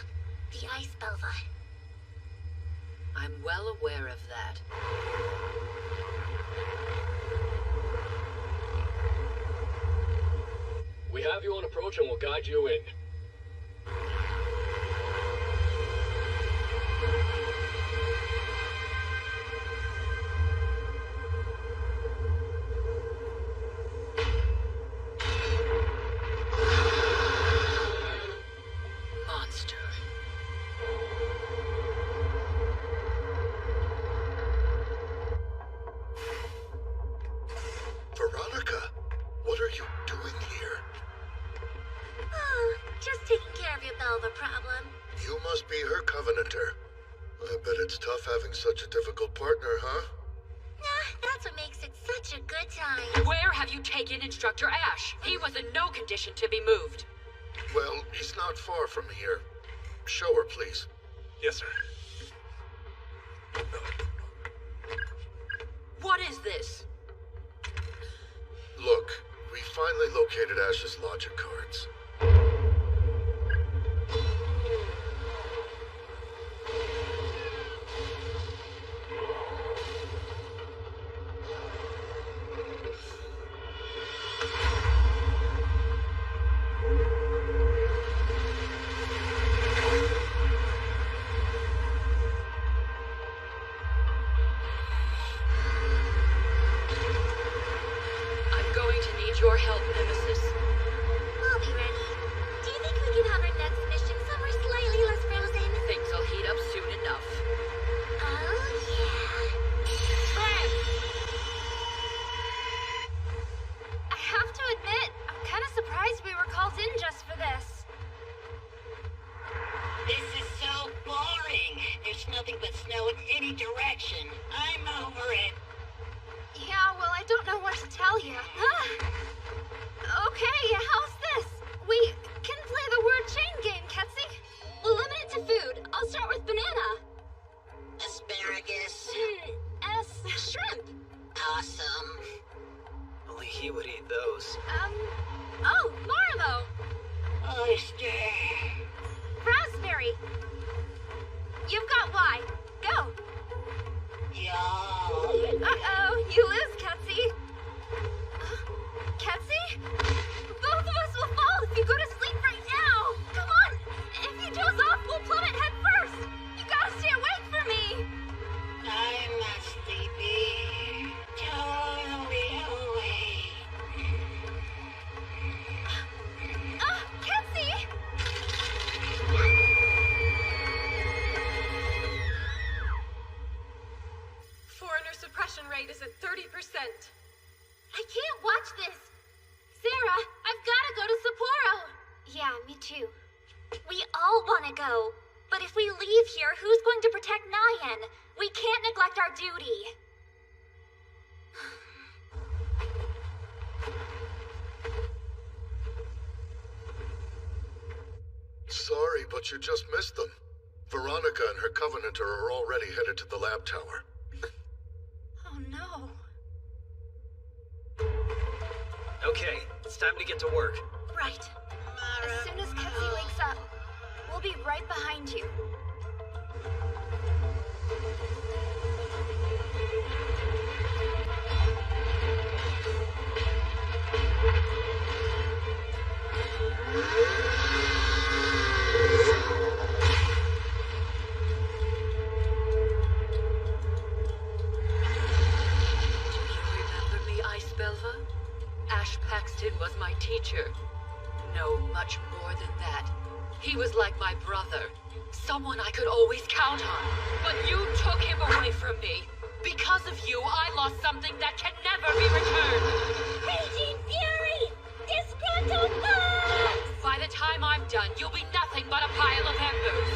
The Ice Belva. I'm well aware of that. We have you on approach and will guide you in. Monster. Veronica, what are you doing here? Oh, just taking care of your Belva problem. You must be her Covenanter. I bet it's tough having such a difficult partner, huh? Nah, that's what makes it such a good time. Where have you taken Instructor Ash? He was in no condition to be moved. Well, he's not far from here. Show her, please. Yes, sir. What is this? Look, we finally located Ash's logic cards. your help, Nemesis. We'll be ready. Do you think we can have our next mission somewhere slightly less frozen? Things will heat up soon enough. Oh, yeah. I have to admit, I'm kind of surprised we were called in just for this. This is so boring. There's nothing but snow in any direction. I'm over it. Yeah, well, I don't know what to tell you. Okay, how's this? We can play the word chain game, Ketsi. We'll limit it to food. I'll start with banana. Asparagus. Shrimp. Awesome. Only he would eat those. Oh, Marimo. Oyster. Raspberry. You've got Y. Go. Uh-oh, you lose, Ketsi. Ketsi? Both of us will fall if you go to sleep right now. Come on. If you doze off, we'll plummet head first. You gotta stay awake for me. I'm not sleepy. Totally awake. Ketsi! Foreigner suppression rate is at 30%. I can't watch this. Sarah, I've gotta go to Sapporo. Yeah, me too. We all want to go. But if we leave here, who's going to protect Nyan? We can't neglect our duty. Sorry, but you just missed them. Veronica and her Covenanter are already headed to the lab tower. Oh no. Okay, it's time to get to work. Right. As soon as Ketsi wakes up, we'll be right behind you. Ash Paxton was my teacher. No, much more than that. He was like my brother. Someone I could always count on. But you took him away from me. Because of you, I lost something that can never be returned. Raging Fury! Disgruntled Fox! By the time I'm done, you'll be nothing but a pile of embers.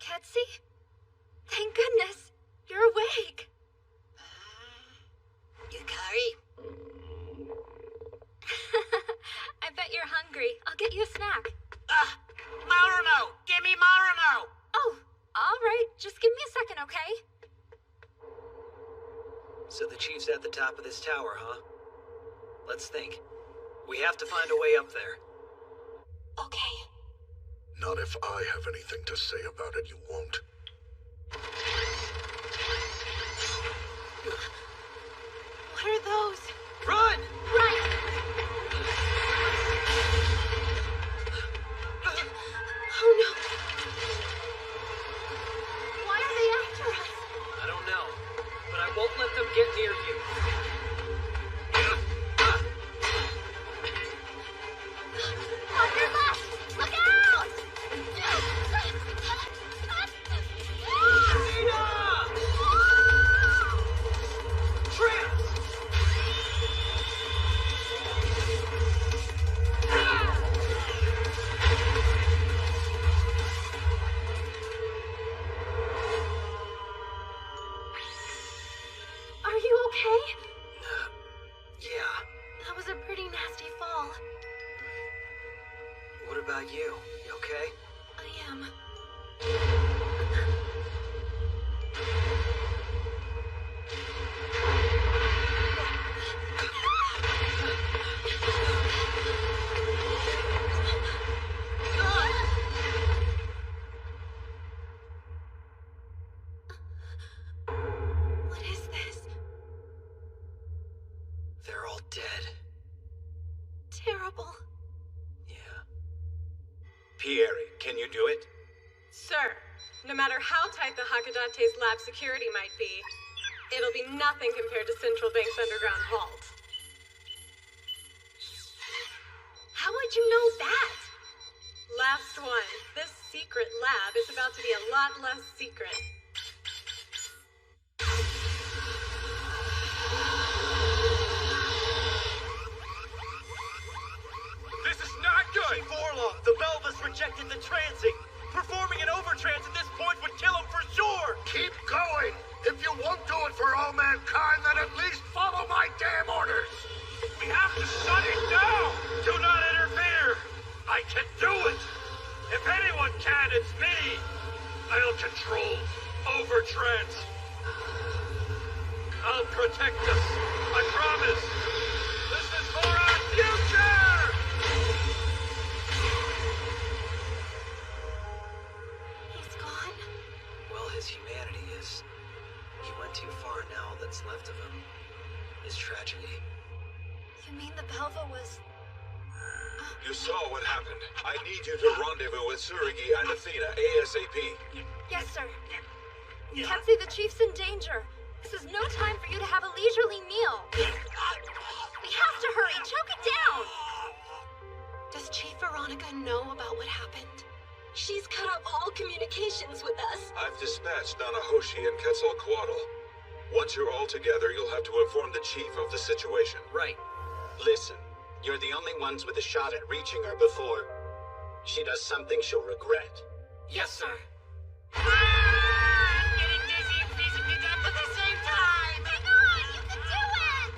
Ketsi? Thank goodness. You're awake. Yukari? I bet you're hungry. I'll get you a snack. Marimo! Give me Marimo! Oh, all right. Just give me a second, okay? So the chief's at the top of this tower, huh? Let's think. We have to find a way up there. Okay. Not if I have anything to say about it, you won't. What are those? Run! Right! Oh no! Why are they after us? I don't know, but I won't let them get near you. On your left! Look out! Pieri, can you do it? Sir, no matter how tight the Hakudate's lab security might be, it'll be nothing compared to Central Bank's underground vault. How would you know that? Last one. This secret lab is about to be a lot less secret. This is not good! Chief Orlov, the Belvas rejected the transing. Performing an overtrans at this point would kill him for sure! Keep going! If you won't do it for all mankind, then at least follow my damn orders! We have to shut it down! Do not interfere! I can do it! If anyone can, it's me! I'll control overtrans. I'll protect us. I promise. This is for our future! He's gone. Well, his humanity is. He went too far now. All that's left of him is tragedy. You mean the Belva was... You saw what happened. I need you to rendezvous with Tsurugi and Athena ASAP. Yes, sir. Kensei, the chief's in danger. This is no time for you to have a leisurely meal. We have to hurry. Choke it down. Does Chief Veronica know about what happened? She's cut off all communications with us. I've dispatched Nanahoshi and Quetzalcoatl. Once you're all together, you'll have to inform the chief of the situation. Right. Listen, you're the only ones with a shot at reaching her before she does something she'll regret. Yes, sir. I'm getting dizzy and freezing to death at the same time! Hang on! You can do it!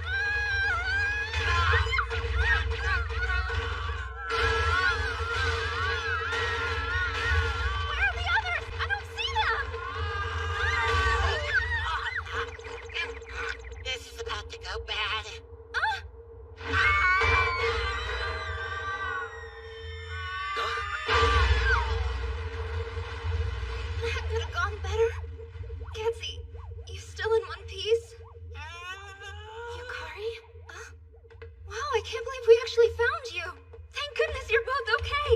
Where are the others? I don't see them! This is about to go bad. That could have gone better. Gatsy, you still in one piece? Yukari? Wow, I can't believe we actually found you. Thank goodness you're both okay.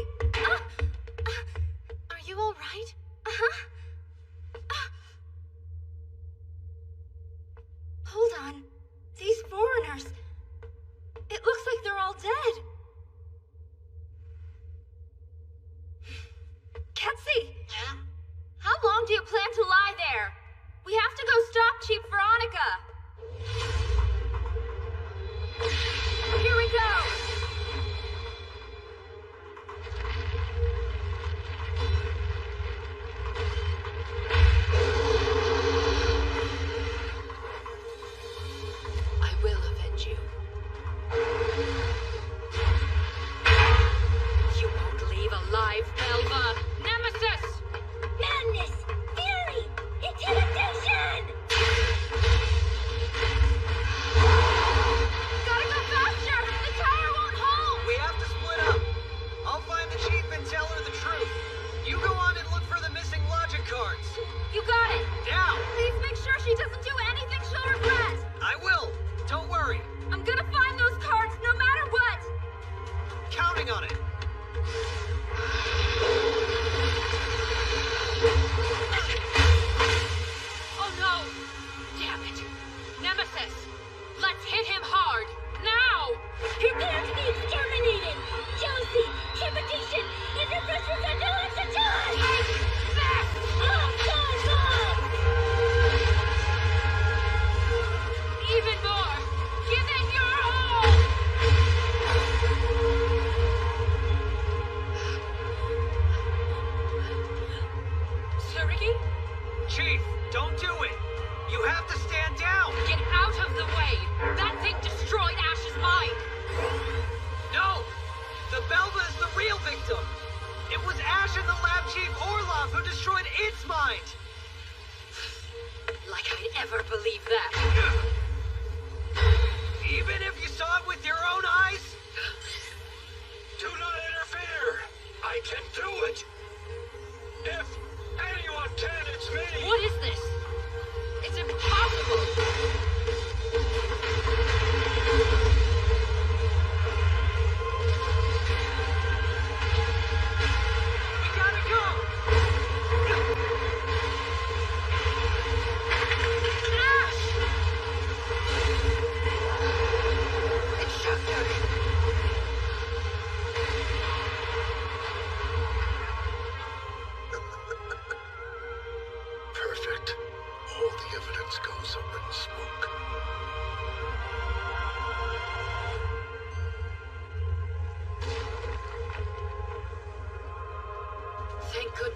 Are you all right? Hold on. These foreigners. It looks like they're all dead. Ketsy! How long do you plan to lie there? We have to go stop Chief Veronica. Here we go! I will avenge you. You won't leave alive, Belva! Nemesis! Madness! Fury! Intimidation! Gotta go faster! The tire won't hold! We have to split up. I'll find the chief and tell her the truth. You go on and look for the missing logic cards. You got it! Now! Please make sure she doesn't do anything she'll regret! I will. Don't worry. I'm gonna find those cards no matter what! Counting on it. Oh no! Damn it! Nemesis! Let's hit him hard! Now! Prepare to be exterminated! Jealousy, trepidation, and your pressures are no less a time! Even more! Give it your all! Tsurugi? Chief, don't do it. You have to stand down. Get out of the way! That thing destroyed Ash's mind! No! The Belva is the real victim. It was Ash and the lab chief Orlov who destroyed its mind. Like I'd ever believe that. Even if you saw it with your own eyes? Do not interfere! I can do it! If anyone can, it's me! What is this?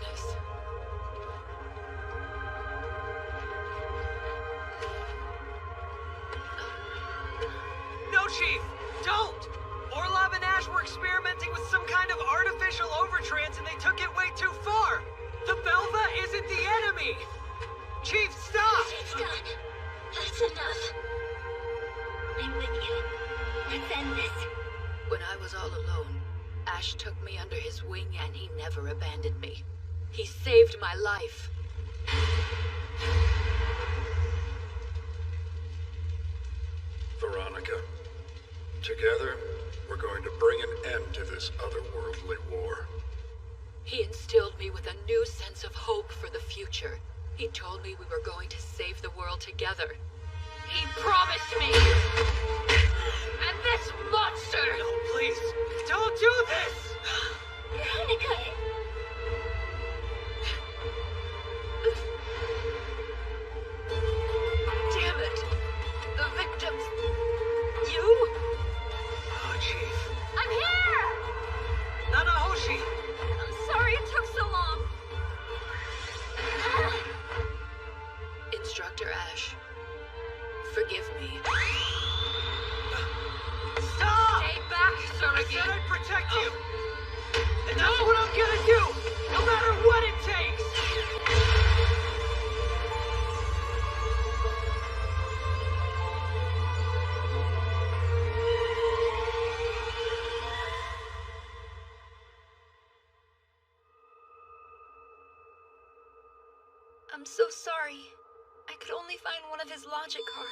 goodness. No, Chief! Don't! Orlov and Ash were experimenting with some kind of artificial overtrance and they took it way too far! The Belva isn't the enemy! Chief, stop! It's done. That's enough. I'm with you. Let's end this. When I was all alone, Ash took me under his wing and he never abandoned me. He saved my life. Veronica, together, we're going to bring an end to this otherworldly war. He instilled me with a new sense of hope for the future. He told me we were going to save the world together. He promised me! And this monster! No, please, don't do this! Veronica! Damn it! The victims... You? Oh, Chief. I'm here! Nanahoshi! I'm sorry it took so long. Instructor Ash, forgive me. Stop! Stay back, I Tsuragi! said I'd protect you! And that's what I'm gonna do! No matter what it takes! I'm so sorry. I could only find one of his logic cards.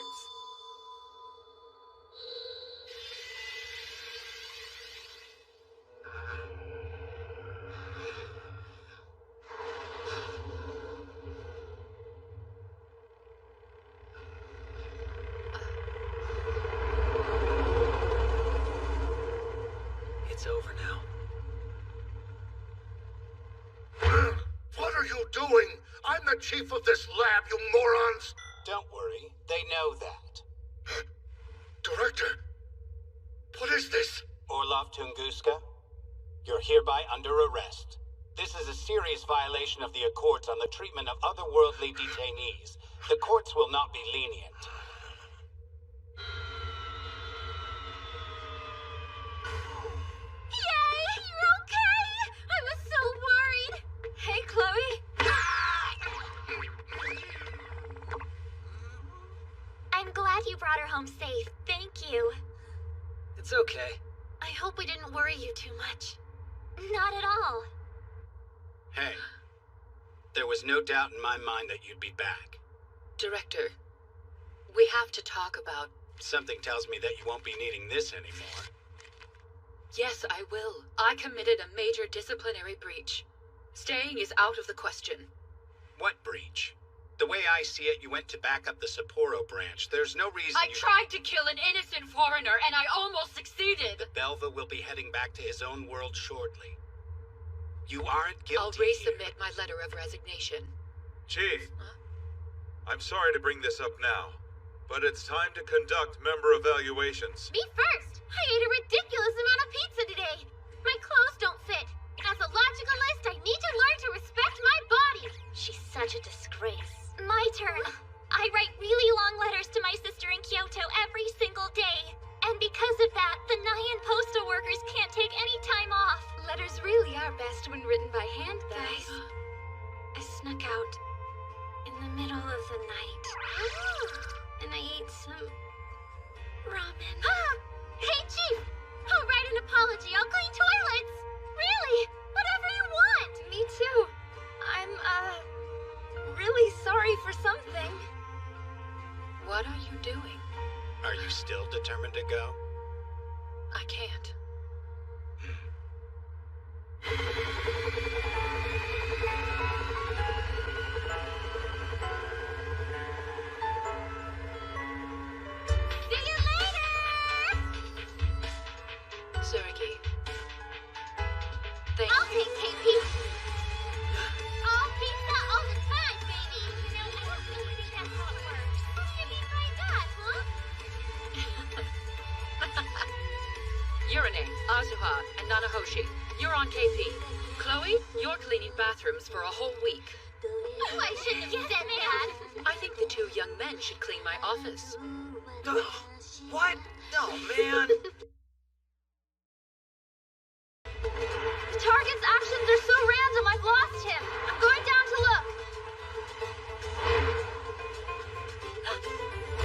It's over now. What are you doing? I'm the chief of this lab, you morons! Don't worry, they know that. Director, what is this? Orlov Tunguska, you're hereby under arrest. This is a serious violation of the Accords on the treatment of otherworldly detainees. The courts will not be lenient. Yay! You're okay! I was so worried! Hey, Chloe! I'm glad you brought her home safe. Thank you. It's okay. I hope we didn't worry you too much. Not at all. Hey, there was no doubt in my mind that you'd be back. Director, we have to talk about... Something tells me that you won't be needing this anymore. Yes, I will. I committed a major disciplinary breach. Staying is out of the question. What breach? The way I see it, you went to back up the Sapporo branch. There's no reason I tried to kill an innocent foreigner, and I almost succeeded! The Belva will be heading back to his own world shortly. You aren't guilty. I'll resubmit my letter of resignation. Chief, I'm sorry to bring this up now, but it's time to conduct member evaluations. Me first! I ate a ridiculous amount of pizza today! My clothes don't fit! As a logicalist, I need to learn to respect my body! She's such a disgrace. My turn. I write really long letters to my sister in Kyoto every single day. And because of that, the Nyan postal workers can't take any time off. Letters really are best when written by hand, guys. I snuck out in the middle of the night. And I ate some ramen. Hey, Chief! I'll write an apology. I'll clean toilets. Really? Whatever you want. Me too. I'm, really sorry for something. What are you doing? Are you still determined to go? I can't. See you later! Tsuragi. Thank I'll you. take KP. All pizza all the time, baby. You know, I don't really think that's how it works. What do you mean by that, huh? Urine, Azuha, and Nanahoshi. You're on KP. Chloe, you're cleaning bathrooms for a whole week. I shouldn't have said that. I think the two young men should clean my office. What? Oh, man. The target's actions are so random, I've lost him. I'm going down to look.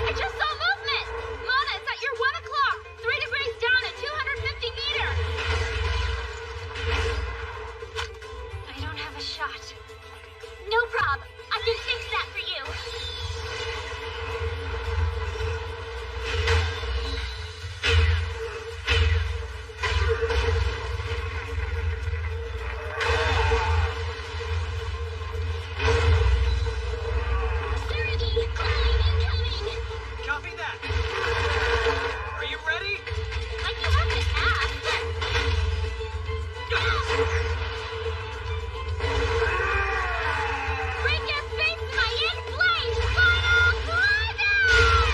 I just saw movement! Mana, it's at your 1 o'clock. 3 degrees down at 250 meters. I don't have a shot. No prob. I can fix that for you. Copy that. Are you ready? Like you have to ask. Break your face to my in-flames! Final closeout!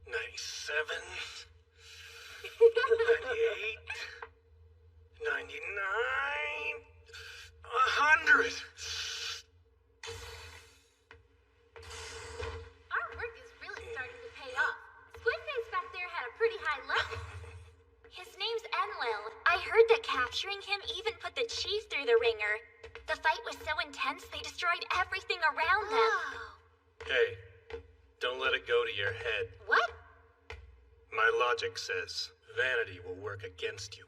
97, 98, 99, 100. Our work is really starting to pay off. Squidface back there had a pretty high level. His name's Enlil. I heard that capturing him even put the chief through the ringer. The fight was so intense they destroyed everything around them. Hey, don't let it go to your head. What? My logic says vanity will work against you.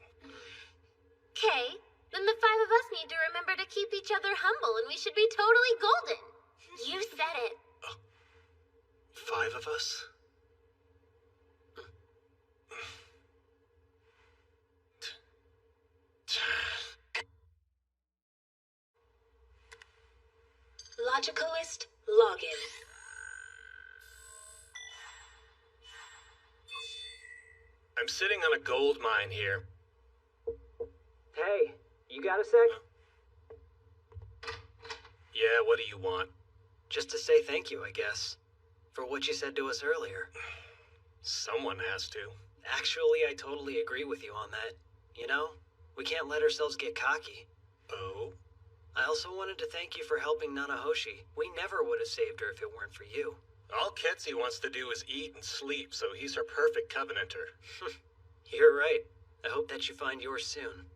Okay, then the five of us need to remember to keep each other humble and we should be totally golden. You said it. 5 of us? Logicalist, login. I'm sitting on a gold mine here. Hey, you got a sec? Yeah, what do you want? Just to say thank you, I guess. For what you said to us earlier. Someone has to. Actually, I totally agree with you on that. You know, we can't let ourselves get cocky. Oh? I also wanted to thank you for helping Nanahoshi. We never would have saved her if it weren't for you. All Ketsi wants to do is eat and sleep, so he's her perfect covenanter. You're right. I hope that you find yours soon.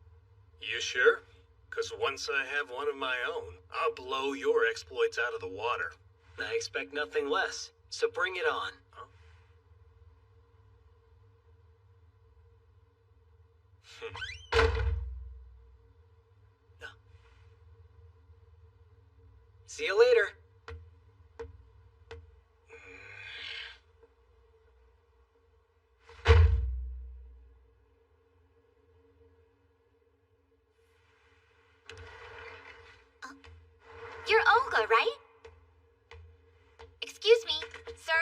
You sure? 'Cause once I have one of my own, I'll blow your exploits out of the water. I expect nothing less, so bring it on. See you later. You're Olga, right? Excuse me, sir?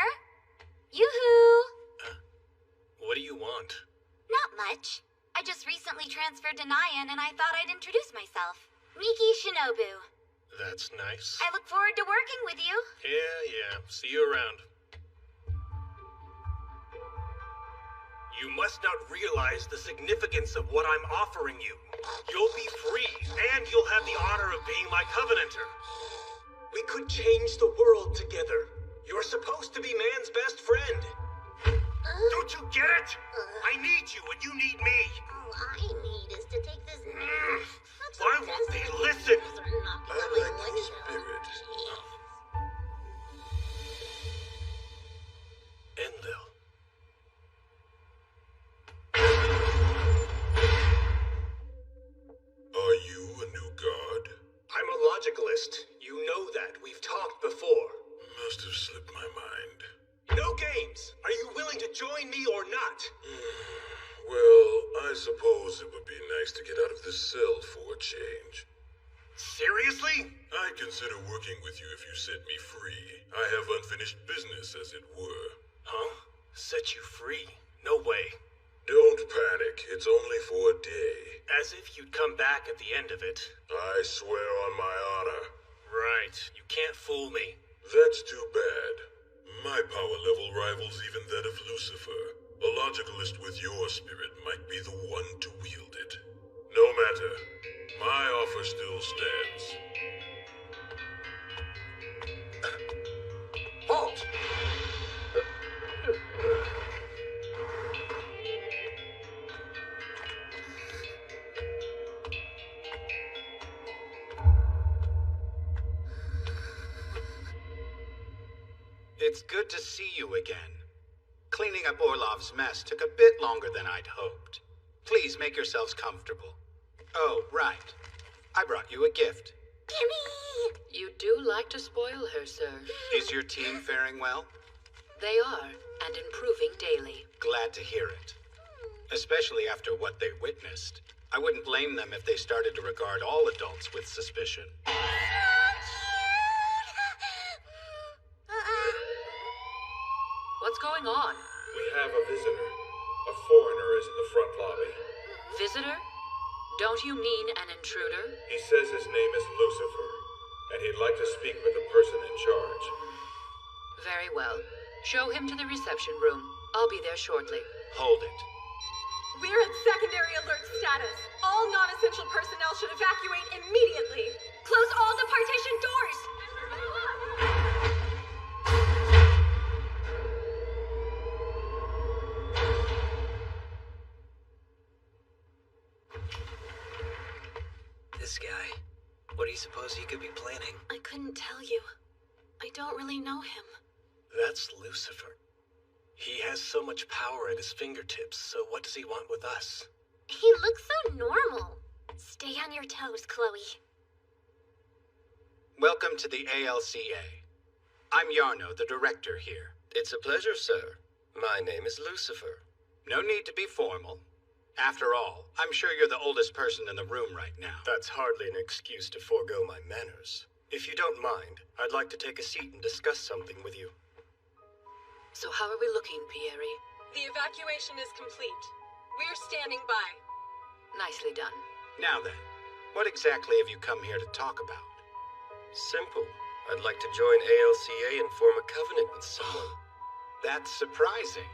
Yoo-hoo! What do you want? Not much. I just recently transferred to Nyan and I thought I'd introduce myself. Miki Shinobu. That's nice. I look forward to working with you. Yeah. See you around. You must not realize the significance of what I'm offering you. You'll be free, and you'll have the honor of being my covenanter. We could change the world together. You're supposed to be man's best friend. Don't you get it? I need you, and you need me. All I need is to take this... Why won't they listen? I like the spirit. Enlil. Are you a new god? I'm a logicalist. You know that. We've talked before. Must have slipped my mind. No games! Are you willing to join me or not? Well, I suppose it would be nice to get out of this cell for a change. Seriously? I'd consider working with you if you set me free. I have unfinished business, as it were. Huh? Set you free? No way. Don't panic. It's only for a day. As if you'd come back at the end of it. I swear on my honor. Right. You can't fool me. That's too bad. My power level rivals even that of Lucifer. A logicalist with your spirit might be the one to wield it. No matter. My offer still stands. Halt! It's good to see you again. Cleaning up Orlov's mess took a bit longer than I'd hoped. Please make yourselves comfortable. Oh, right. I brought you a gift. Gimme! You do like to spoil her, sir. Is your team faring well? They are, and improving daily. Glad to hear it. Especially after what they witnessed. I wouldn't blame them if they started to regard all adults with suspicion. What's going on? We have a visitor. A foreigner is in the front lobby. Visitor? Don't you mean an intruder? He says his name is Lucifer, and he'd like to speak with the person in charge. Very well. Show him to the reception room. I'll be there shortly. Hold it. We're at secondary alert status. All non-essential personnel should evacuate immediately. Close all the partition doors! This guy. What do you suppose he could be planning? I couldn't tell you. I don't really know him. That's Lucifer. He has so much power at his fingertips, so what does he want with us? He looks so normal. Stay on your toes, Chloe. Welcome to the ALCA. I'm Yarno, the director here. It's a pleasure, sir. My name is Lucifer. No need to be formal. After all, I'm sure you're the oldest person in the room right now. That's hardly an excuse to forego my manners. If you don't mind, I'd like to take a seat and discuss something with you. So how are we looking, Pieri? The evacuation is complete. We're standing by. Nicely done. Now then, what exactly have you come here to talk about? Simple. I'd like to join ALCA and form a covenant with someone. That's surprising.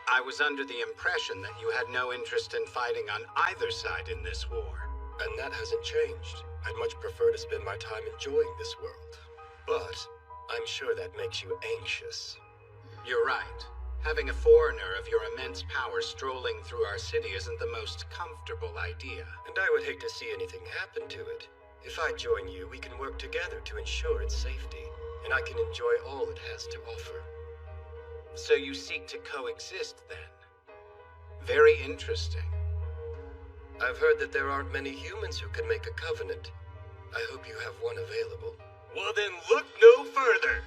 I was under the impression that you had no interest in fighting on either side in this war. And that hasn't changed. I'd much prefer to spend my time enjoying this world. But I'm sure that makes you anxious. You're right. Having a foreigner of your immense power strolling through our city isn't the most comfortable idea. And I would hate to see anything happen to it. If I join you, we can work together to ensure its safety, and I can enjoy all it has to offer. So you seek to coexist, then? Very interesting. I've heard that there aren't many humans who can make a covenant. I hope you have one available. Well then, look no further!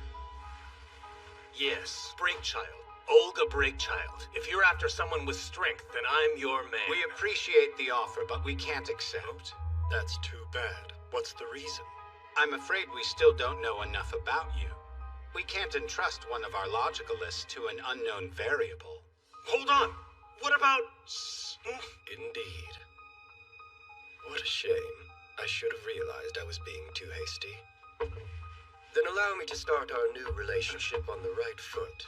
Yes, Breakchild. Olga Breakchild. If you're after someone with strength, then I'm your man. We appreciate the offer, but we can't accept. That's too bad. What's the reason? I'm afraid we still don't know enough about you. We can't entrust one of our logicalists to an unknown variable. Hold on! What about... Indeed. What a shame. I should have realized I was being too hasty. Then allow me to start our new relationship on the right foot.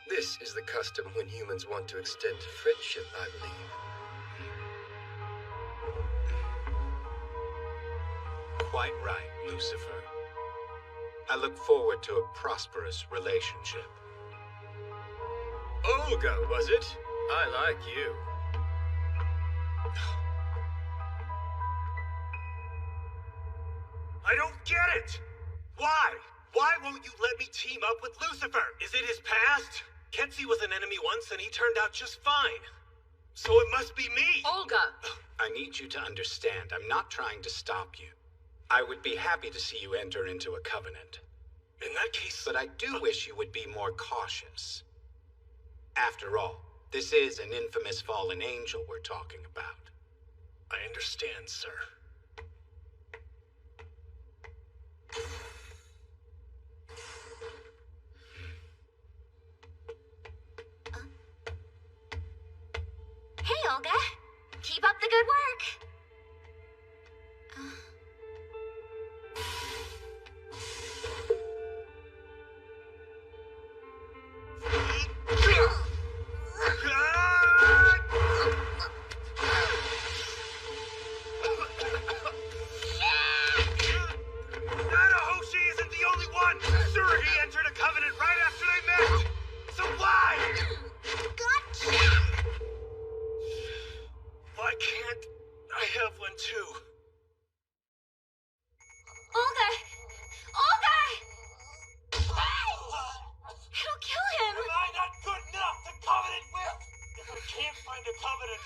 This is the custom when humans want to extend friendship, I believe. Quite right, Lucifer. I look forward to a prosperous relationship. Olga, was it? I like you. I don't get it! Why? Why won't you let me team up with Lucifer? Is it his past? Ketsi was an enemy once and he turned out just fine. So it must be me! Olga! I need you to understand, I'm not trying to stop you. I would be happy to see you enter into a covenant. In that case... But I do wish you would be more cautious. After all, this is an infamous fallen angel we're talking about. I understand, sir. Hey, Olga. Keep up the good work.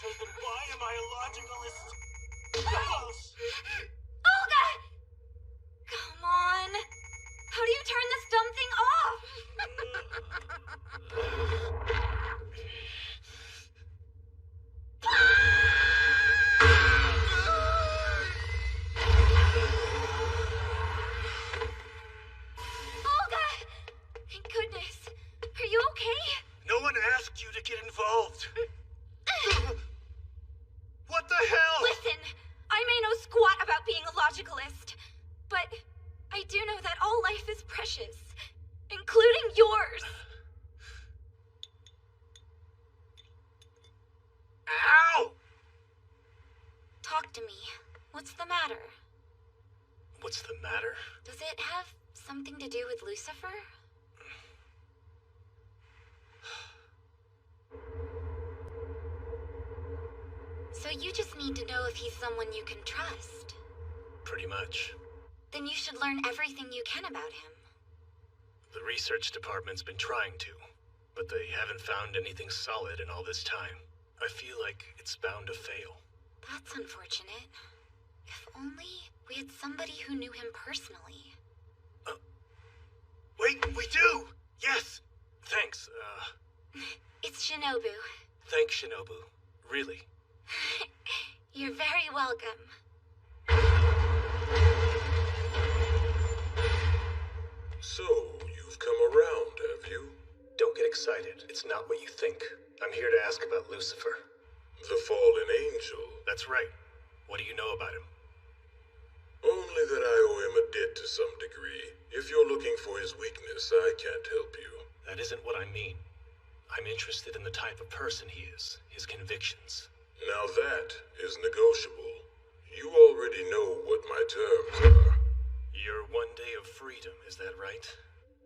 Why am I a logicalist? Close. Olga! Come on. How do you turn this dumb thing off? Olga! Thank goodness. Are you okay? No one asked you to get involved. What the hell? Listen, I may know squat about being a logicalist, but I do know that all life is precious, including yours. Ow! Talk to me. What's the matter? What's the matter? Does it have something to do with Lucifer? So you just need to know if he's someone you can trust. Pretty much. Then you should learn everything you can about him. The research department's been trying to, but they haven't found anything solid in all this time. I feel like it's bound to fail. That's unfortunate. If only we had somebody who knew him personally. Wait, we do! Yes! Thanks, It's Shinobu. Thanks, Shinobu. Really. You're very welcome. So, you've come around, have you? Don't get excited. It's not what you think. I'm here to ask about Lucifer. The fallen angel. That's right. What do you know about him? Only that I owe him a debt to some degree. If you're looking for his weakness, I can't help you. That isn't what I mean. I'm interested in the type of person he is, his convictions. Now that is negotiable. You already know what my terms are. Your one day of freedom, is that right?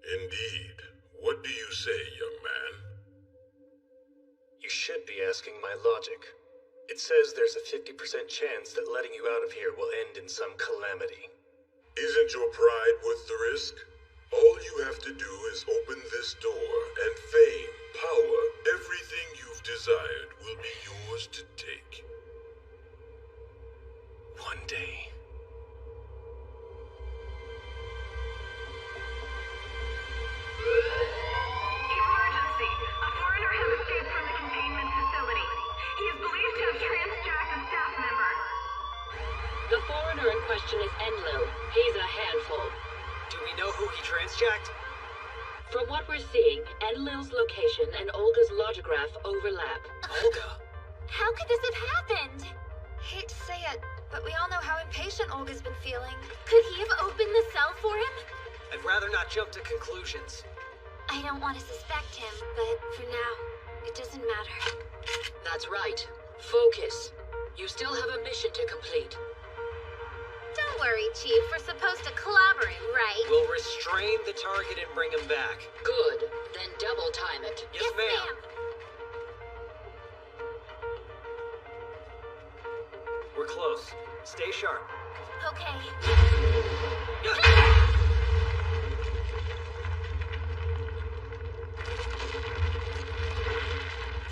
Indeed. What do you say, young man? You should be asking my logic. It says there's a 50% chance that letting you out of here will end in some calamity. Isn't your pride worth the risk? All you have to do is open this door, and fame, power, everything you've desired will be yours to take. One day. Emergency! A foreigner has escaped from the containment facility. He is believed to have transjacked a staff member. The foreigner in question is Enlil. He's a handful. Do we know who he transjacked? From what we're seeing, Enlil's location and Olga's logograph overlap. Olga? How could this have happened? Hate to say it, but we all know how impatient Olga's been feeling. Could he have opened the cell for him? I'd rather not jump to conclusions. I don't want to suspect him, but for now, it doesn't matter. That's right. Focus. You still have a mission to complete. Don't worry, Chief. We're supposed to collaborate, right? We'll restrain the target and bring him back. Good. Then double time it. Yes, ma'am. We're close. Stay sharp. Okay.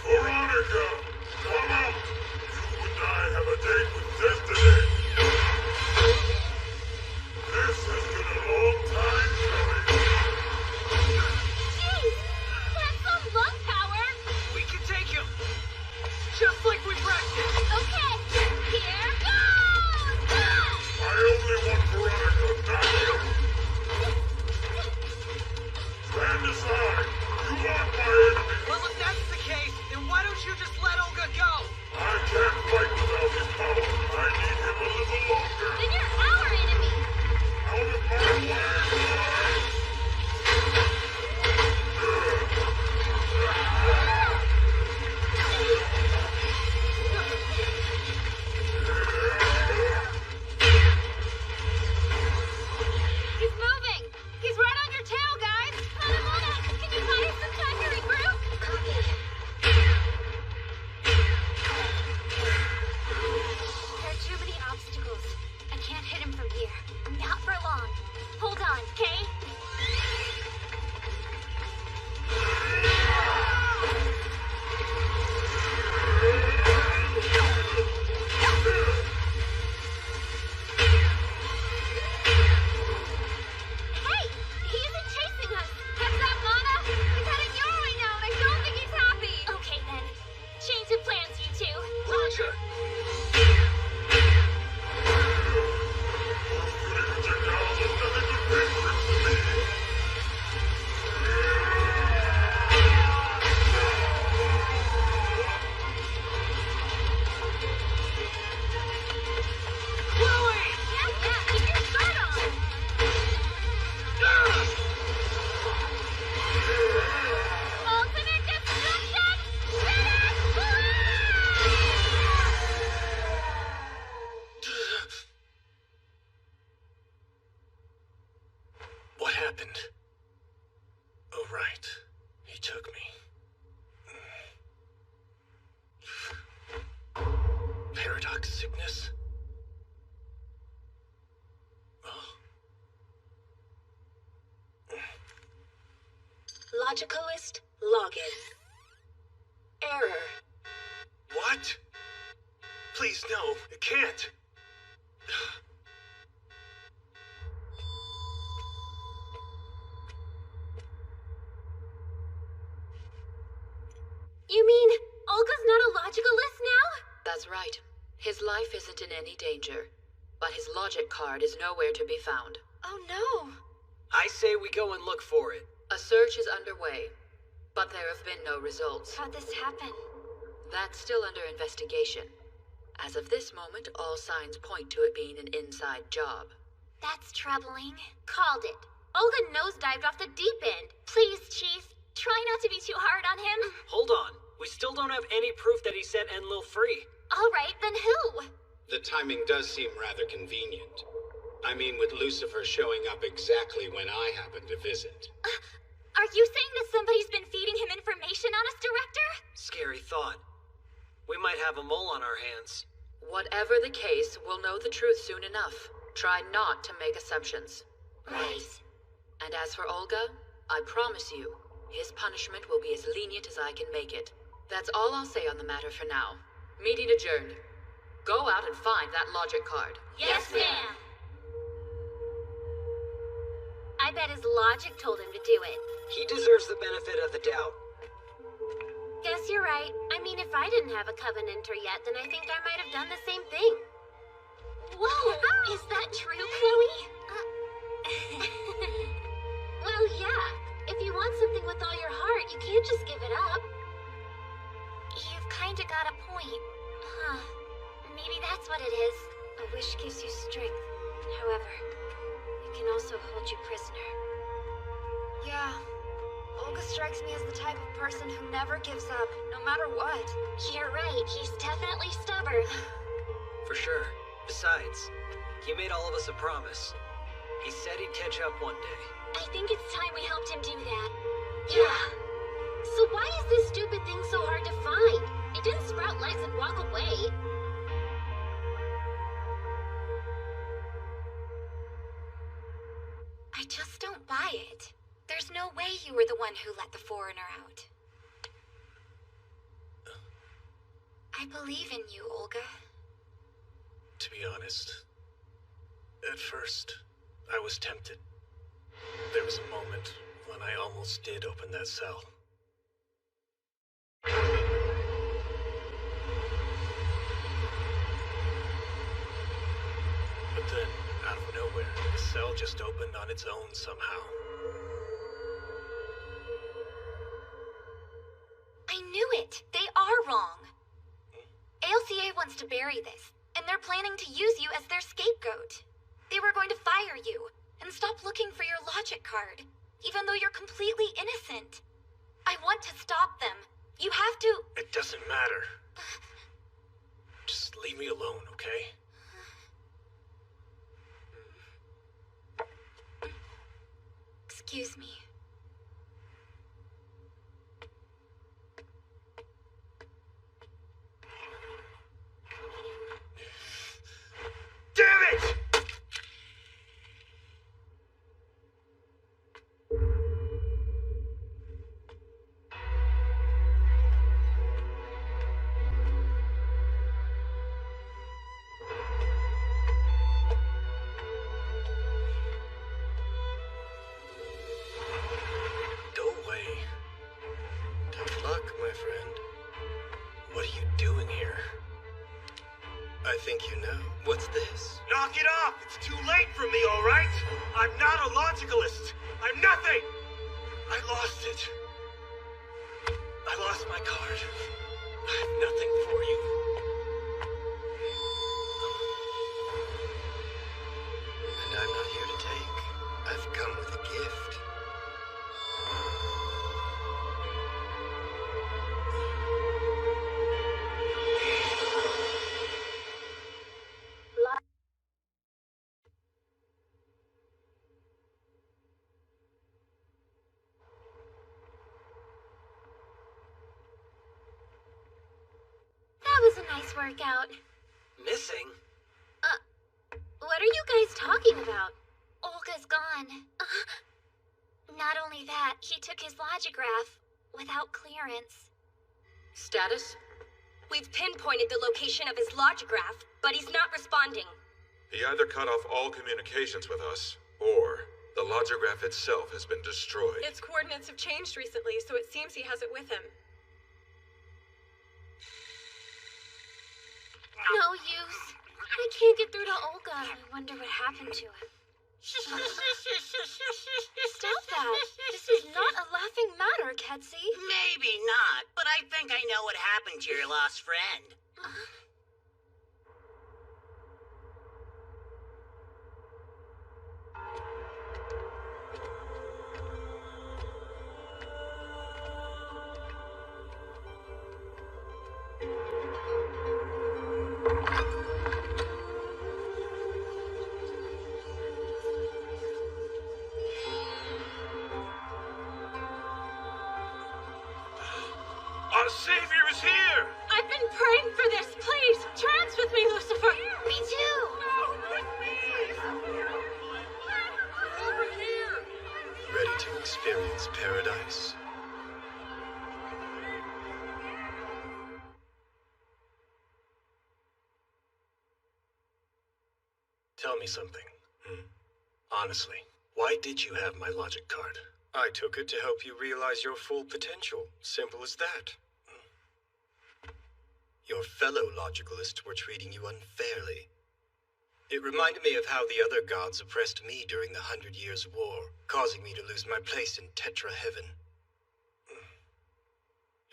Veronica! Come out! You and I have a date with destiny! This has been a long time coming. Jeez! That's some lung power! We can take him! Just like we practiced! Okay! Here goes! I only want Veronica, damn you! sickness? Logicalist, login. Error. What? Please, no, it can't. You mean Olga's not a logicalist now? That's right. His life isn't in any danger, but his logic card is nowhere to be found. Oh no. I say we go and look for it. A search is underway, but there have been no results. How'd this happen? That's still under investigation. As of this moment, all signs point to it being an inside job. That's troubling. Called it. Olga nosedived off the deep end. Please, Chief, try not to be too hard on him. Hold on. We still don't have any proof that he set Enlil free. All right, then who? The timing does seem rather convenient. I mean, with Lucifer showing up exactly when I happen to visit. Are you saying that somebody's been feeding him information on us, Director? Scary thought. We might have a mole on our hands. Whatever the case, we'll know the truth soon enough. Try not to make assumptions. Right. And as for Olga, I promise you, his punishment will be as lenient as I can make it. That's all I'll say on the matter for now. Meeting adjourned. Go out and find that logic card. Yes, ma'am. I bet his logic told him to do it. He deserves the benefit of the doubt. Guess you're right. I mean, if I didn't have a Covenanter yet, then I think I might have done the same thing. Whoa! Is that true, Chloe? Well, yeah. If you want something with all your heart, you can't just give it up. You've kinda got a point. Huh. Maybe that's what it is. A wish gives you strength. However, it can also hold you prisoner. Yeah. Olga strikes me as the type of person who never gives up, no matter what. You're right. He's definitely stubborn. For sure. Besides, he made all of us a promise. He said he'd catch up one day. I think it's time we helped him do that. Yeah. So why is this stupid thing so hard to find? It didn't sprout legs and walk away. I just don't buy it. There's no way you were the one who let the foreigner out. I believe in you, Olga. To be honest, at first, I was tempted. There was a moment when I almost did open that cell. But then, out of nowhere, the cell just opened on its own somehow. I knew it! They are wrong! ALCA wants to bury this, and they're planning to use you as their scapegoat. They were going to fire you, and stop looking for your logic card, even though you're completely innocent. I want to stop them. You have to... It doesn't matter. Just leave me alone, okay? Excuse me. Damn it! Go away. Tough luck, my friend. What are you doing here? I think you know. What's this? Knock it off! It's too late for me, all right? I'm not a logicalist. I'm nothing! I lost it. I lost my card. I have nothing for you. And I'm not here to take. I've come with a gift. That was a nice workout. Missing? What are you guys talking about? Olga's gone. Not only that, he took his Logograph without clearance. Status? We've pinpointed the location of his Logograph, but he's not responding. He either cut off all communications with us, or the Logograph itself has been destroyed. Its coordinates have changed recently, so it seems he has it with him. No use. I can't get through to Olga. I wonder what happened to him. Stop that. This is not a laughing matter, Ketsi. Maybe not, but I think I know what happened to your lost friend. Our savior is here! I've been praying for this. Please, trance with me, Lucifer. Me too. Ready to experience paradise? Tell me something. Honestly, why did you have my logic card? I took it to help you realize your full potential. Simple as that. Your fellow Logicalists were treating you unfairly. It reminded me of how the other gods oppressed me during the 100 Years' War, causing me to lose my place in Tetra Heaven.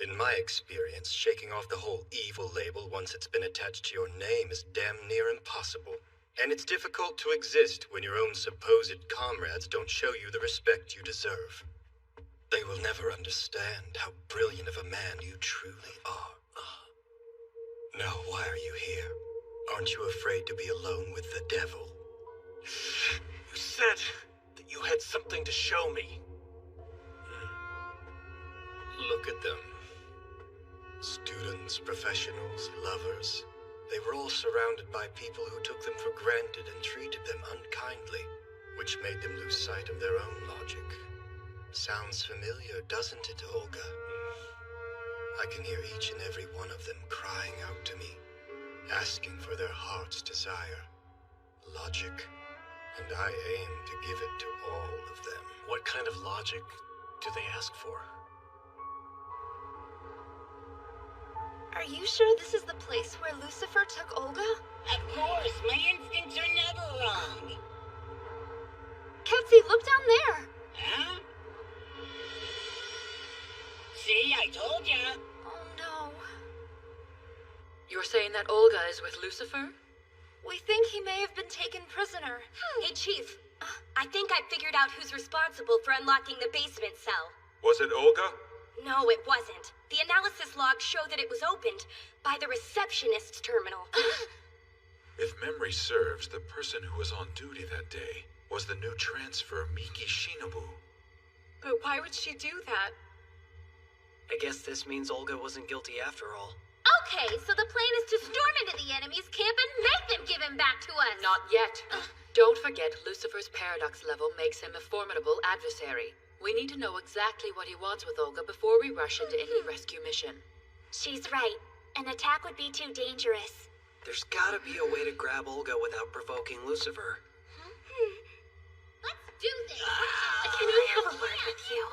In my experience, shaking off the whole evil label once it's been attached to your name is damn near impossible. And it's difficult to exist when your own supposed comrades don't show you the respect you deserve. They will never understand how brilliant of a man you truly are. Now, why are you here? Aren't you afraid to be alone with the devil? You said that you had something to show me. Look at them. Students, professionals, lovers. They were all surrounded by people who took them for granted and treated them unkindly, which made them lose sight of their own logic. Sounds familiar, doesn't it, Olga? I can hear each and every one of them crying out to me, asking for their heart's desire, logic, and I aim to give it to all of them. What kind of logic do they ask for? Are you sure this is the place where Lucifer took Olga? Of course, my instincts are never wrong. Ketsi, look down there. Huh? See, I told ya. Oh no. You're saying that Olga is with Lucifer? We think he may have been taken prisoner. Hey, Chief. I think I figured out who's responsible for unlocking the basement cell. Was it Olga? No, it wasn't. The analysis logs show that it was opened by the receptionist's terminal. If memory serves, the person who was on duty that day was the new transfer Miki Shinobu. But why would she do that? I guess this means Olga wasn't guilty after all. Okay, so the plan is to storm into the enemy's camp and make them give him back to us. Not yet. Don't forget, Lucifer's paradox level makes him a formidable adversary. We need to know exactly what he wants with Olga before we rush into any rescue mission. She's right. An attack would be too dangerous. There's gotta be a way to grab Olga without provoking Lucifer. Let's do this! Can I have a word with you?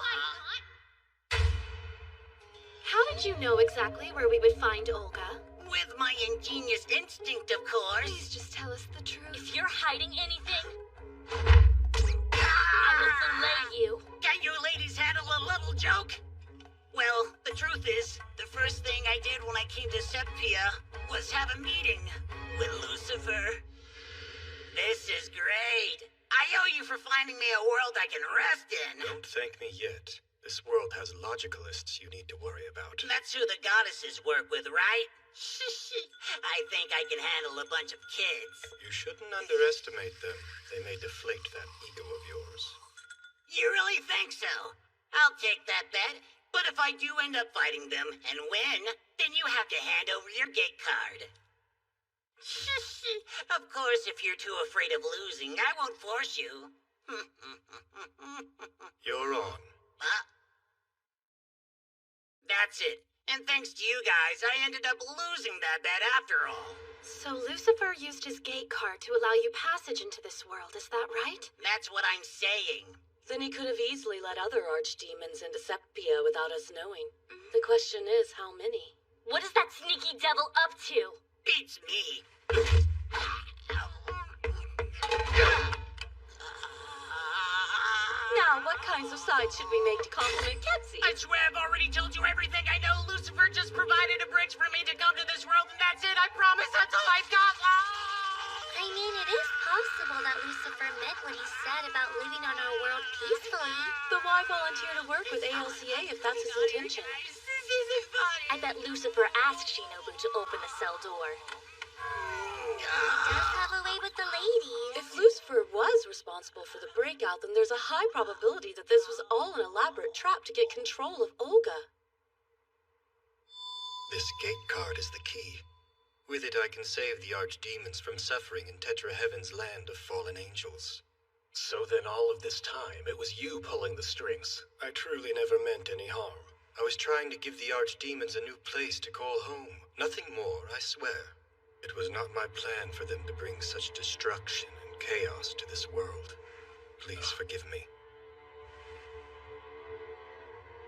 How did you know exactly where we would find Olga? With my ingenious instinct, of course. Please just tell us the truth. If you're hiding anything, I will fillet you. Can you ladies handle a little joke? Well, the truth is, the first thing I did when I came to Septia was have a meeting with Lucifer. This is great. I owe you for finding me a world I can rest in. Don't thank me yet. This world has logicalists you need to worry about. That's who the goddesses work with, right? I think I can handle a bunch of kids. You shouldn't underestimate them. They may deflate that ego of yours. You really think so? I'll take that bet. But if I do end up fighting them and win, then you have to hand over your gate card. Of course, if you're too afraid of losing, I won't force you. You're on. Huh? That's it. And thanks to you guys, I ended up losing that bet after all. So Lucifer used his gate card to allow you passage into this world, is that right? That's what I'm saying. Then he could have easily let other archdemons into Sepia without us knowing. The question is, how many? What is that sneaky devil up to? Beats me. Now, what kinds of sides should we make to compliment Ketsy? I swear I've already told you everything I know. Lucifer just provided a bridge for me to come to this world, and that's it. I promise that's all I've got. I mean, it is possible that Lucifer meant what he said about living on our world peacefully. But why volunteer to work with ALCA if that's his intention? I bet Lucifer asked Shinobu to open the cell door. He does have a way with the ladies. If Lucifer was responsible for the breakout, then there's a high probability that this was all an elaborate trap to get control of Olga. This gate card is the key. With it, I can save the archdemons from suffering in Tetra Heaven's land of fallen angels. So then all of this time, it was you pulling the strings. I truly never meant any harm. I was trying to give the archdemons a new place to call home. Nothing more, I swear. It was not my plan for them to bring such destruction and chaos to this world. Please forgive me.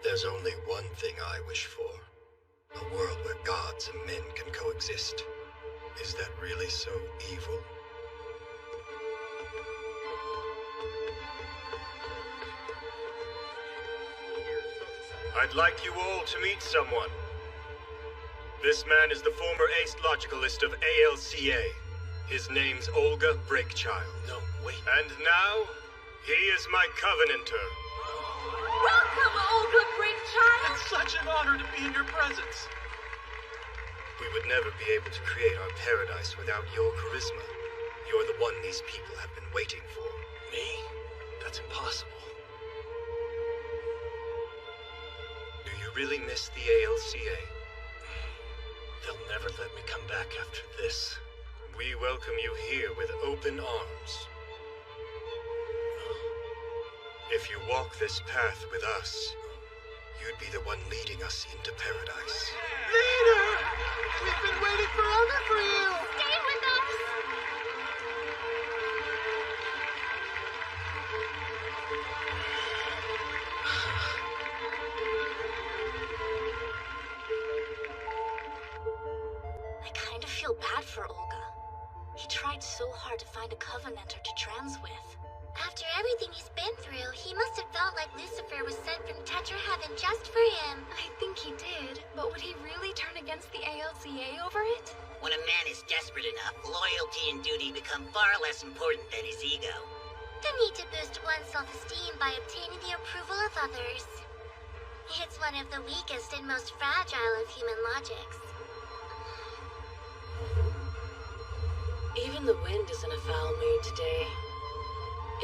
There's only one thing I wish for. A world where gods and men can coexist. Is that really so evil? I'd like you all to meet someone. This man is the former ace logicalist of ALCA. His name's Olga Breakchild. No, wait. And now, he is my Covenanter. Welcome, Olga Breakchild! It's such an honor to be in your presence. We would never be able to create our paradise without your charisma. You're the one these people have been waiting for. Me? That's impossible. Do you really miss the ALCA? They'll never let me come back after this. We welcome you here with open arms. If you walk this path with us, you'd be the one leading us into paradise. Leader! We've been waiting forever for you! Stay with us! I kind of feel bad for Olga. He tried so hard to find a Covenanter to trans with. After everything he's been through, he must have felt like Lucifer was sent from Tetra Heaven just for him. I think he did, but would he really turn against the ALCA over it? When a man is desperate enough, loyalty and duty become far less important than his ego. The need to boost one's self-esteem by obtaining the approval of others. It's one of the weakest and most fragile of human logics. Even the wind is in a foul mood today.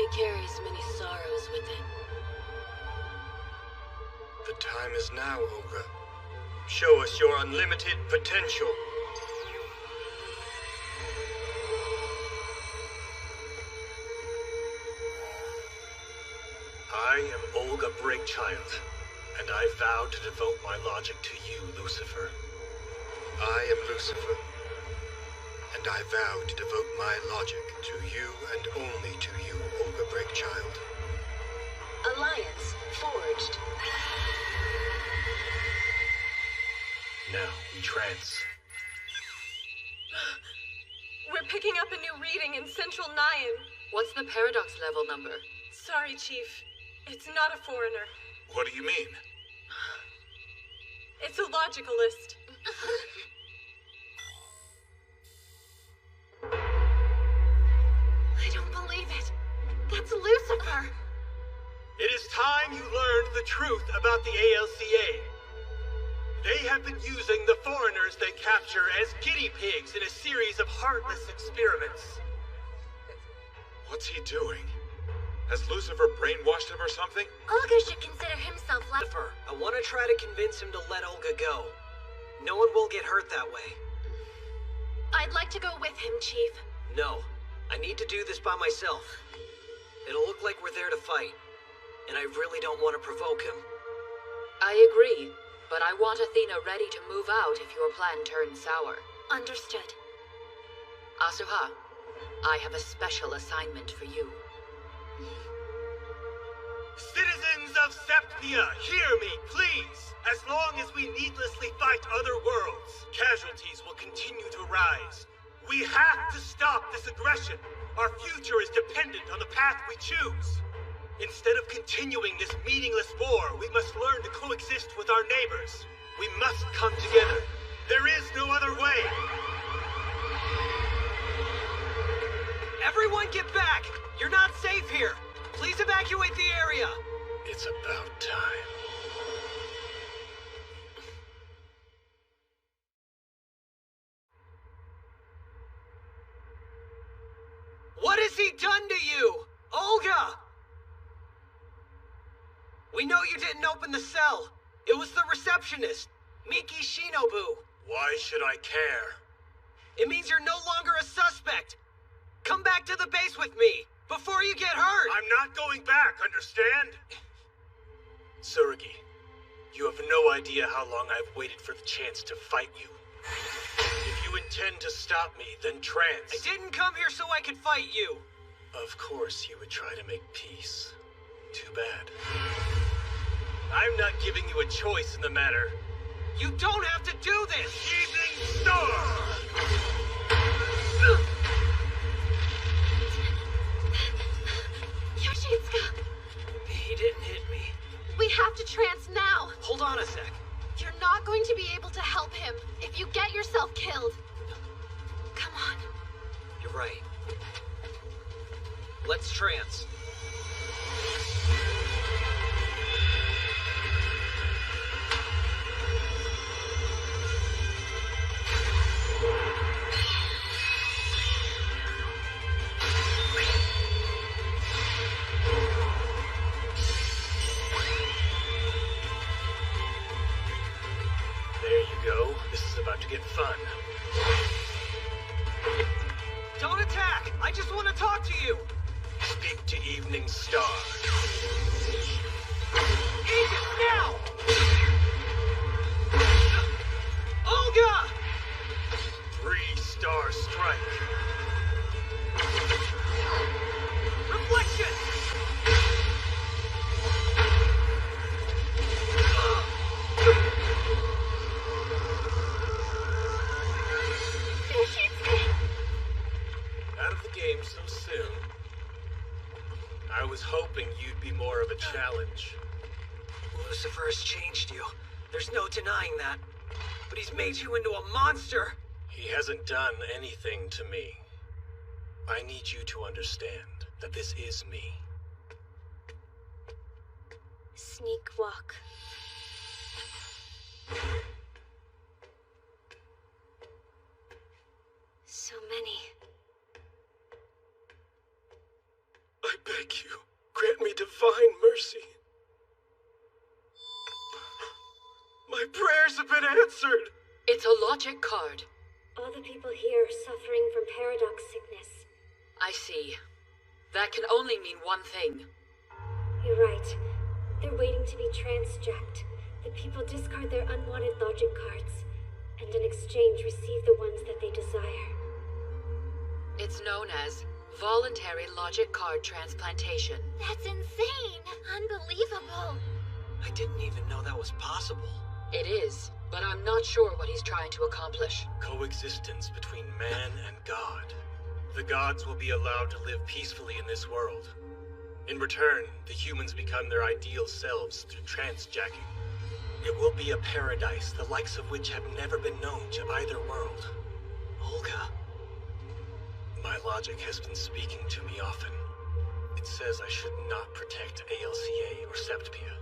It carries many sorrows with it. The time is now, Olga. Show us your unlimited potential. I am Olga Breakchild, and I vow to devote my logic to you, Lucifer. I am Lucifer, and I vow to devote my logic to you and only to you, Olga Breakchild. Alliance forged. Now we trance. We're picking up a new reading in Central Nyan. What's the paradox level number? Sorry, Chief. It's not a foreigner. What do you mean? It's a logicalist. I don't believe it. That's Lucifer. It is time you learned the truth about the ALCA. They have been using the foreigners they capture as guinea pigs in a series of heartless experiments. What's he doing? Has Lucifer brainwashed him or something? Olga should consider himself like... Lucifer, I want to try to convince him to let Olga go. No one will get hurt that way. I'd like to go with him, Chief. No, I need to do this by myself. It'll look like we're there to fight, and I really don't want to provoke him. I agree, but I want Athena ready to move out if your plan turns sour. Understood. Asuha, I have a special assignment for you. Citizens of Septia, hear me, please! As long as we needlessly fight other worlds, casualties will continue to rise. We have to stop this aggression. Our future is dependent on the path we choose. Instead of continuing this meaningless war, we must learn to coexist with our neighbors. We must come together. There is no other way. Everyone get back! You're not safe here! Please evacuate the area! It's about time. What has he done to you? Olga! We know you didn't open the cell. It was the receptionist, Miki Shinobu. Why should I care? It means you're no longer a suspect. Come back to the base with me, before you get hurt! I'm not going back, understand? Tsurugi, you have no idea how long I've waited for the chance to fight you. If you intend to stop me, then trance. I didn't come here so I could fight you. Of course you would try to make peace. Too bad. I'm not giving you a choice in the matter. You don't have to do this! Evening Star! Yoshitsuka! He didn't hit me. We have to trance now! Hold on a sec. You're not going to be able to help him if you get yourself killed. Come on. You're right. Let's trance. There you go. This is about to get fun. Don't attack! I just want to talk to you! Speak to Evening Star. Aegis, now! Olga! 3-star strike. Reflection! Out of the game so soon. I was hoping you'd be more of a challenge. Lucifer has changed you. There's no denying that. But he's made you into a monster! He hasn't done anything to me. I need you to understand that this is me. Sneak walk. So many. I beg you, grant me divine mercy. My prayers have been answered! It's a logic card. All the people here are suffering from paradox sickness. I see. That can only mean one thing. You're right. They're waiting to be transjacked. The people discard their unwanted logic cards, and in exchange receive the ones that they desire. It's known as voluntary logic card transplantation. That's insane! Unbelievable! I didn't even know that was possible. It is, but I'm not sure what he's trying to accomplish. Coexistence between man and God. The gods will be allowed to live peacefully in this world. In return, the humans become their ideal selves through transjacking. It will be a paradise the likes of which have never been known to either world. Olga. My logic has been speaking to me often. It says I should not protect ALCA or Septia.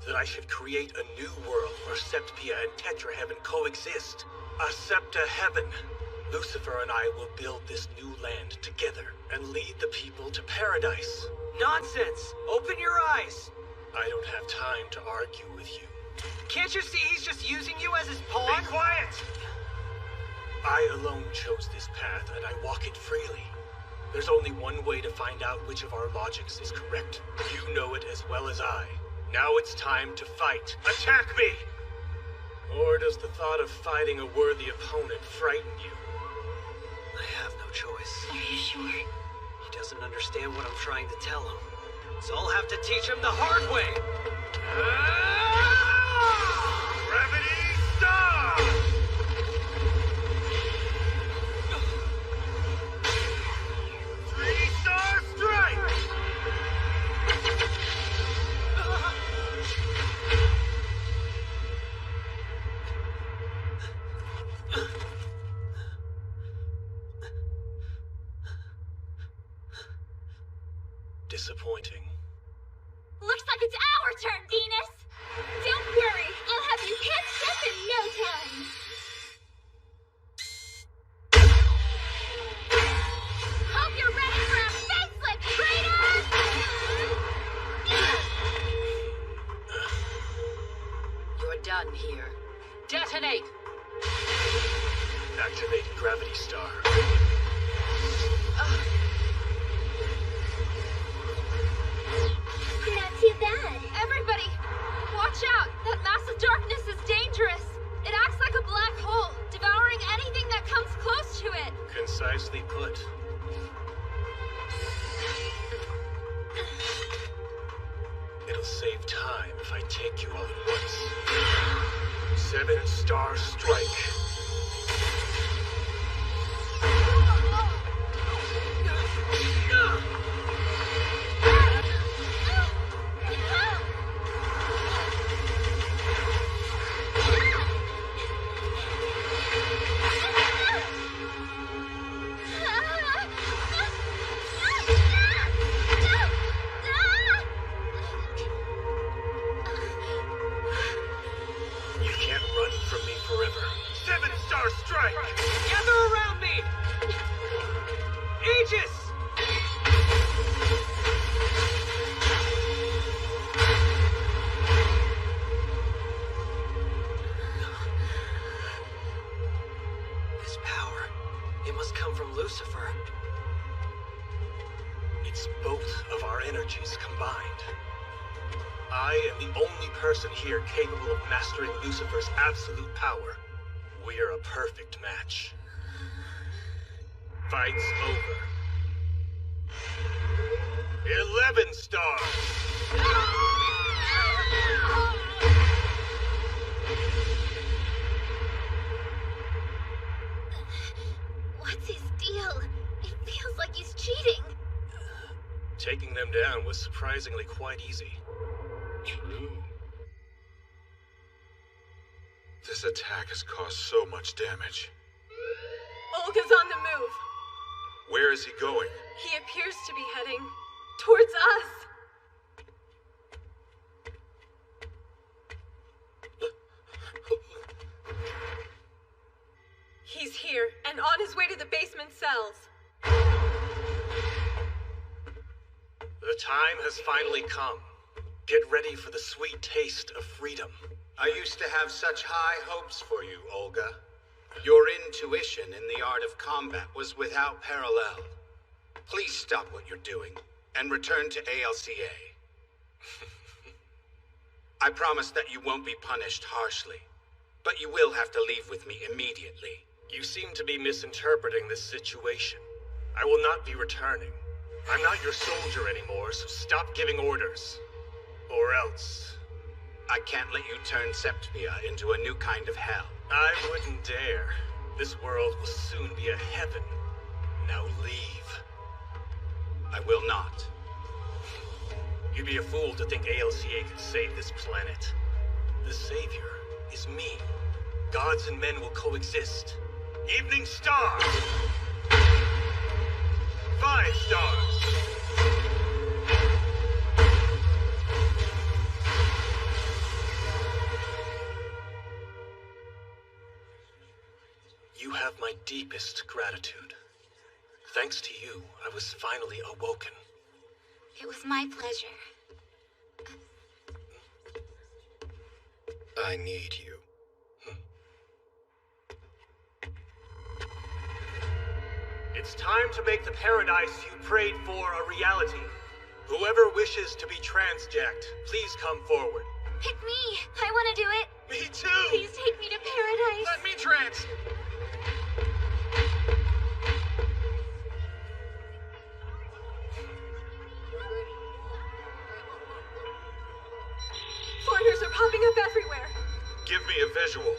That I should create a new world where Septia and Tetraheaven coexist. A Septa Heaven. Lucifer and I will build this new land together and lead the people to paradise. Nonsense! Open your eyes! I don't have time to argue with you. Can't you see he's just using you as his pawn? Be quiet! I alone chose this path, and I walk it freely. There's only one way to find out which of our logics is correct. You know it as well as I. Now it's time to fight. Attack me! Or does the thought of fighting a worthy opponent frighten you? I have no choice. Are you sure? He doesn't understand what I'm trying to tell him. So I'll have to teach him the hard way. Gravity Star! 3-star strike! Disappointing. Looks like it's our turn, Venus! Don't worry, I'll have you catched up in no time! Hope you're ready for a facelift, traitor! You're done here. Detonate! Activate Gravity Star. Not too bad. Everybody, watch out! That mass of darkness is dangerous. It acts like a black hole, devouring anything that comes close to it. Concisely put. It'll save time if I take you all at once. 7-star strike. You can't run from me forever. 7-star strike! Gather around me! Aegis! This power, it must come from Lucifer. It's both of our energies combined. I am the only person here capable of mastering Lucifer's absolute power. We are a perfect match. Fight's over. 11 stars! What's his deal? It feels like he's cheating. Taking them down was surprisingly quite easy. True. This attack has caused so much damage. Olga's on the move. Where is he going? He appears to be heading towards us. He's here and on his way to the basement cells. The time has finally come. Get ready for the sweet taste of freedom. I used to have such high hopes for you, Olga. Your intuition in the art of combat was without parallel. Please stop what you're doing and return to ALCA. I promise that you won't be punished harshly, but you will have to leave with me immediately. You seem to be misinterpreting this situation. I will not be returning. I'm not your soldier anymore, so stop giving orders. Or else. I can't let you turn Septpia into a new kind of hell. I wouldn't dare. This world will soon be a heaven. Now leave. I will not. You'd be a fool to think ALCA can save this planet. The savior is me. Gods and men will coexist. Evening Star! 5 stars! You have my deepest gratitude. Thanks to you, I was finally awoken. It was my pleasure. I need you. It's time to make the paradise you prayed for a reality. Whoever wishes to be transjacked, please come forward. Pick me. I want to do it. Me too. Please take me to paradise. Let me trans. Foreigners are popping up everywhere. Give me a visual.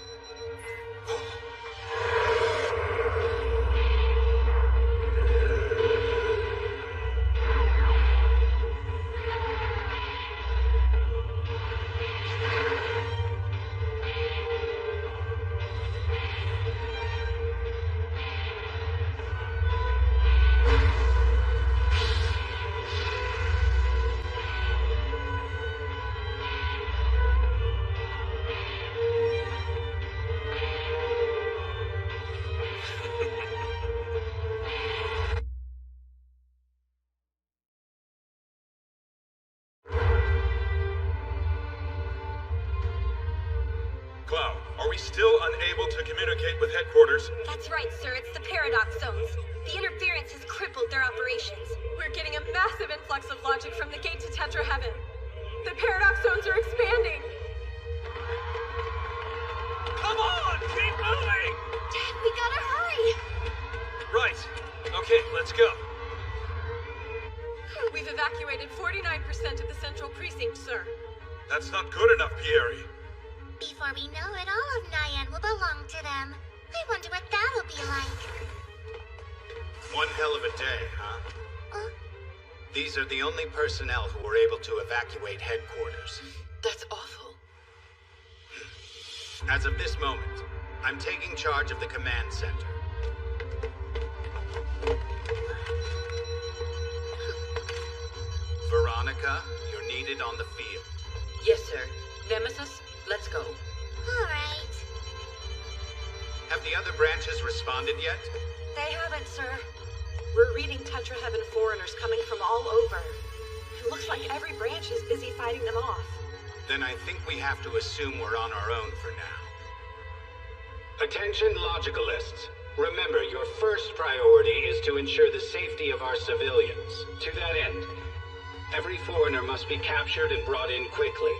Cloud, are we still unable to communicate with headquarters? That's right, sir. It's the paradox zones. The interference has crippled their operations. We're getting a massive influx of logic from the gate to Tetra Heaven. The paradox zones are expanding. Come on, keep moving! Dad, we gotta hurry. Right. Okay, let's go. We've evacuated 49% of the central precinct, sir. That's not good enough, Pierre. Before we know it, all of Nyan will belong to them. I wonder what that'll be like. One hell of a day, huh? These are the only personnel who were able to evacuate headquarters. That's awful. As of this moment, I'm taking charge of the command center. Veronica, you're needed on the field. Yes, sir. Nemesis, let's go. All right. Have the other branches responded yet? They haven't, sir. We're reading Tetra Heaven foreigners coming from all over. It looks like every branch is busy fighting them off. Then I think we have to assume we're on our own for now. Attention, logicalists. Remember, your first priority is to ensure the safety of our civilians. To that end, every foreigner must be captured and brought in quickly.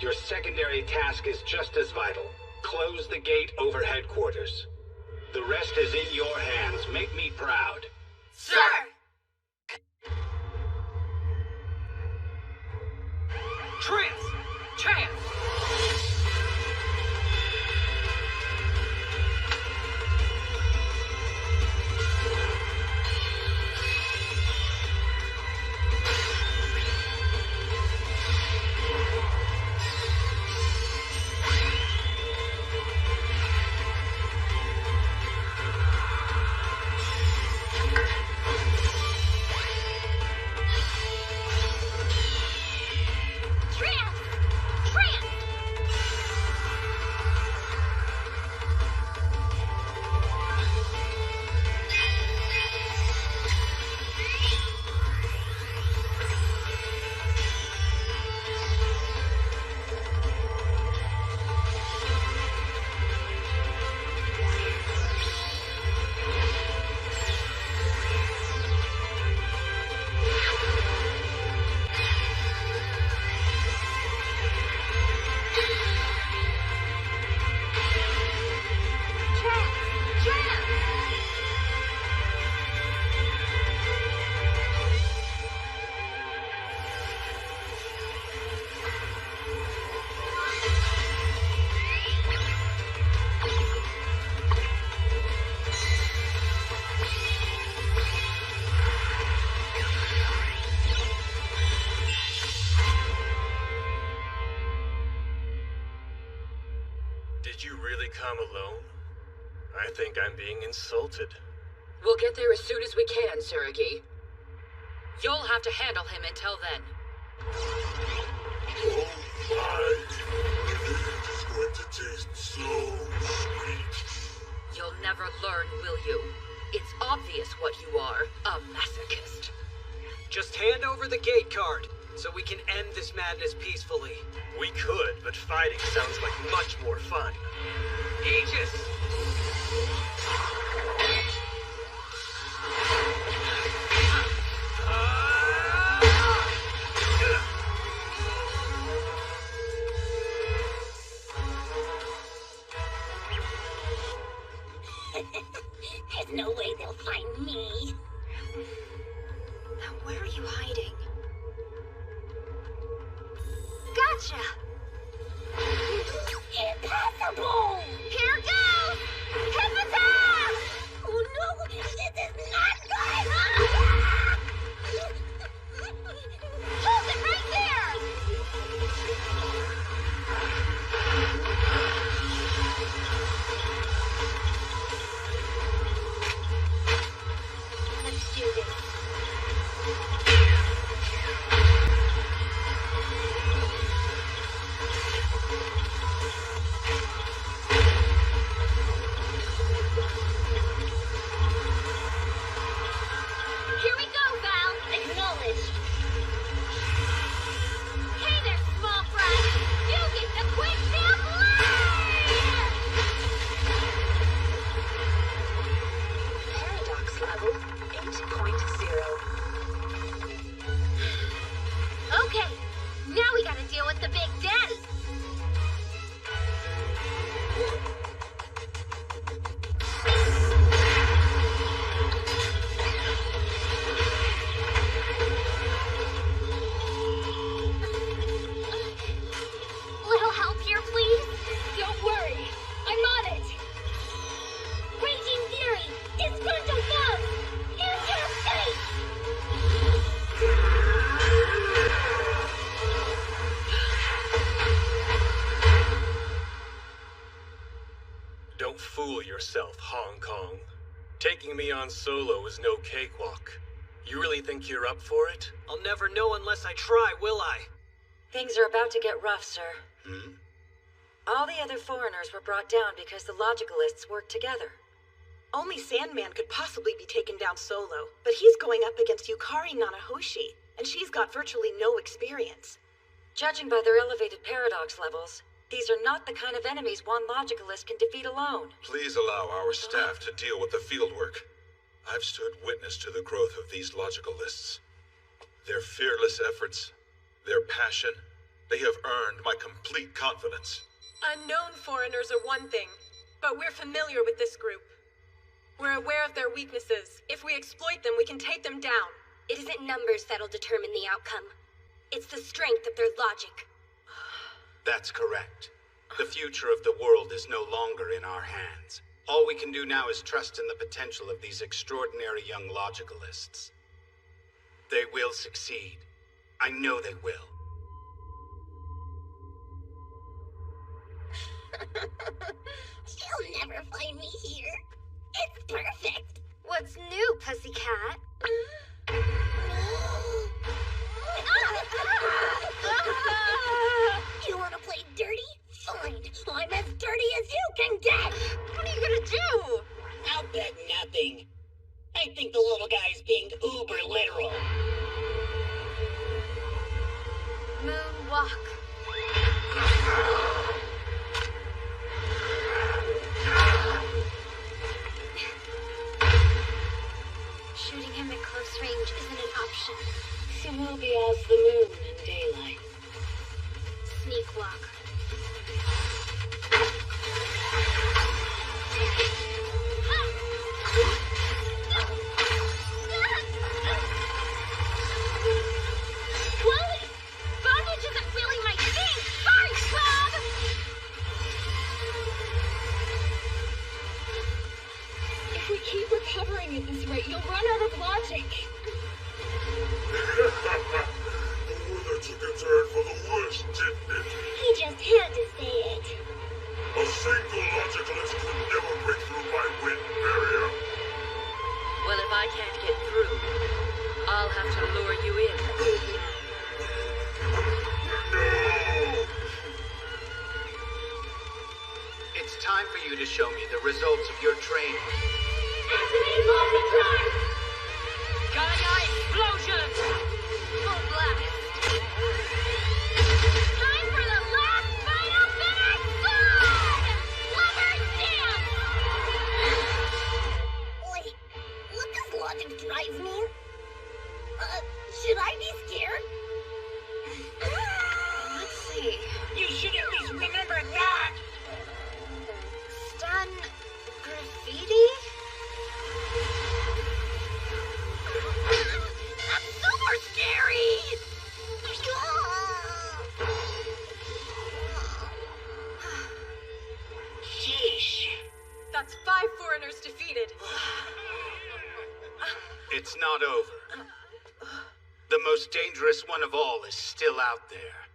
Your secondary task is just as vital. Close the gate over headquarters. The rest is in your hands. Make me proud. Sir! Trans! Did you really come alone? I think I'm being insulted. We'll get there as soon as we can, Suragi. You'll have to handle him until then. Oh my! The meat is going to taste so sweet. You'll never learn, will you? It's obvious what you are, a masochist. Just hand over the gate card, so we can end this madness peacefully. We could, but fighting sounds like much more fun. Aegis! There's no way they'll find me. Where are you hiding? Gotcha! Impossible! Here goes! Hippopotamus! Oh no! This is not good! Hold it right there! Let's do this. Here we go, Val. Acknowledged. Hey there, small fry. You get the quick-tail blade! Paradox level 8.0. Okay, now we gotta deal with the Big Daddy. Little help here, please? Don't worry, I'm on it. Raging Fury, Disgruntled Buzz, use your face! Don't fool yourself, Hong Kong. Taking me on solo is no cakewalk. You really think you're up for it? I'll never know unless I try, will I? Things are about to get rough, sir. Hmm? All the other foreigners were brought down because the Logicalists worked together. Only Sandman could possibly be taken down solo, but he's going up against Yukari Nanahoshi, and she's got virtually no experience. Judging by their elevated paradox levels, these are not the kind of enemies one Logicalist can defeat alone. Please allow our staff to deal with the fieldwork. I've stood witness to the growth of these Logicalists. Their fearless efforts, their passion, they have earned my complete confidence. Unknown foreigners are one thing, but we're familiar with this group. We're aware of their weaknesses. If we exploit them, we can take them down. It isn't numbers that'll determine the outcome. It's the strength of their logic. That's correct. The future of the world is no longer in our hands. All we can do now is trust in the potential of these extraordinary young Logicalists. They will succeed. I know they will. She'll never find me here. It's perfect. What's new, pussycat? You want to play dirty? Fine. I'm as dirty as you can get. What are you gonna do? I'll bet nothing. I think the little guy's being uber literal. Moonwalk. Shooting him at close range isn't an option. So we'll be off the moon in daylight. Sneak walk. Chloe! Bondage isn't really my thing! Sorry, Bob! If we keep recovering at this rate, you'll run out of logic. The weather took a turn for the worse, didn't it? He just had to say it. A single Logicalist could never break through my wind barrier. Well, if I can't get through, I'll have to lure you in. No! It's time for you to show me the results of your training. Activate multi-drive! Gaia explosion! Full blast! Time for the last final finish! Sword! Lover dance! Wait, what does logic drive mean? Should I be scared? Let's see. You should at least remember that! Stun graffiti? foreigners defeated. It's not over. The most dangerous one of all is still out there.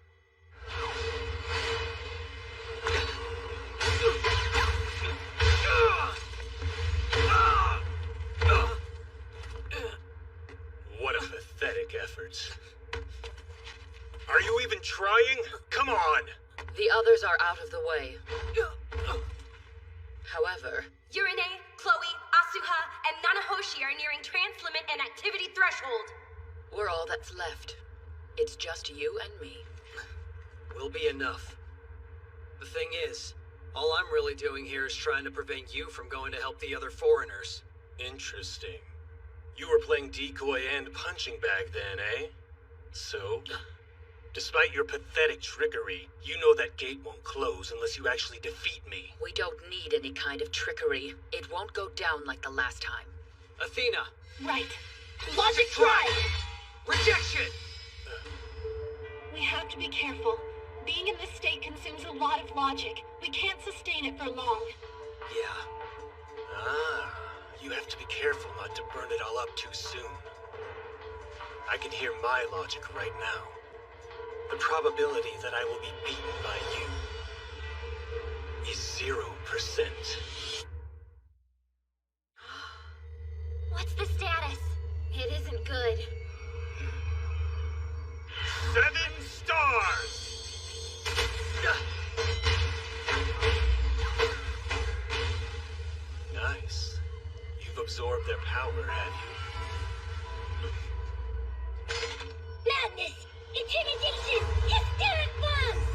What a pathetic effort. Are you even trying? Come on! The others are out of the way. However, Urine, Chloe, Asuha, and Nanahoshi are nearing trance limit and activity threshold. we're all that's left. It's just you and me. Will be enough. The thing is, all I'm really doing here is trying to prevent you from going to help the other foreigners. Interesting. You were playing decoy and punching bag then, eh? So, despite your pathetic trickery, you know that gate won't close unless you actually defeat me. We don't need any kind of trickery. It won't go down like the last time. Athena! Right. Logic drive! Rejection! We have to be careful. Being in this state consumes a lot of logic. We can't sustain it for long. Yeah. Ah, you have to be careful not to burn it all up too soon. I can hear my logic right now. The probability that I will be beaten by you is 0%. What's the status? It isn't good. 7 stars! Nice. You've absorbed their power, have you? Madness! Intimidation! Hysteric bombs!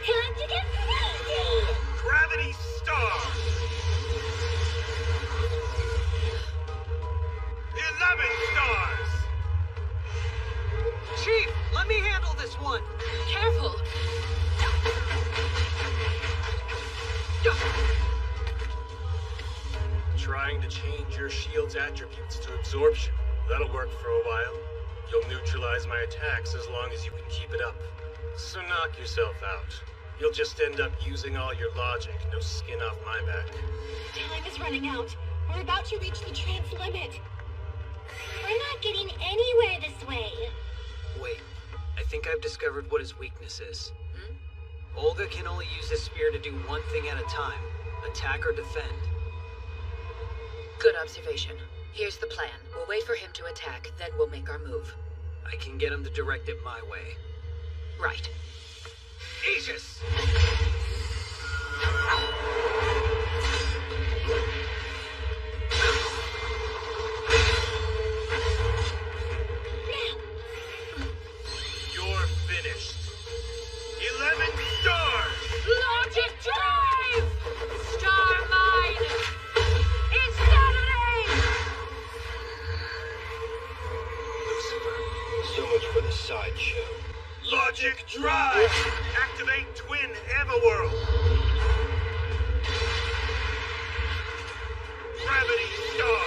Time to get crazy! Gravity star! 11 stars! Chief, let me handle this one! Careful! Trying to change your shield's attributes to absorption. That'll work for a while. You'll neutralize my attacks as long as you can keep it up. So knock yourself out. You'll just end up using all your logic, no skin off my back. Time is running out. We're about to reach the trance limit. We're not getting anywhere this way. Wait, I think I've discovered what his weakness is. Olga can only use his spear to do one thing at a time. Attack or defend. Good observation. Here's the plan. We'll wait for him to attack, then we'll make our move. I can get him to direct it my way. Right. Aegis! You're finished. 11 stars! Logic drive! Star mine! It's Saturday! Lucifer, so much for the sideshow. Logic drive! Activate Twin Everworld! Gravity star!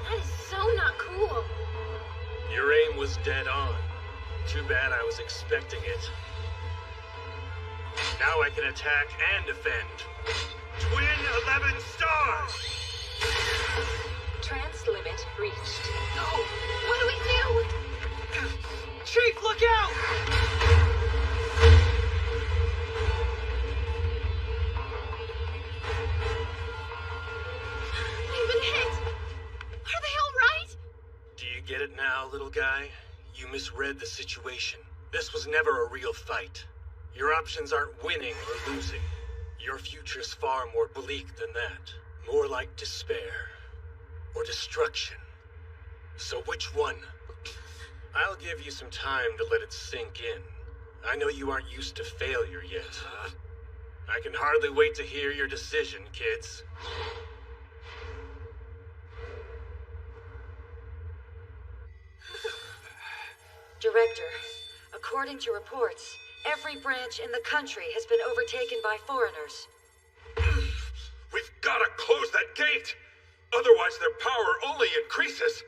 That is so not cool. Your aim was dead on. Too bad I was expecting it. Now I can attack and defend. Twin 11 stars! Trance limit reached. No! What do we do? Chief, look out! We've been hit! Are they all right? Do you get it now, little guy? You misread the situation. This was never a real fight. Your options aren't winning or losing. Your future's far more bleak than that. More like despair. Or destruction. So which one? I'll give you some time to let it sink in. I know you aren't used to failure yet. I can hardly wait to hear your decision, kids. Director, according to reports, every branch in the country has been overtaken by foreigners. We've gotta close that gate! Otherwise their power only increases!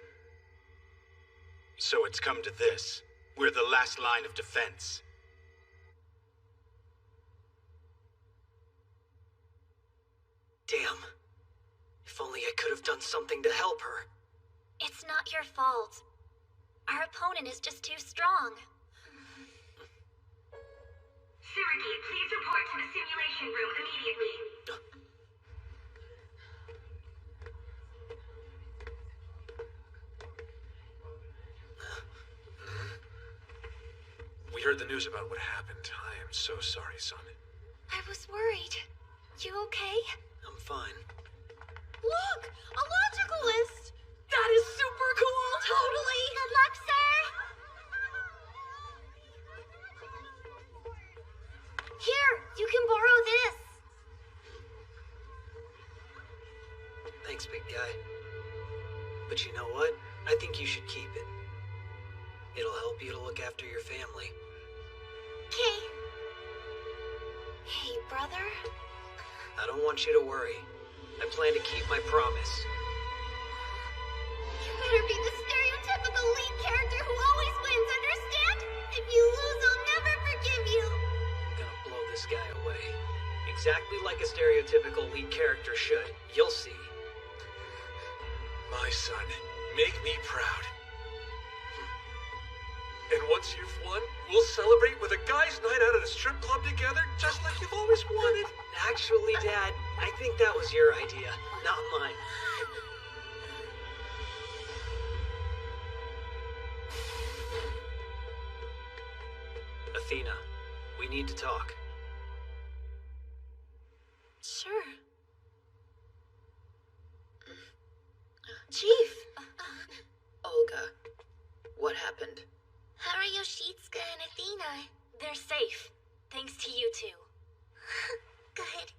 So it's come to this. We're the last line of defense. Damn. If only I could have done something to help her. It's not your fault. Our opponent is just too strong. Suragi, please report to the simulation room immediately. We heard the news about what happened. I am so sorry, son. I was worried. You okay? I'm fine. Look! A logical list! That is super cool! Totally! Good luck, sir! Here, you can borrow this. Thanks, big guy. But you know what? I think you should keep it. It'll help you to look after your family. Okay. Hey, brother. I don't want you to worry. I plan to keep my promise. You better be the stereotypical lead character who always wins, understand? If you lose, I'll never forgive you. I'm gonna blow this guy away. Exactly like a stereotypical lead character should. You'll see. My son, make me proud. And once you've won, we'll celebrate with a guys' night out at a strip club together, just like you've always wanted. Actually, Dad, I think that was your idea, not mine. Athena, we need to talk. Sure. Chief! Olga, what happened? How are Yoshitsuka and Athena? They're safe, thanks to you two. Good.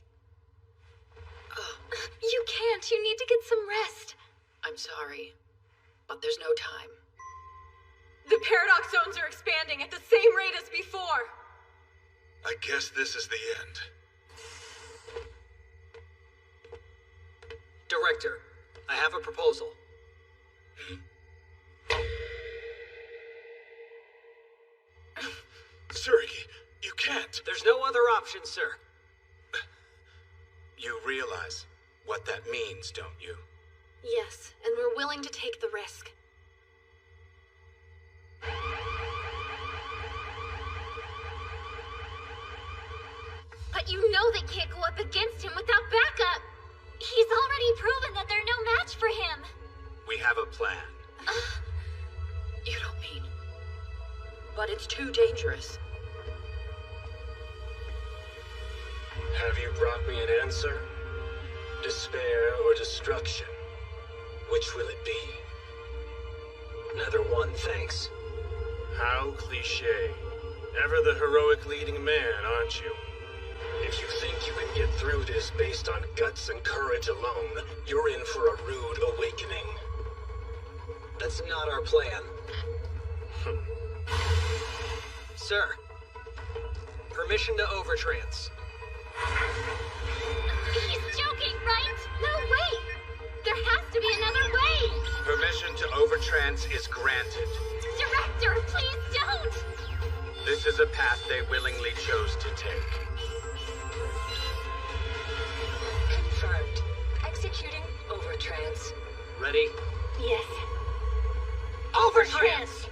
You can't. You need to get some rest. I'm sorry, but there's no time. The paradox zones are expanding at the same rate as before. I guess this is the end. Director, I have a proposal. Suragi, you can't. There's no other option, sir. You realize what that means, don't you? Yes, and we're willing to take the risk. But you know they can't go up against him without backup. He's already proven that they're no match for him. We have a plan. You don't mean... But it's too dangerous. Have you brought me an answer? Despair or destruction? Which will it be? Neither one, thanks. How cliché. Ever the heroic leading man, aren't you? If you think you can get through this based on guts and courage alone, you're in for a rude awakening. That's not our plan. Sir, permission to overtrance. He's joking, right? No, wait! There has to be another way! Permission to overtrance is granted. Director, please don't! This is a path they willingly chose to take. Confirmed. Executing overtrance. Ready? Yes. Overtrance!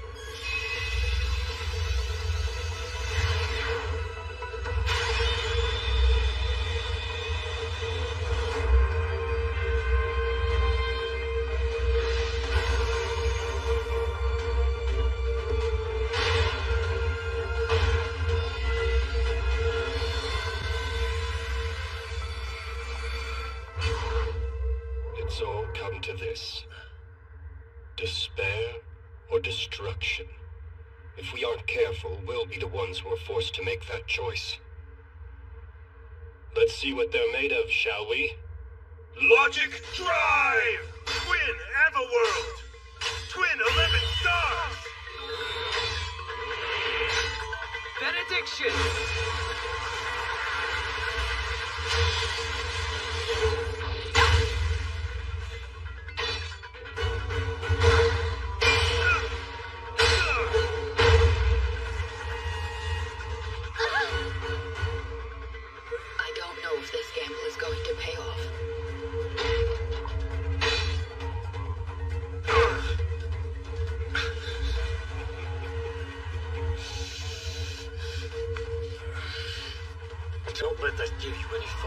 It's all come to this. Despair or destruction. If we aren't careful, we'll be the ones who are forced to make that choice. Let's see what they're made of, shall we? Logic Drive! Twin Everworld! Twin 11 stars! Benediction!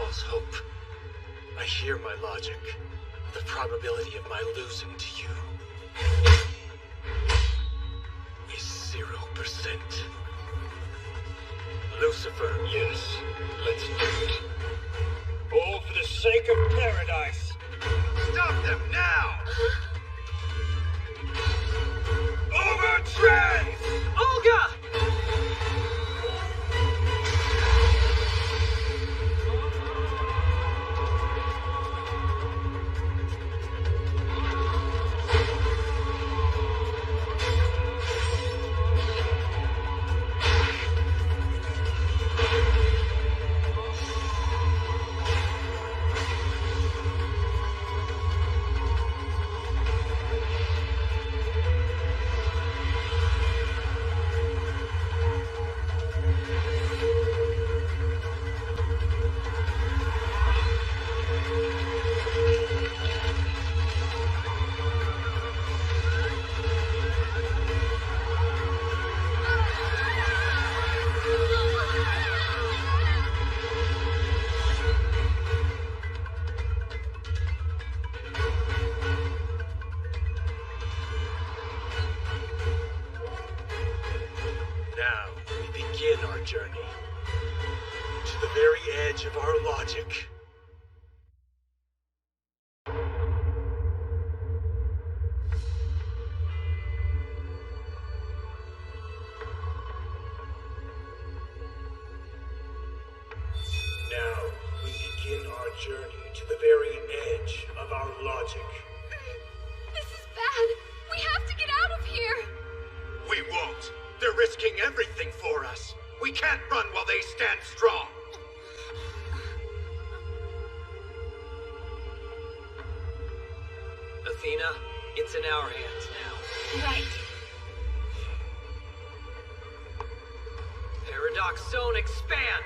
false hope. I hear my logic. The probability of my losing to you is 0%. Lucifer. Yes, let's do it. All for the sake of paradise. Stop them now! Overtrend! Olga! Journey to the very edge of our logic. Now we begin our journey to the very edge of our logic. This is bad. We have to get out of here. We won't. They're risking everything for us. We can't run while they stand strong. Athena, it's in our hands now. Right. Paradox Zone, expand!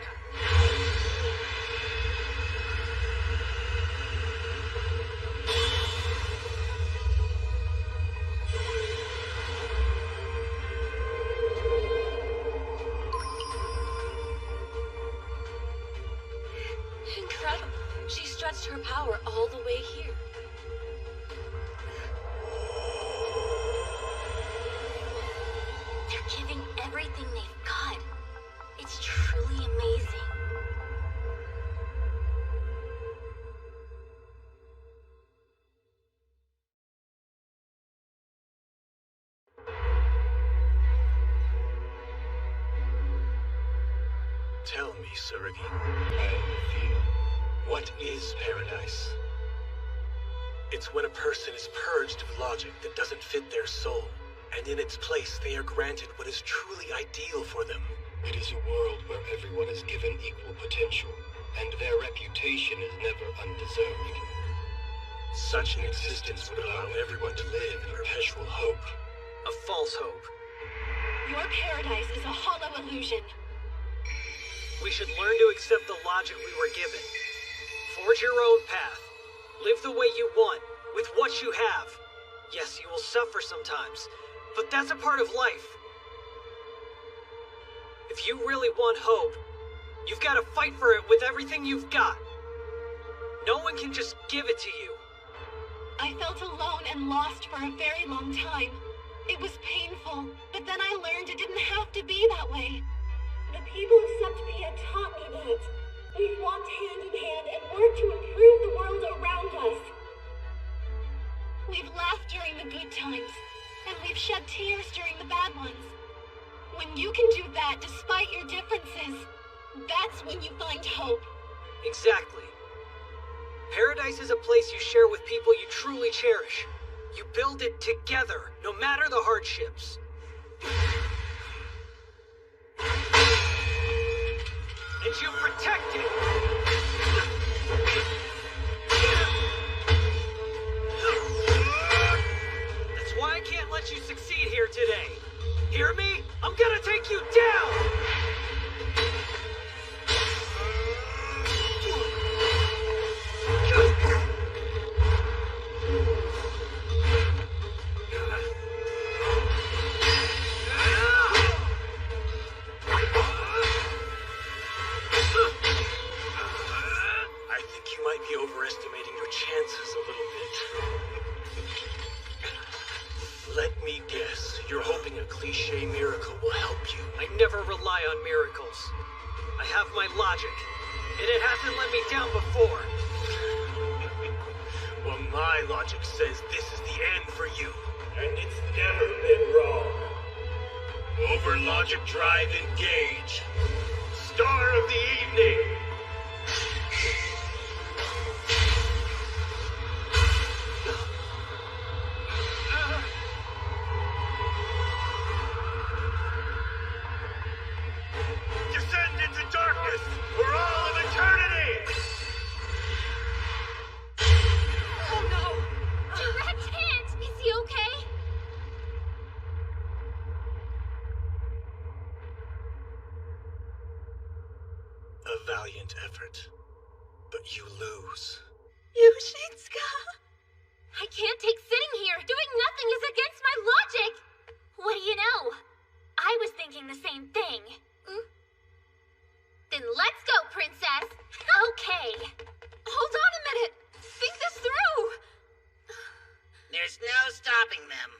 Incredible. She stretched her power all the way here. They're giving everything they've got. It's truly amazing. Tell me, Surrogate. Athena, what is paradise? It's when a person is purged of logic that doesn't fit their soul, and in its place they are granted what is truly ideal for them. It is a world where everyone is given equal potential, and their reputation is never undeserved. Such an existence would allow everyone to live in perpetual hope. A false hope. Your paradise is a hollow illusion. We should learn to accept the logic we were given. Forge your own path. Live the way you want, with what you have. Yes, you will suffer sometimes, but that's a part of life. If you really want hope, you've got to fight for it with everything you've got. No one can just give it to you. I felt alone and lost for a very long time. It was painful, but then I learned it didn't have to be that way. The people of Septopia taught me that. We've walked hand in hand and worked to improve the world around us. We've laughed during the good times, and we've shed tears during the bad ones. When you can do that despite your differences, that's when you find hope. Exactly. Paradise is a place you share with people you truly cherish. You build it together, no matter the hardships. And you protect it! That's why I can't let you succeed here today. Hear me? I'm gonna take you down! cliché miracle will help you. I never rely on miracles. I have my logic, and it hasn't let me down before. Well, my logic says this is the end for you. And it's never been wrong. Over logic drive, engage. Star of the evening. Descend into darkness for all of eternity! Oh no! Direct hit! Is he okay? A valiant effort, but you lose. Yushinska! I can't take sitting here. Doing nothing is against my logic! What do you know? I was thinking the same thing. Then let's go, princess! Okay. Hold on a minute! Think this through! There's no stopping them.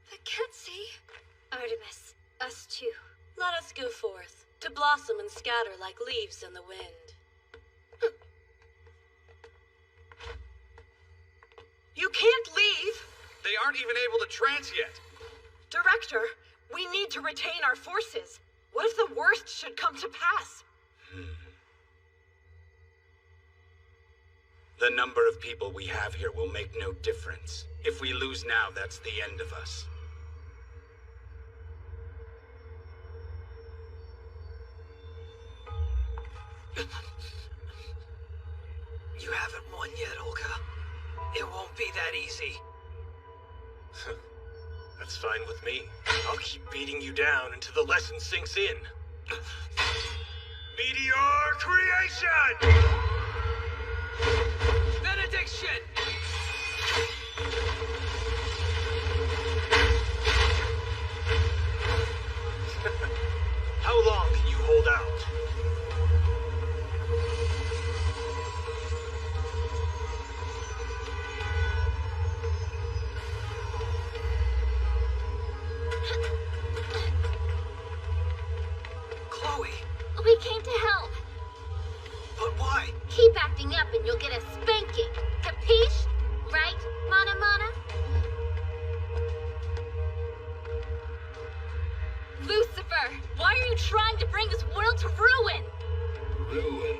The Ketsi. Artemis, us too. Let us go forth, to blossom and scatter like leaves in the wind. You can't leave! They aren't even able to trance yet. Director, we need to retain our forces. What if the worst should come to pass? The number of people we have here will make no difference. If we lose now, that's the end of us. You haven't won yet, Olga. It won't be that easy. That's fine with me. I'll keep beating you down until the lesson sinks in. Meteor creation! Benediction! How long can you hold out? Chloe! We came to help. But why? Keep acting up and you'll get a spanking. Capiche? Right, Mana Mana? Lucifer, why are you trying to bring this world to ruin? Ruin?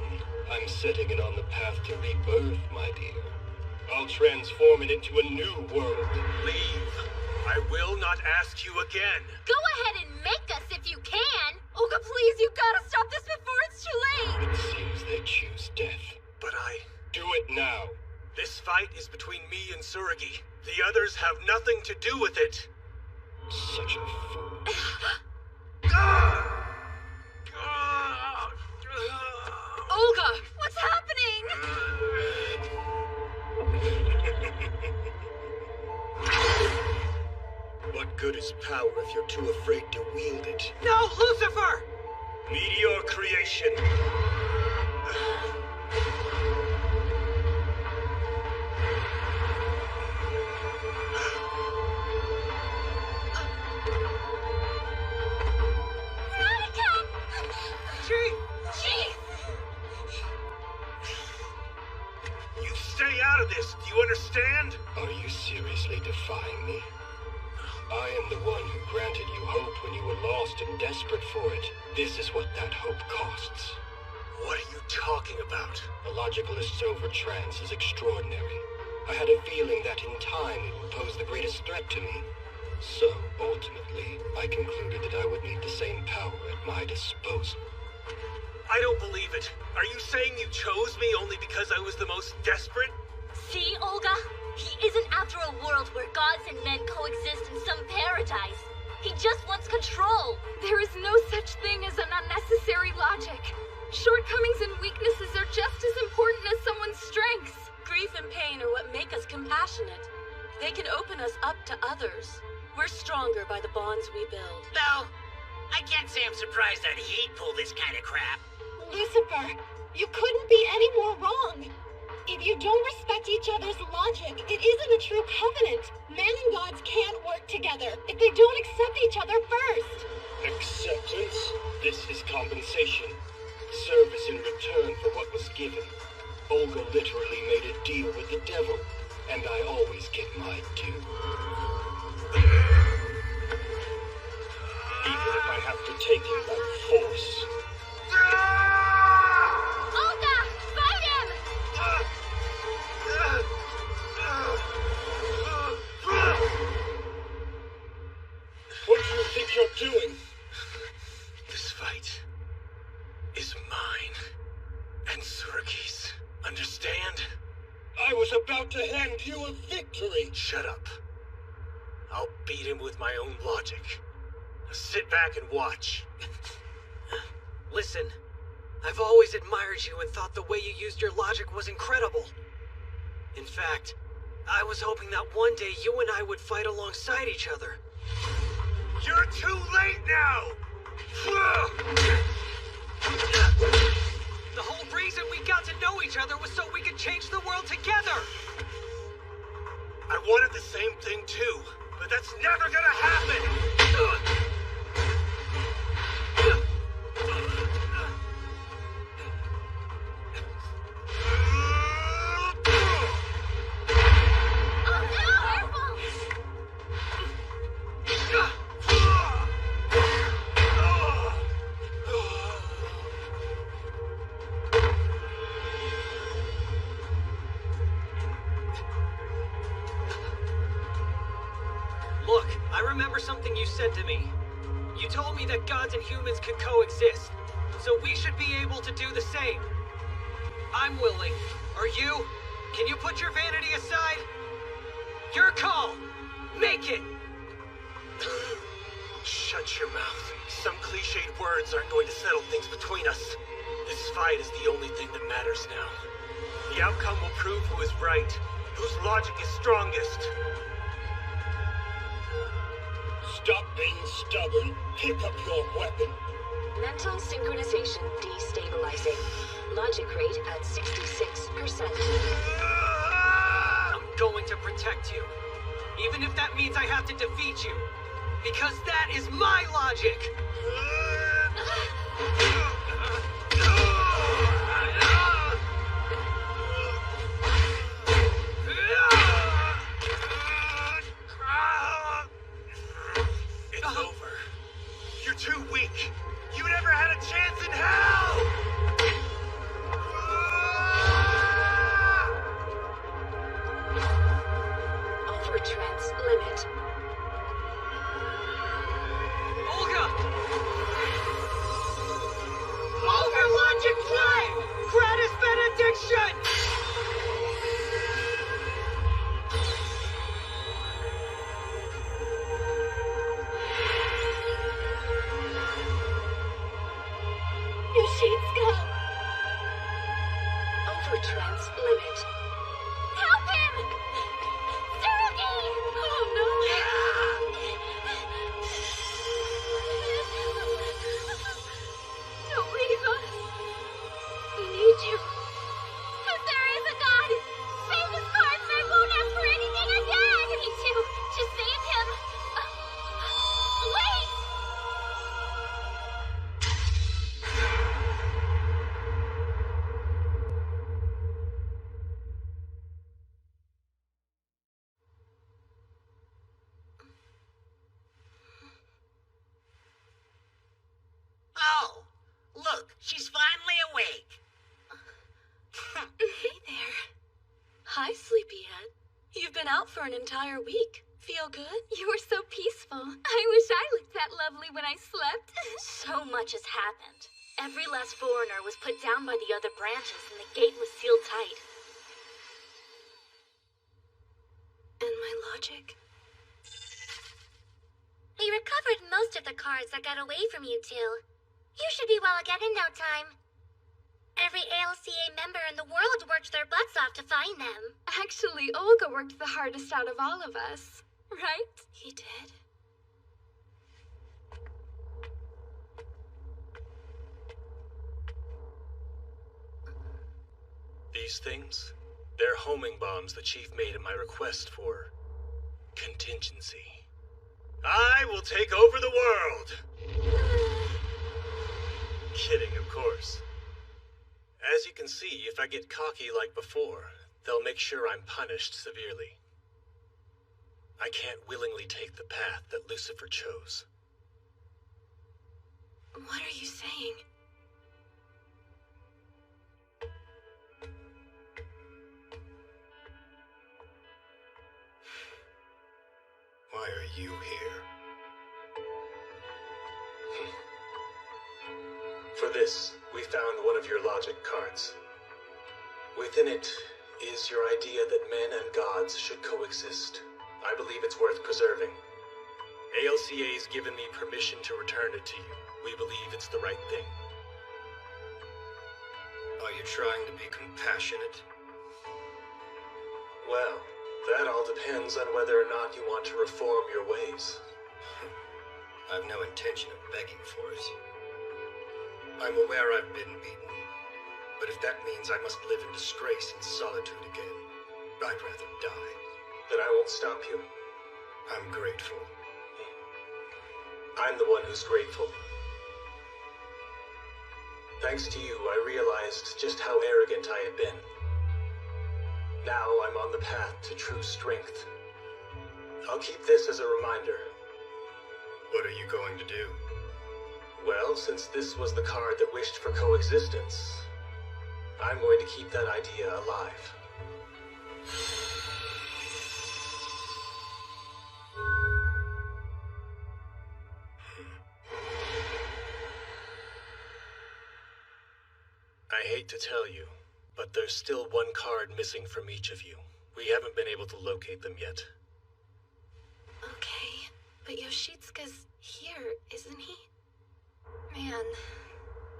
I'm setting it on the path to rebirth, my dear. I'll transform it into a new world. Leave. I will not ask you again. Go ahead and make us if you can. Olga, please, you gotta stop this before it's too late. It seems they choose death. But Do it now. This fight is between me and Tsurugi. The others have nothing to do with it. Such a fool. Olga, what's happening? What good is power if you're too afraid to wield it? No, Lucifer! Meteor creation. You stay out of this, do you understand? Are you seriously defying me? I am the one who granted you hope when you were lost and desperate for it. This is what that hope costs. What are you talking about? A logicalist's overtrance is extraordinary. I had a feeling that in time it would pose the greatest threat to me. So, ultimately, I concluded that I would need the same power at my disposal. I don't believe it. Are you saying you chose me only because I was the most desperate? See, Olga? He isn't after a world where gods and men coexist in some paradise. He just wants control. There is no such thing as an unnecessary logic. Shortcomings and weaknesses are just as important as someone's strengths. Grief and pain are what make us compassionate. They can open us up to others. We're stronger by the bonds we build. Though, I can't say I'm surprised that he'd pull this kind of crap. Lucifer, you couldn't be any more wrong. If you don't respect each other's logic, it isn't a true covenant. Men and gods can't work together if they don't accept each other first. you're doing? This fight is mine and Suraki's. Understand? I was about to hand you a victory. Shut up. I'll beat him with my own logic. Now sit back and watch. Listen, I've always admired you and thought the way you used your logic was incredible. In fact, I was hoping that one day you and I would fight alongside each other. You're too late now! The whole reason we got to know each other was so we could change the world together! I wanted the same thing too, but that's never gonna happen! Look, I remember something you said to me. You told me that gods and humans could coexist, so we should be able to do the same. I'm willing. Are you? Can you put your vanity aside? Your call! Make it! Shut your mouth. Some cliched words aren't going to settle things between us. This fight is the only thing that matters now. The outcome will prove who is right, whose logic is strongest. Stop being stubborn. Pick up your weapon. Mental synchronization destabilizing. Logic rate at 66%. I'm going to protect you. Even if that means I have to defeat you. Because that is my logic! It's over. You're too weak. You never had a chance in hell! Overtrance limit. Olga! Over-logic flying! Gratis benediction! Your shades go. Overtrance limit. Help him! Tsurugi! Oh no! Don't leave us. We need you. If there is a god, save his cards and I won't ask for anything again! Me too. Just save him. Wait! Oh, look, she's finally awake. Hey there. Hi, sleepyhead. You've been out for an entire week. Feel good? You were so peaceful. I wish I looked that lovely when I slept. So much has happened. Every last foreigner was put down by the other branches, and the gate was sealed tight. And my logic? We recovered most of the cards that got away from you two. You should be well again in no time. Every ALCA member in the world worked their butts off to find them. Actually, Olga worked the hardest out of all of us. Right? He did. These things, they're homing bombs the Chief made at my request for contingency. I will take over the world! Kidding, of course. As you can see, if I get cocky like before, they'll make sure I'm punished severely. I can't willingly take the path that Lucifer chose. What are you saying? Why are you here? For this, we found one of your logic cards. Within it is your idea that men and gods should coexist. I believe it's worth preserving. ALCA's given me permission to return it to you. We believe it's the right thing. Are you trying to be compassionate? Well, that all depends on whether or not you want to reform your ways. I've no intention of begging for it. I'm aware I've been beaten, but if that means I must live in disgrace and solitude again, I'd rather die. Then I won't stop you. I'm grateful. I'm the one who's grateful. Thanks to you, I realized just how arrogant I had been. Now I'm on the path to true strength. I'll keep this as a reminder. What are you going to do? Well, since this was the card that wished for coexistence, I'm going to keep that idea alive. I hate to tell you, but there's still one card missing from each of you. We haven't been able to locate them yet. Okay, but Yoshitsuka's here, isn't he? Man,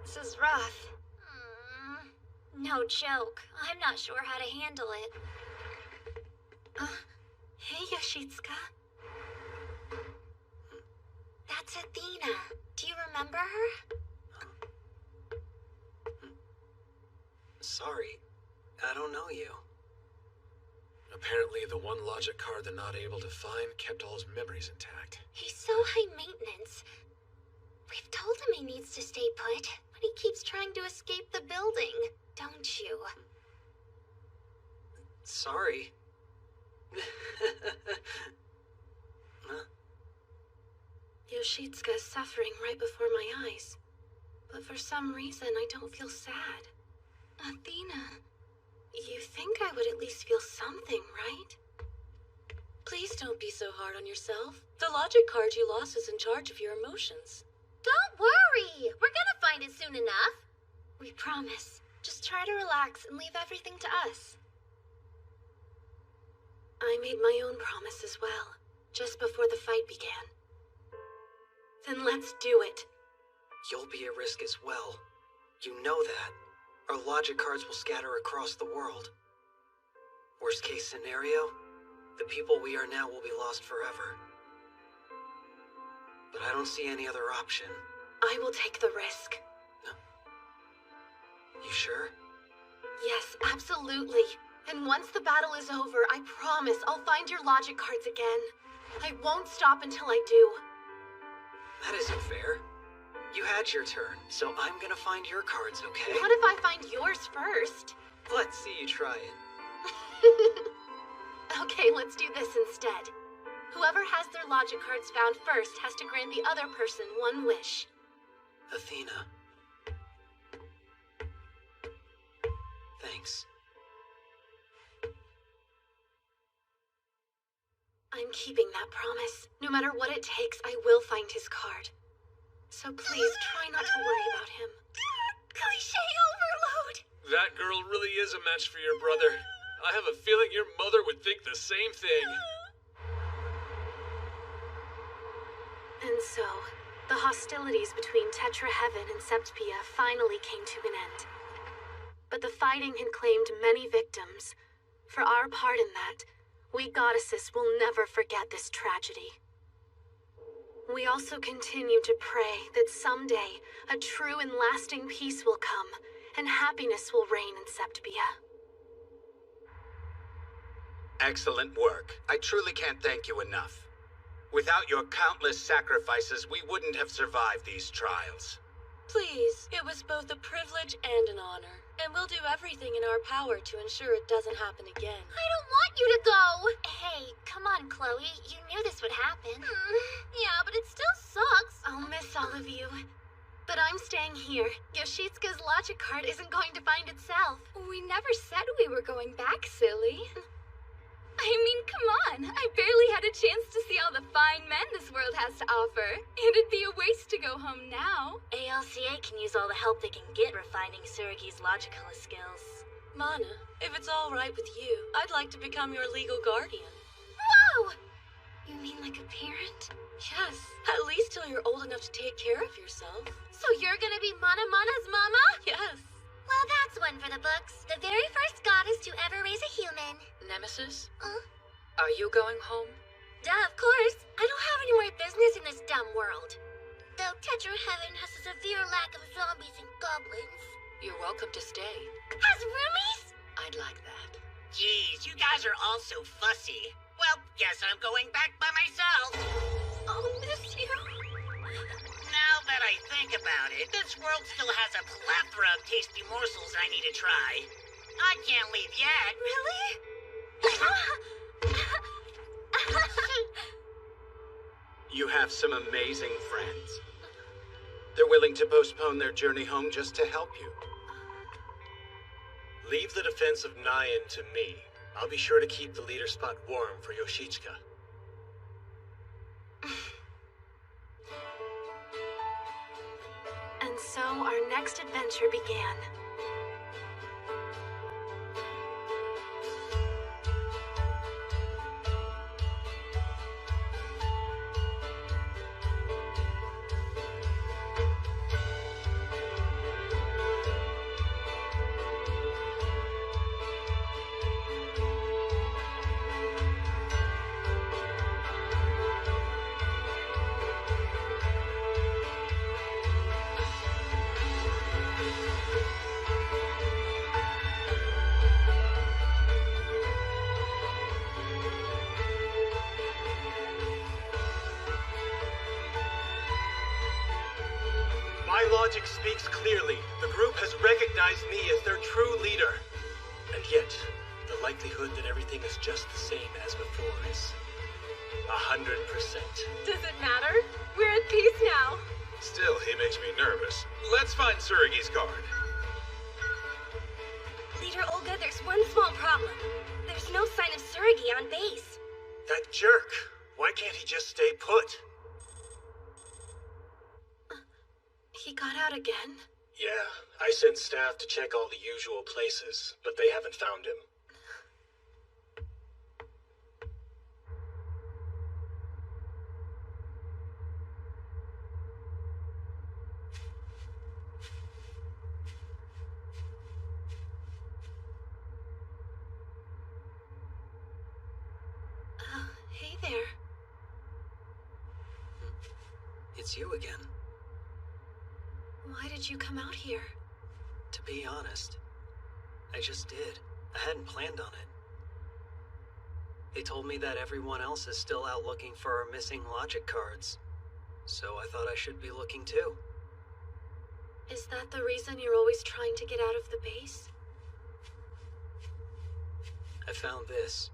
this is rough. No joke. I'm not sure how to handle it. Hey, Yoshitsuka. That's Athena. Do you remember her? Sorry, I don't know you. Apparently, the one logic card they're not able to find kept all his memories intact. He's so high maintenance. We've told him he needs to stay put, but he keeps trying to escape the building, don't you? Sorry. Huh? Yoshitsuka's suffering right before my eyes. But for some reason, I don't feel sad. Athena, you think I would at least feel something, right? Please don't be so hard on yourself. The logic card you lost is in charge of your emotions. Don't worry! We're gonna find it soon enough. We promise. Just try to relax and leave everything to us. I made my own promise as well, just before the fight began. Then let's do it. You'll be at risk as well. You know that. Our logic cards will scatter across the world. Worst case scenario, the people we are now will be lost forever. But I don't see any other option. I will take the risk. You sure? Yes, absolutely. And once the battle is over, I promise I'll find your logic cards again. I won't stop until I do. That isn't fair. You had your turn, so I'm gonna find your cards, okay? What if I find yours first? Let's see you try it. Okay, let's do this instead. Whoever has their logic cards found first has to grant the other person one wish. Athena. Thanks. I'm keeping that promise. No matter what it takes, I will find his card. So please try not to worry about him. Cliché overload! That girl really is a match for your brother. I have a feeling your mother would think the same thing. And so, the hostilities between Tetra Heaven and Septpia finally came to an end. But the fighting had claimed many victims. For our part in that, we goddesses will never forget this tragedy. We also continue to pray that someday a true and lasting peace will come, and happiness will reign in Septpia. Excellent work. I truly can't thank you enough. Without your countless sacrifices, we wouldn't have survived these trials. Please, it was both a privilege and an honor. And we'll do everything in our power to ensure it doesn't happen again. I don't want you to go! Hey, come on, Chloe. You knew this would happen. Yeah, but it still sucks. I'll miss all of you. But I'm staying here. Yoshitsuka's logic card isn't going to find itself. We never said we were going back, silly. I mean, come on. I barely had a chance to see all the fine men this world has to offer. It'd be a waste to go home now. ALCA can use all the help they can get refining Tsurugi's logical skills. Mana, if it's all right with you, I'd like to become your legal guardian. Whoa! You mean like a parent? Yes, at least till you're old enough to take care of yourself. So you're gonna be Mana's mama? Yes. Well, that's one for the books. The very first goddess to ever raise a human. Nemesis? Huh? Are you going home? Duh, of course. I don't have any more business in this dumb world. Though Tetra Heaven has a severe lack of zombies and goblins. You're welcome to stay. Has roomies? I'd like that. Geez, you guys are all so fussy. Well, guess I'm going back by myself. I'll miss you. Now that I think about it, this world still has a plethora of tasty morsels I need to try. I can't leave yet. Really? You have some amazing friends. They're willing to postpone their journey home just to help you. Leave the defense of Nyan to me. I'll be sure to keep the leader spot warm for Yoshichika. And so our next adventure began. My logic speaks clearly. The group has recognized me as their true leader. And yet, the likelihood that everything is just the same as before is 100%. Does it matter? We're at peace now. Still, he makes me nervous. Let's find Tsurugi's card. Leader Olga, there's one small problem. There's no sign of Tsurugi on base. That jerk. Why can't he just stay put? He got out again? Yeah, I sent staff to check all the usual places, but they haven't found him. Hey there. It's you again. Why did you come out here? To be honest, I just did. I hadn't planned on it. They told me that everyone else is still out looking for our missing logic cards. So I thought I should be looking too. Is that the reason you're always trying to get out of the base? I found this.